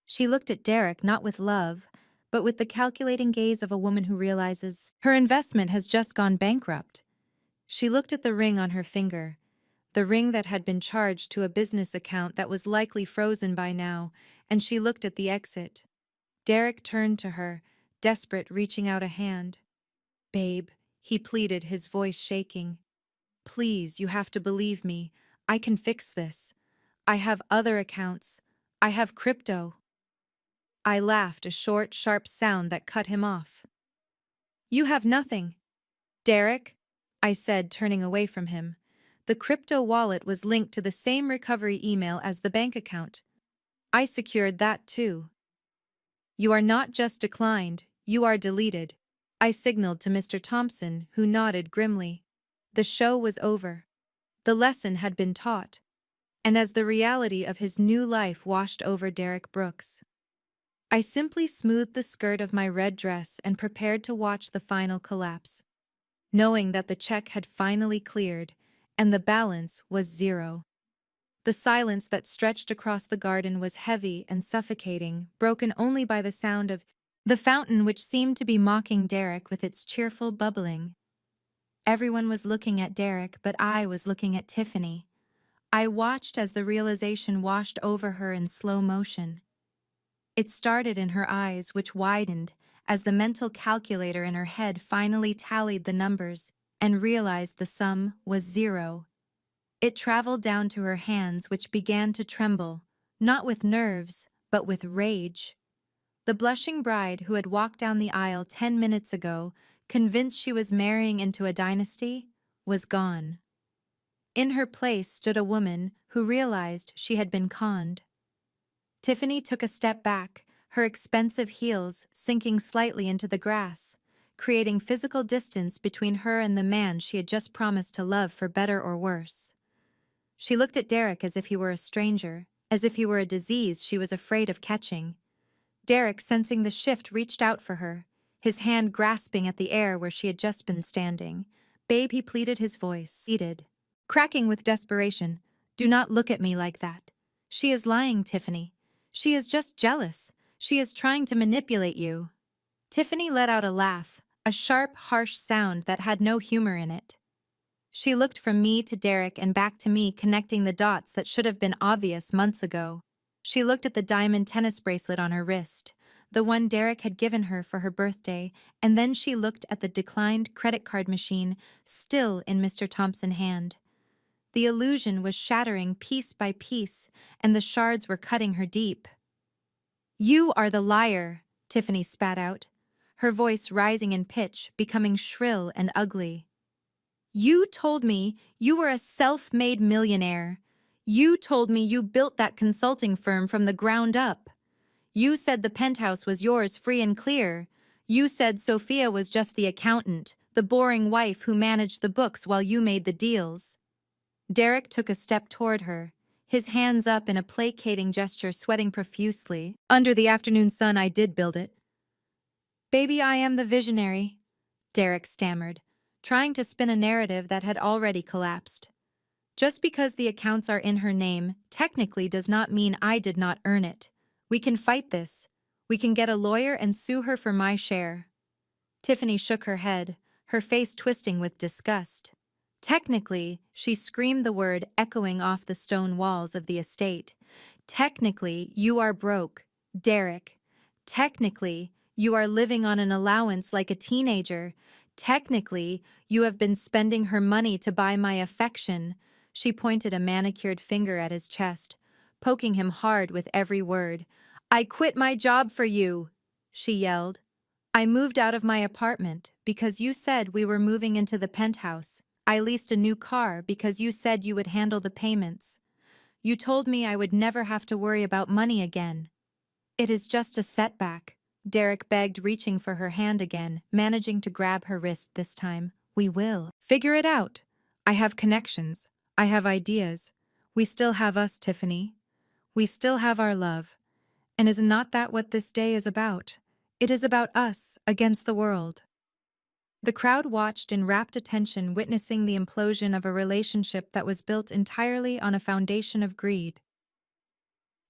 She looked at Derek not with love, but with the calculating gaze of a woman who realizes her investment has just gone bankrupt. She looked at the ring on her finger, the ring that had been charged to a business account that was likely frozen by now, and she looked at the exit. Derek turned to her, desperate, reaching out a hand. "Babe," he pleaded, his voice shaking. "Please, you have to believe me. I can fix this. I have other accounts. I have crypto." I laughed, a short, sharp sound that cut him off. "You have nothing." "Derek," I said, turning away from him. "The crypto wallet was linked to the same recovery email as the bank account. I secured that too." "You are not just declined, you are deleted." I signaled to Mr. Thompson, who nodded grimly. The show was over. The lesson had been taught. And as the reality of his new life washed over Derek Brooks, I simply smoothed the skirt of my red dress and prepared to watch the final collapse, knowing that the check had finally cleared, and the balance was zero. The silence that stretched across the garden was heavy and suffocating, broken only by the sound of the fountain, which seemed to be mocking Derek with its cheerful bubbling. Everyone was looking at Derek, but I was looking at Tiffany. I watched as the realization washed over her in slow motion. It started in her eyes, which widened as the mental calculator in her head finally tallied the numbers and realized the sum was zero. It traveled down to her hands, which began to tremble, not with nerves, but with rage. The blushing bride who had walked down the aisle 10 minutes ago, convinced she was marrying into a dynasty, was gone. In her place stood a woman who realized she had been conned. Tiffany took a step back, her expensive heels sinking slightly into the grass, creating physical distance between her and the man she had just promised to love for better or worse. She looked at Derek as if he were a stranger, as if he were a disease she was afraid of catching. Derek, sensing the shift, reached out for her, his hand grasping at the air where she had just been standing. "Babe," he pleaded, his voice seated, cracking with desperation. "Do not look at me like that. She is lying, Tiffany. She is just jealous. She is trying to manipulate you." Tiffany let out a laugh, a sharp, harsh sound that had no humor in it. She looked from me to Derek and back to me, connecting the dots that should have been obvious months ago. She looked at the diamond tennis bracelet on her wrist, the one Derek had given her for her birthday, and then she looked at the declined credit card machine still in Mr. Thompson's hand. The illusion was shattering piece by piece, and the shards were cutting her deep. "You are the liar," Tiffany spat out, her voice rising in pitch, becoming shrill and ugly. "You told me you were a self-made millionaire. You told me you built that consulting firm from the ground up. You said the penthouse was yours free and clear. You said Sophia was just the accountant, the boring wife who managed the books while you made the deals." Derek took a step toward her, his hands up in a placating gesture, sweating profusely. "Under the afternoon sun, I did build it." "Baby, I am the visionary," Derek stammered, trying to spin a narrative that had already collapsed. "Just because the accounts are in her name technically does not mean I did not earn it. We can fight this. We can get a lawyer and sue her for my share." Tiffany shook her head, her face twisting with disgust. "Technically," she screamed the word echoing off the stone walls of the estate. "Technically, you are broke, Derek. Technically, you are living on an allowance like a teenager. Technically, you have been spending her money to buy my affection." She pointed a manicured finger at his chest, poking him hard with every word. "I quit my job for you," she yelled. "I moved out of my apartment because you said we were moving into the penthouse. I leased a new car because you said you would handle the payments. You told me I would never have to worry about money again." "It is just a setback," Derek begged, reaching for her hand again, managing to grab her wrist this time. "We will figure it out. I have connections. I have ideas. We still have us, Tiffany. We still have our love. And is not that what this day is about? It is about us against the world." The crowd watched in rapt attention, witnessing the implosion of a relationship that was built entirely on a foundation of greed.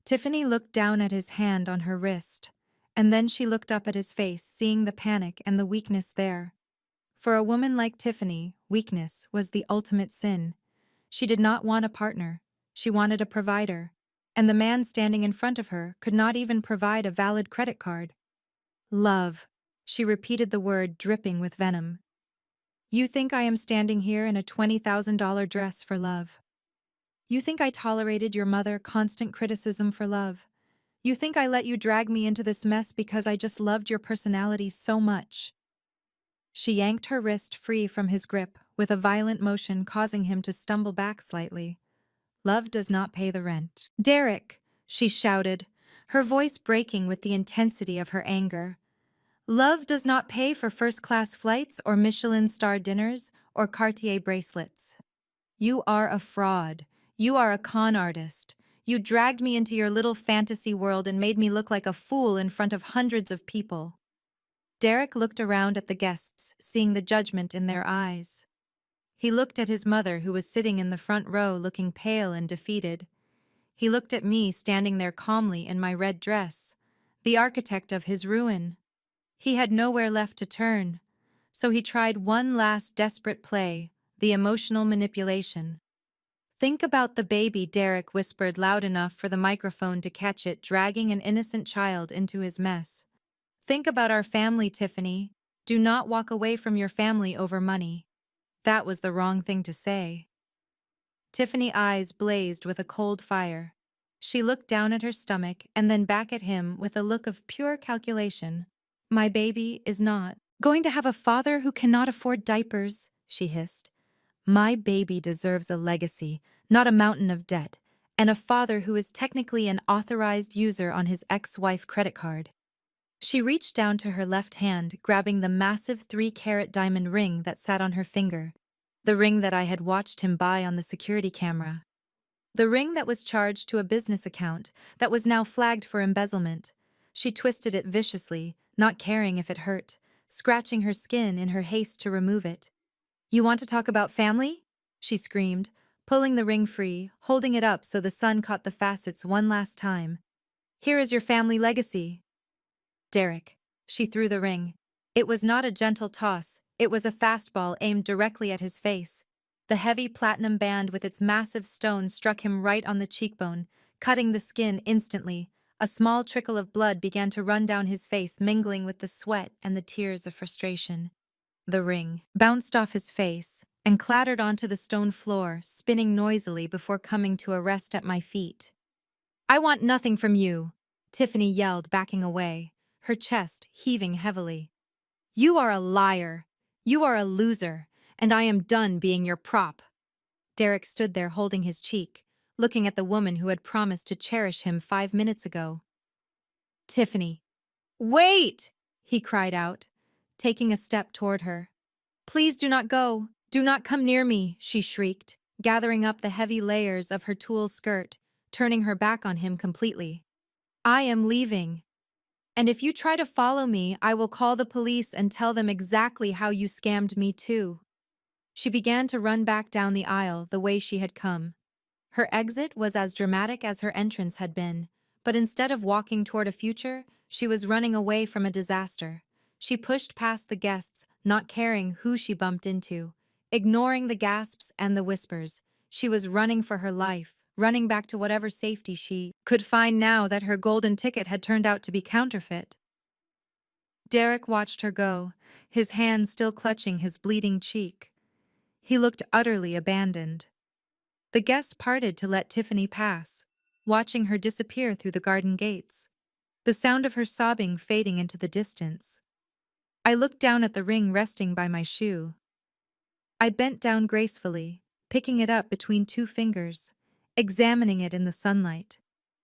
Tiffany looked down at his hand on her wrist, and then she looked up at his face, seeing the panic and the weakness there. For a woman like Tiffany, weakness was the ultimate sin. She did not want a partner. She wanted a provider. And the man standing in front of her could not even provide a valid credit card. "Love." She repeated the word, dripping with venom. "You think I am standing here in a $20,000 dress for love? You think I tolerated your mother constant criticism for love? You think I let you drag me into this mess because I just loved your personality so much?" She yanked her wrist free from his grip, with a violent motion causing him to stumble back slightly. "Love does not pay the rent." "Derek!" she shouted, her voice breaking with the intensity of her anger. "Love does not pay for first-class flights or Michelin-star dinners or Cartier bracelets. You are a fraud. You are a con artist. You dragged me into your little fantasy world and made me look like a fool in front of hundreds of people." Derek looked around at the guests, seeing the judgment in their eyes. He looked at his mother, who was sitting in the front row looking pale and defeated. He looked at me standing there calmly in my red dress, the architect of his ruin. He had nowhere left to turn, so he tried one last desperate play, the emotional manipulation. "Think about the baby," Derek whispered loud enough for the microphone to catch it, dragging an innocent child into his mess. "Think about our family, Tiffany. Do not walk away from your family over money." That was the wrong thing to say. Tiffany's eyes blazed with a cold fire. She looked down at her stomach and then back at him with a look of pure calculation. "My baby is not going to have a father who cannot afford diapers," she hissed. "My baby deserves a legacy, not a mountain of debt, and a father who is technically an authorized user on his ex-wife credit card." She reached down to her left hand, grabbing the massive 3-carat diamond ring that sat on her finger, the ring that I had watched him buy on the security camera. The ring that was charged to a business account that was now flagged for embezzlement. She twisted it viciously, not caring if it hurt, scratching her skin in her haste to remove it. "You want to talk about family?" she screamed, pulling the ring free, holding it up so the sun caught the facets one last time. "Here is your family legacy." "Derek." She threw the ring. It was not a gentle toss, it was a fastball aimed directly at his face. The heavy platinum band with its massive stone struck him right on the cheekbone, cutting the skin instantly. A small trickle of blood began to run down his face, mingling with the sweat and the tears of frustration. The ring bounced off his face and clattered onto the stone floor, spinning noisily before coming to a rest at my feet. "I want nothing from you," Tiffany yelled, backing away, her chest heaving heavily. "You are a liar. You are a loser, and I am done being your prop." Derek stood there holding his cheek, looking at the woman who had promised to cherish him 5 minutes ago. "Tiffany, wait!" he cried out, taking a step toward her. "Please do not go. Do not come near me," she shrieked, gathering up the heavy layers of her tulle skirt, turning her back on him completely. "I am leaving. And if you try to follow me, I will call the police and tell them exactly how you scammed me too." She began to run back down the aisle the way she had come. Her exit was as dramatic as her entrance had been, but instead of walking toward a future, she was running away from a disaster. She pushed past the guests, not caring who she bumped into, ignoring the gasps and the whispers. She was running for her life, running back to whatever safety she could find now that her golden ticket had turned out to be counterfeit. Derek watched her go, his hand still clutching his bleeding cheek. He looked utterly abandoned. The guests parted to let Tiffany pass, watching her disappear through the garden gates, the sound of her sobbing fading into the distance. I looked down at the ring resting by my shoe. I bent down gracefully, picking it up between two fingers, examining it in the sunlight.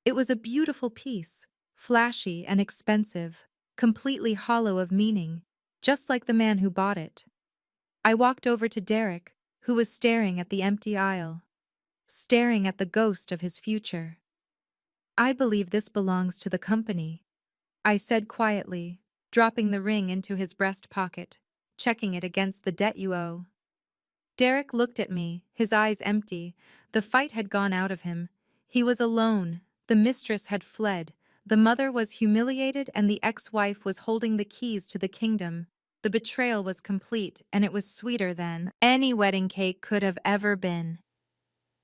It was a beautiful piece, flashy and expensive, completely hollow of meaning, just like the man who bought it. I walked over to Derek, who was staring at the empty aisle, staring at the ghost of his future. "I believe this belongs to the company," I said quietly, dropping the ring into his breast pocket, checking it against the debt you owe. Derek looked at me, his eyes empty. The fight had gone out of him. He was alone. The mistress had fled. The mother was humiliated, and the ex-wife was holding the keys to the kingdom. The betrayal was complete, and it was sweeter than any wedding cake could have ever been.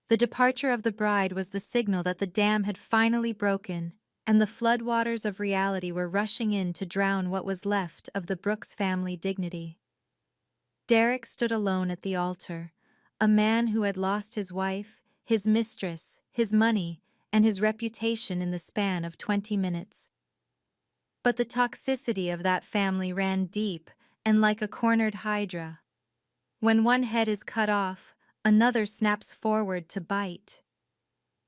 The departure of the bride was the signal that the dam had finally broken, and the floodwaters of reality were rushing in to drown what was left of the Brooks family dignity. Derek stood alone at the altar, a man who had lost his wife, his mistress, his money, and his reputation in the span of 20 minutes. But the toxicity of that family ran deep and like a cornered hydra. When one head is cut off, another snaps forward to bite.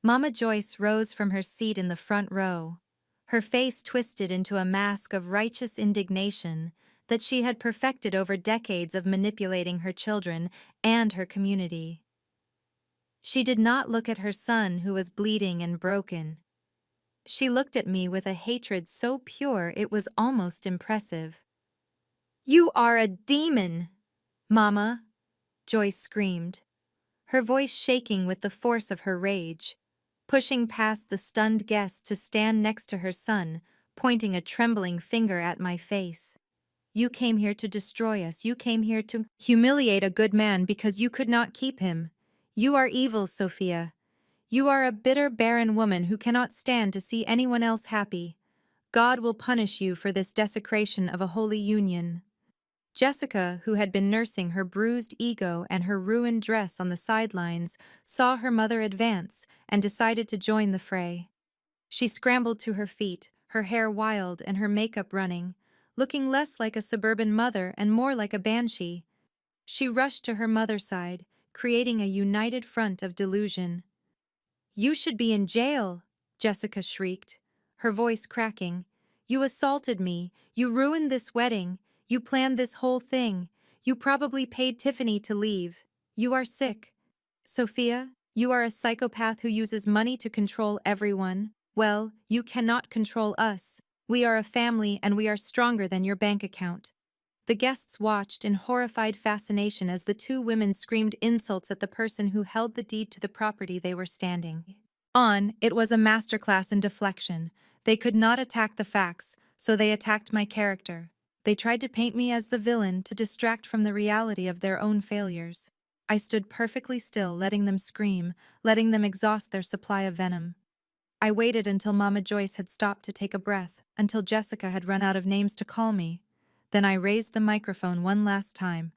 Mama Joyce rose from her seat in the front row, her face twisted into a mask of righteous indignation that she had perfected over decades of manipulating her children and her community. She did not look at her son, who was bleeding and broken. She looked at me with a hatred so pure it was almost impressive. "You are a demon, Mama," Joyce screamed, her voice shaking with the force of her rage, pushing past the stunned guests to stand next to her son, pointing a trembling finger at my face. "You came here to destroy us. You came here to humiliate a good man because you could not keep him. You are evil, Sophia. You are a bitter, barren woman who cannot stand to see anyone else happy. God will punish you for this desecration of a holy union." Jessica, who had been nursing her bruised ego and her ruined dress on the sidelines, saw her mother advance and decided to join the fray. She scrambled to her feet, her hair wild and her makeup running, looking less like a suburban mother and more like a banshee. She rushed to her mother's side, creating a united front of delusion. "You should be in jail," Jessica shrieked, her voice cracking. "You assaulted me. You ruined this wedding. You planned this whole thing. You probably paid Tiffany to leave. You are sick. Sophia, you are a psychopath who uses money to control everyone. Well, you cannot control us. We are a family and we are stronger than your bank account." The guests watched in horrified fascination as the two women screamed insults at the person who held the deed to the property they were standing on. It was a masterclass in deflection. They could not attack the facts, so they attacked my character. They tried to paint me as the villain to distract from the reality of their own failures. I stood perfectly still, letting them scream, letting them exhaust their supply of venom. I waited until Mama Joyce had stopped to take a breath, until Jessica had run out of names to call me. Then I raised the microphone one last time.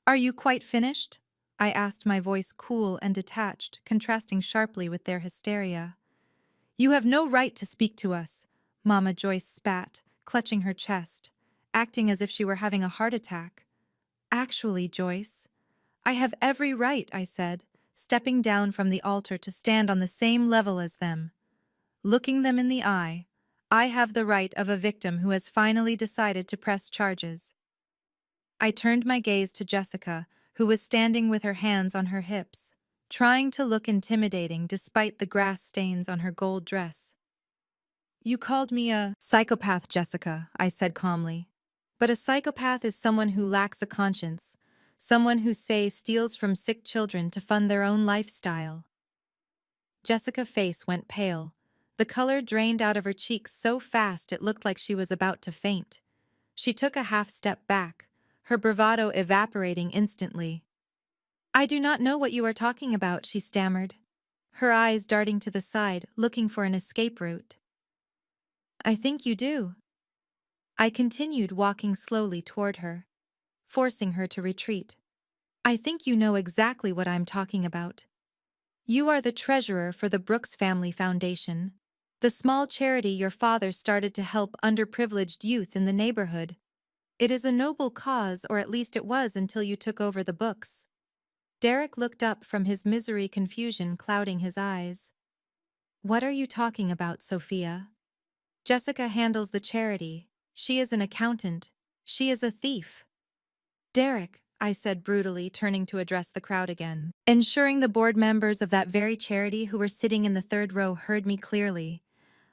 "Are you quite finished?" I asked, my voice cool and detached, contrasting sharply with their hysteria. "You have no right to speak to us," Mama Joyce spat, clutching her chest, acting as if she were having a heart attack. "Actually, Joyce, I have every right," I said, stepping down from the altar to stand on the same level as them. Looking them in the eye, I have the right of a victim who has finally decided to press charges. I turned my gaze to Jessica, who was standing with her hands on her hips, trying to look intimidating despite the grass stains on her gold dress. "You called me a psychopath, Jessica," I said calmly. "But a psychopath is someone who lacks a conscience, someone who, say, steals from sick children to fund their own lifestyle." Jessica's face went pale. The color drained out of her cheeks so fast it looked like she was about to faint. She took a half step back, her bravado evaporating instantly. "I do not know what you are talking about," she stammered, her eyes darting to the side, looking for an escape route. "I think you do." I continued walking slowly toward her, forcing her to retreat. "I think you know exactly what I'm talking about. You are the treasurer for the Brooks Family Foundation, the small charity your father started to help underprivileged youth in the neighborhood. It is a noble cause, or at least it was until you took over the books." Derek looked up from his misery, confusion clouding his eyes. "What are you talking about, Sophia?" "Jessica handles the charity. She is an accountant. She is a thief." "Derek," I said brutally, turning to address the crowd again, ensuring the board members of that very charity who were sitting in the third row heard me clearly.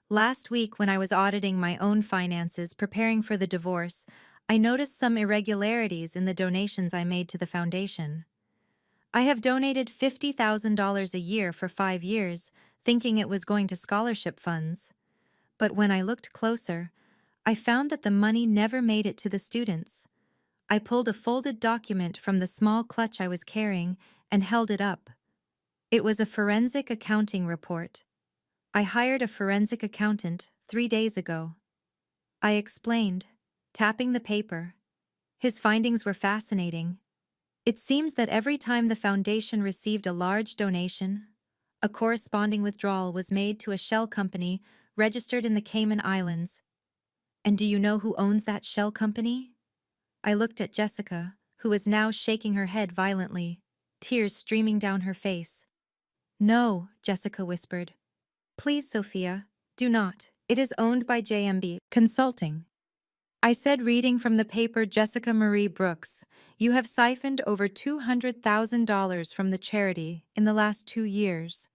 "Last week, when I was auditing my own finances, preparing for the divorce, I noticed some irregularities in the donations I made to the foundation. I have donated $50,000 a year for 5 years, thinking it was going to scholarship funds. But when I looked closer, I found that the money never made it to the students." I pulled a folded document from the small clutch I was carrying and held it up. It was a forensic accounting report. "I hired a forensic accountant 3 days ago." I explained, tapping the paper. His findings were fascinating. It seems that every time the foundation received a large donation, a corresponding withdrawal was made to a shell company registered in the Cayman Islands. And do you know who owns that shell company? I looked at Jessica, who was now shaking her head violently, tears streaming down her face. "No," Jessica whispered. "Please, Sophia, do not. It is owned by JMB Consulting." I said, reading from the paper, "Jessica Marie Brooks, you have siphoned over $200,000 from the charity in the last 2 years.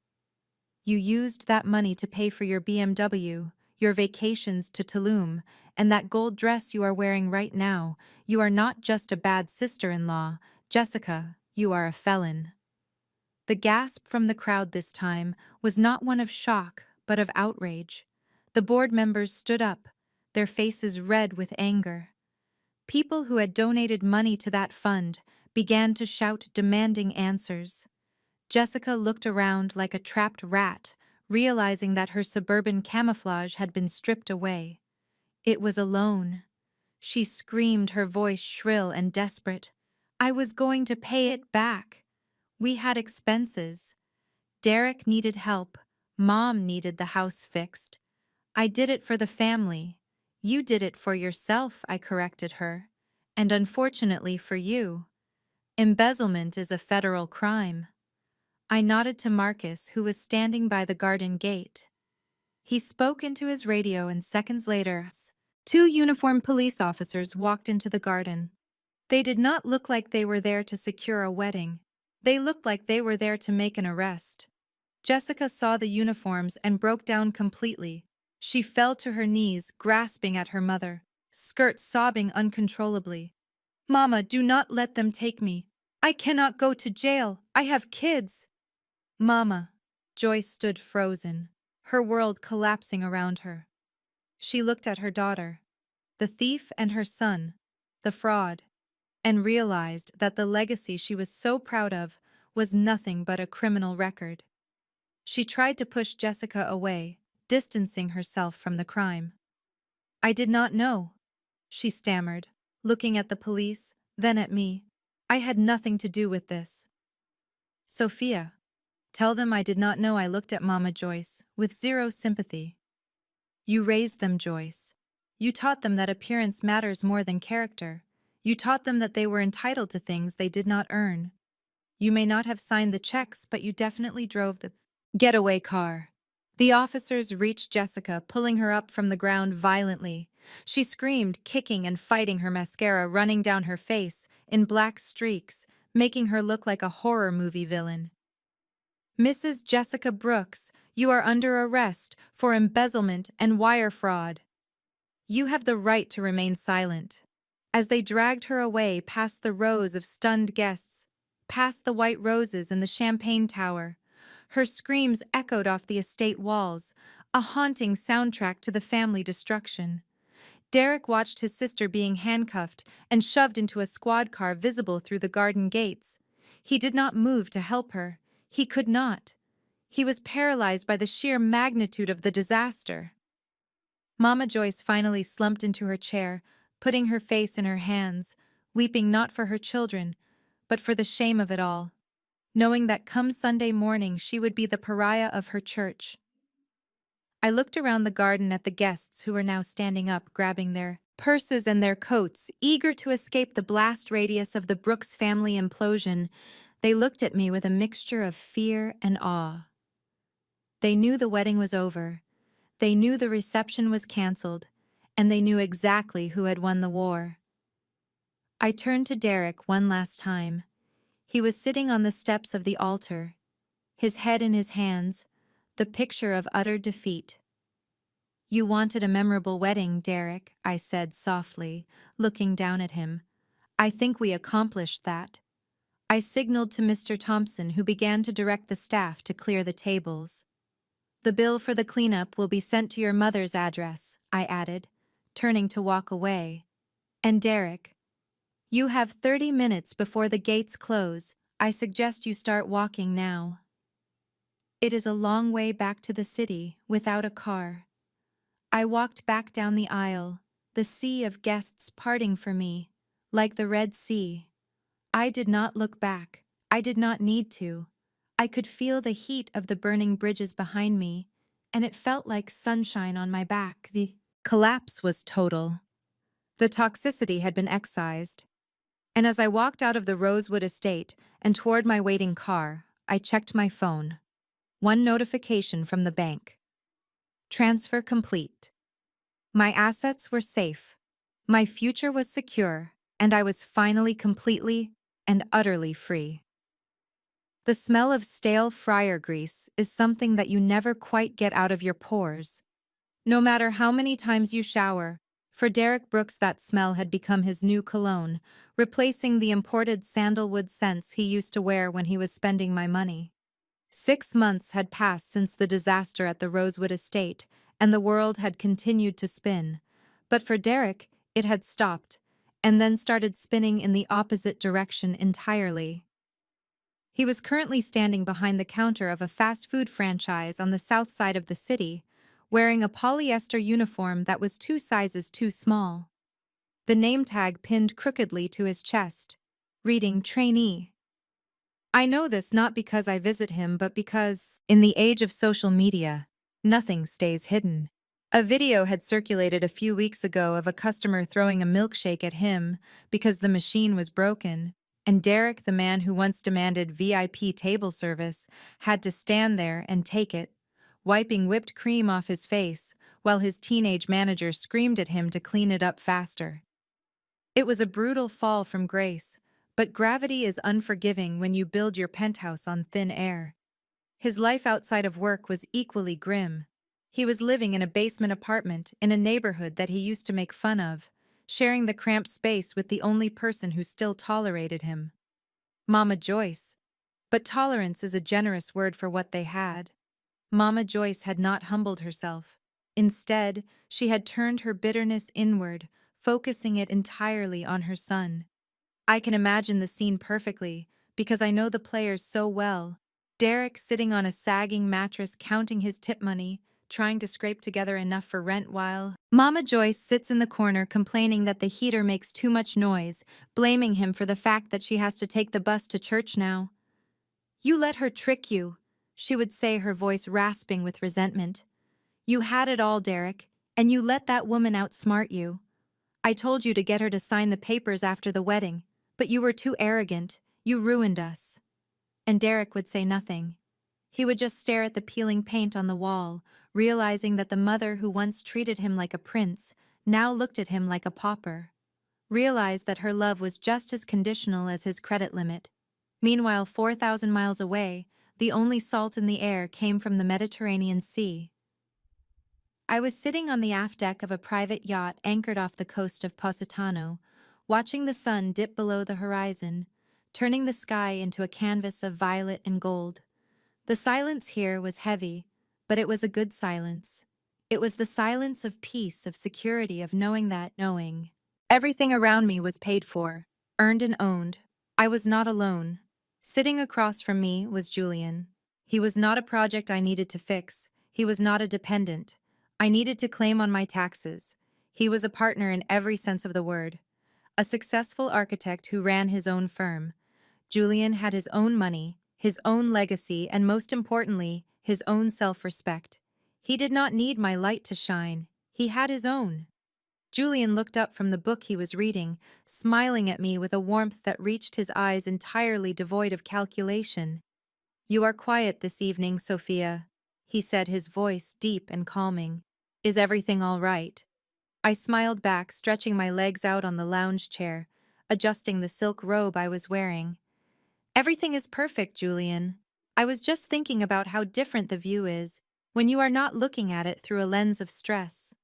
You used that money to pay for your BMW, your vacations to Tulum, and that gold dress you are wearing right now. You are not just a bad sister-in-law, Jessica, you are a felon." The gasp from the crowd this time was not one of shock, but of outrage. The board members stood up, their faces red with anger. People who had donated money to that fund began to shout, demanding answers. Jessica looked around like a trapped rat, realizing that her suburban camouflage had been stripped away. It was alone. She screamed, her voice shrill and desperate. "I was going to pay it back. We had expenses. Derek needed help. Mom needed the house fixed. I did it for the family. You did it for yourself," I corrected her. "And unfortunately for you, embezzlement is a federal crime." I nodded to Marcus, who was standing by the garden gate. He spoke into his radio, and seconds later, 2 uniformed police officers walked into the garden. They did not look like they were there to secure a wedding. They looked like they were there to make an arrest. Jessica saw the uniforms and broke down completely. She fell to her knees, grasping at her mother, skirt sobbing uncontrollably. "Mama, do not let them take me. I cannot go to jail. I have kids." "Mama." Joyce stood frozen, her world collapsing around her. She looked at her daughter, the thief, and her son, the fraud. and realized that the legacy she was so proud of was nothing but a criminal record. She tried to push Jessica away, distancing herself from the crime. "I did not know," she stammered, looking at the police, then at me. "I had nothing to do with this." "Sophia, tell them I did not know." I looked at Mama Joyce, with zero sympathy. "You raised them, Joyce. You taught them that appearance matters more than character. You taught them that they were entitled to things they did not earn. You may not have signed the checks, but you definitely drove the getaway car." The officers reached Jessica, pulling her up from the ground violently. She screamed, kicking and fighting, her mascara running down her face in black streaks, making her look like a horror movie villain. "Mrs. Jessica Brooks, you are under arrest for embezzlement and wire fraud. You have the right to remain silent." As they dragged her away past the rows of stunned guests, past the white roses and the champagne tower, her screams echoed off the estate walls, a haunting soundtrack to the family destruction. Derek watched his sister being handcuffed and shoved into a squad car visible through the garden gates. He did not move to help her. He could not. He was paralyzed by the sheer magnitude of the disaster. Mama Joyce finally slumped into her chair, putting her face in her hands, weeping not for her children, but for the shame of it all, knowing that come Sunday morning she would be the pariah of her church. I looked around the garden at the guests who were now standing up, grabbing their purses and their coats, eager to escape the blast radius of the Brooks family implosion. They looked at me with a mixture of fear and awe. They knew the wedding was over. They knew the reception was canceled, and they knew exactly who had won the war. I turned to Derek one last time. He was sitting on the steps of the altar, his head in his hands, the picture of utter defeat. "You wanted a memorable wedding, Derek," I said softly, looking down at him. "I think we accomplished that." I signaled to Mr. Thompson, who began to direct the staff to clear the tables. "The bill for the cleanup will be sent to your mother's address," I added, turning to walk away. "And Derek, you have 30 minutes before the gates close. I suggest you start walking now. It is a long way back to the city without a car." I walked back down the aisle, the sea of guests parting for me, like the Red Sea. I did not look back. I did not need to. I could feel the heat of the burning bridges behind me, and it felt like sunshine on my back. The collapse was total. The toxicity had been excised. And as I walked out of the Rosewood estate and toward my waiting car, I checked my phone. One notification from the bank. Transfer complete. My assets were safe. My future was secure, and I was finally completely and utterly free. The smell of stale fryer grease is something that you never quite get out of your pores. No matter how many times you shower, for Derek Brooks that smell had become his new cologne, replacing the imported sandalwood scents he used to wear when he was spending my money. 6 months had passed since the disaster at the Rosewood estate, and the world had continued to spin. But for Derek, it had stopped, and then started spinning in the opposite direction entirely. He was currently standing behind the counter of a fast food franchise on the south side of the city, wearing a polyester uniform that was 2 sizes too small. The name tag pinned crookedly to his chest, reading trainee. I know this not because I visit him, but because, in the age of social media, nothing stays hidden. A video had circulated a few weeks ago of a customer throwing a milkshake at him because the machine was broken, and Derek, the man who once demanded VIP table service, had to stand there and take it, wiping whipped cream off his face, while his teenage manager screamed at him to clean it up faster. It was a brutal fall from grace, but gravity is unforgiving when you build your penthouse on thin air. His life outside of work was equally grim. He was living in a basement apartment in a neighborhood that he used to make fun of, sharing the cramped space with the only person who still tolerated him, Mama Joyce. But tolerance is a generous word for what they had. Mama Joyce had not humbled herself. Instead, she had turned her bitterness inward, focusing it entirely on her son. I can imagine the scene perfectly, because I know the players so well. Derek sitting on a sagging mattress counting his tip money, trying to scrape together enough for rent while Mama Joyce sits in the corner complaining that the heater makes too much noise, blaming him for the fact that she has to take the bus to church now. "You let her trick you," she would say, her voice rasping with resentment. "You had it all, Derek, and you let that woman outsmart you. I told you to get her to sign the papers after the wedding, but you were too arrogant. You ruined us." And Derek would say nothing. He would just stare at the peeling paint on the wall, realizing that the mother who once treated him like a prince now looked at him like a pauper. Realized that her love was just as conditional as his credit limit. Meanwhile, 4,000 miles away, the only salt in the air came from the Mediterranean Sea. I was sitting on the aft deck of a private yacht anchored off the coast of Positano, watching the sun dip below the horizon, turning the sky into a canvas of violet and gold. The silence here was heavy, but it was a good silence. It was the silence of peace, of security, of knowing. Everything around me was paid for, earned and owned. I was not alone. Sitting across from me was Julian. He was not a project I needed to fix. He was not a dependent I needed to claim on my taxes. He was a partner in every sense of the word. A successful architect who ran his own firm. Julian had his own money, his own legacy, and most importantly, his own self-respect. He did not need my light to shine. He had his own. Julian looked up from the book he was reading, smiling at me with a warmth that reached his eyes entirely devoid of calculation. "You are quiet this evening, Sophia," he said, his voice deep and calming. "Is everything all right?" I smiled back, stretching my legs out on the lounge chair, adjusting the silk robe I was wearing. "Everything is perfect, Julian. I was just thinking about how different the view is when you are not looking at it through a lens of stress."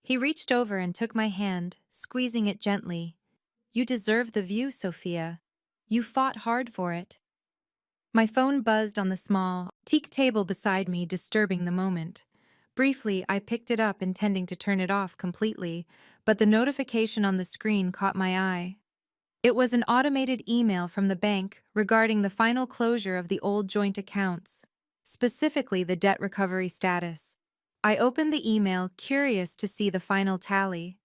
He reached over and took my hand, squeezing it gently. "You deserve the view, Sophia. You fought hard for it." My phone buzzed on the small, teak table beside me, disturbing the moment. Briefly, I picked it up, intending to turn it off completely, but the notification on the screen caught my eye. It was an automated email from the bank regarding the final closure of the old joint accounts, specifically the debt recovery status. I opened the email, curious to see the final tally.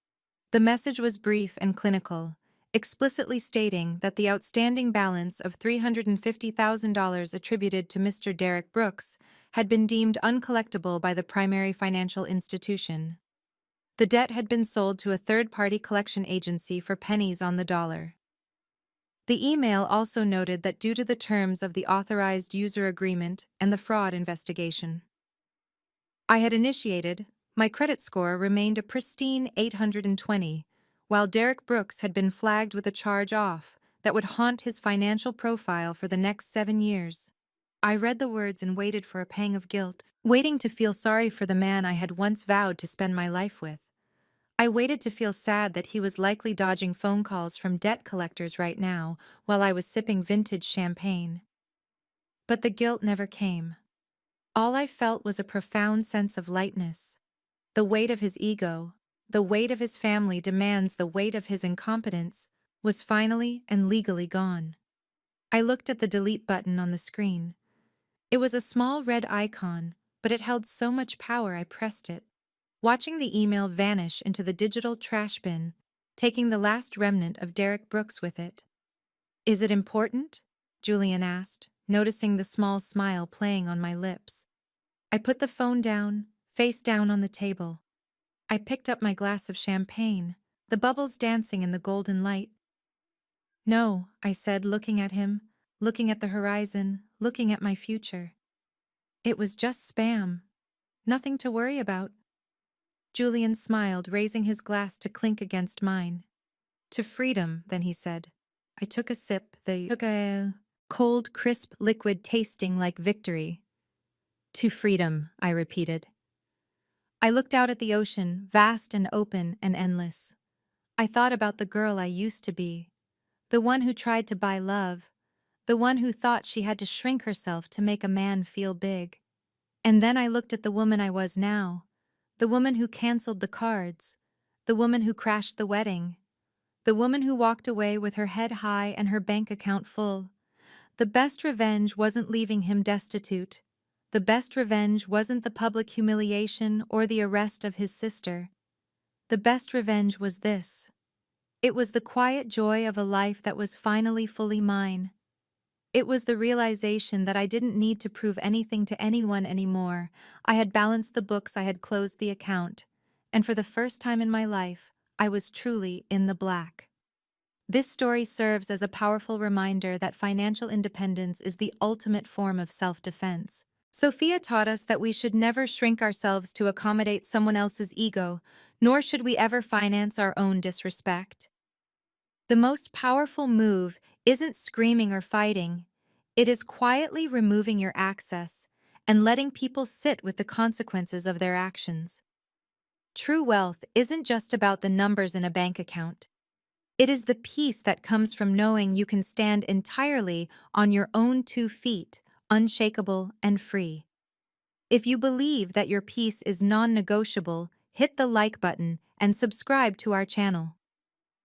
The message was brief and clinical, explicitly stating that the outstanding balance of $350,000 attributed to Mr. Derek Brooks had been deemed uncollectible by the primary financial institution. The debt had been sold to a third-party collection agency for pennies on the dollar. The email also noted that due to the terms of the authorized user agreement and the fraud investigation I had initiated, my credit score remained a pristine 820, while Derek Brooks had been flagged with a charge off that would haunt his financial profile for the next 7 years. I read the words and waited for a pang of guilt, waiting to feel sorry for the man I had once vowed to spend my life with. I waited to feel sad that he was likely dodging phone calls from debt collectors right now while I was sipping vintage champagne. But the guilt never came. All I felt was a profound sense of lightness. The weight of his ego, the weight of his family demands, the weight of his incompetence, was finally and legally gone. I looked at the delete button on the screen. It was a small red icon, but it held so much power I pressed it, watching the email vanish into the digital trash bin, taking the last remnant of Derek Brooks with it. "Is it important?" Julian asked, noticing the small smile playing on my lips. I put the phone down, face down on the table. I picked up my glass of champagne, the bubbles dancing in the golden light. "No," I said, looking at him, looking at the horizon, looking at my future. "It was just spam. Nothing to worry about." Julian smiled, raising his glass to clink against mine. "To freedom," then he said. I took a sip, took a cold, crisp liquid tasting like victory. "To freedom," I repeated. I looked out at the ocean, vast and open and endless. I thought about the girl I used to be, the one who tried to buy love, the one who thought she had to shrink herself to make a man feel big. And then I looked at the woman I was now, the woman who canceled the cards, the woman who crashed the wedding, The woman who walked away with her head high and her bank account full. The best revenge wasn't leaving him destitute. The best revenge wasn't the public humiliation or the arrest of his sister. The best revenge was this. It was the quiet joy of a life that was finally fully mine. It was the realization that I didn't need to prove anything to anyone anymore. I had balanced the books, I had closed the account, and for the first time in my life, I was truly in the black. This story serves as a powerful reminder that financial independence is the ultimate form of self-defense. Sophia taught us that we should never shrink ourselves to accommodate someone else's ego, nor should we ever finance our own disrespect. The most powerful move isn't screaming or fighting. It is quietly removing your access and letting people sit with the consequences of their actions. True wealth isn't just about the numbers in a bank account. It is the peace that comes from knowing you can stand entirely on your own 2 feet, unshakable and free. If you believe that your peace is non-negotiable, hit the like button and subscribe to our channel.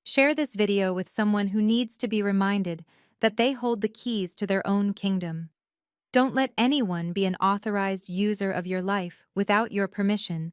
Share this video with someone who needs to be reminded that they hold the keys to their own kingdom. Don't let anyone be an authorized user of your life without your permission,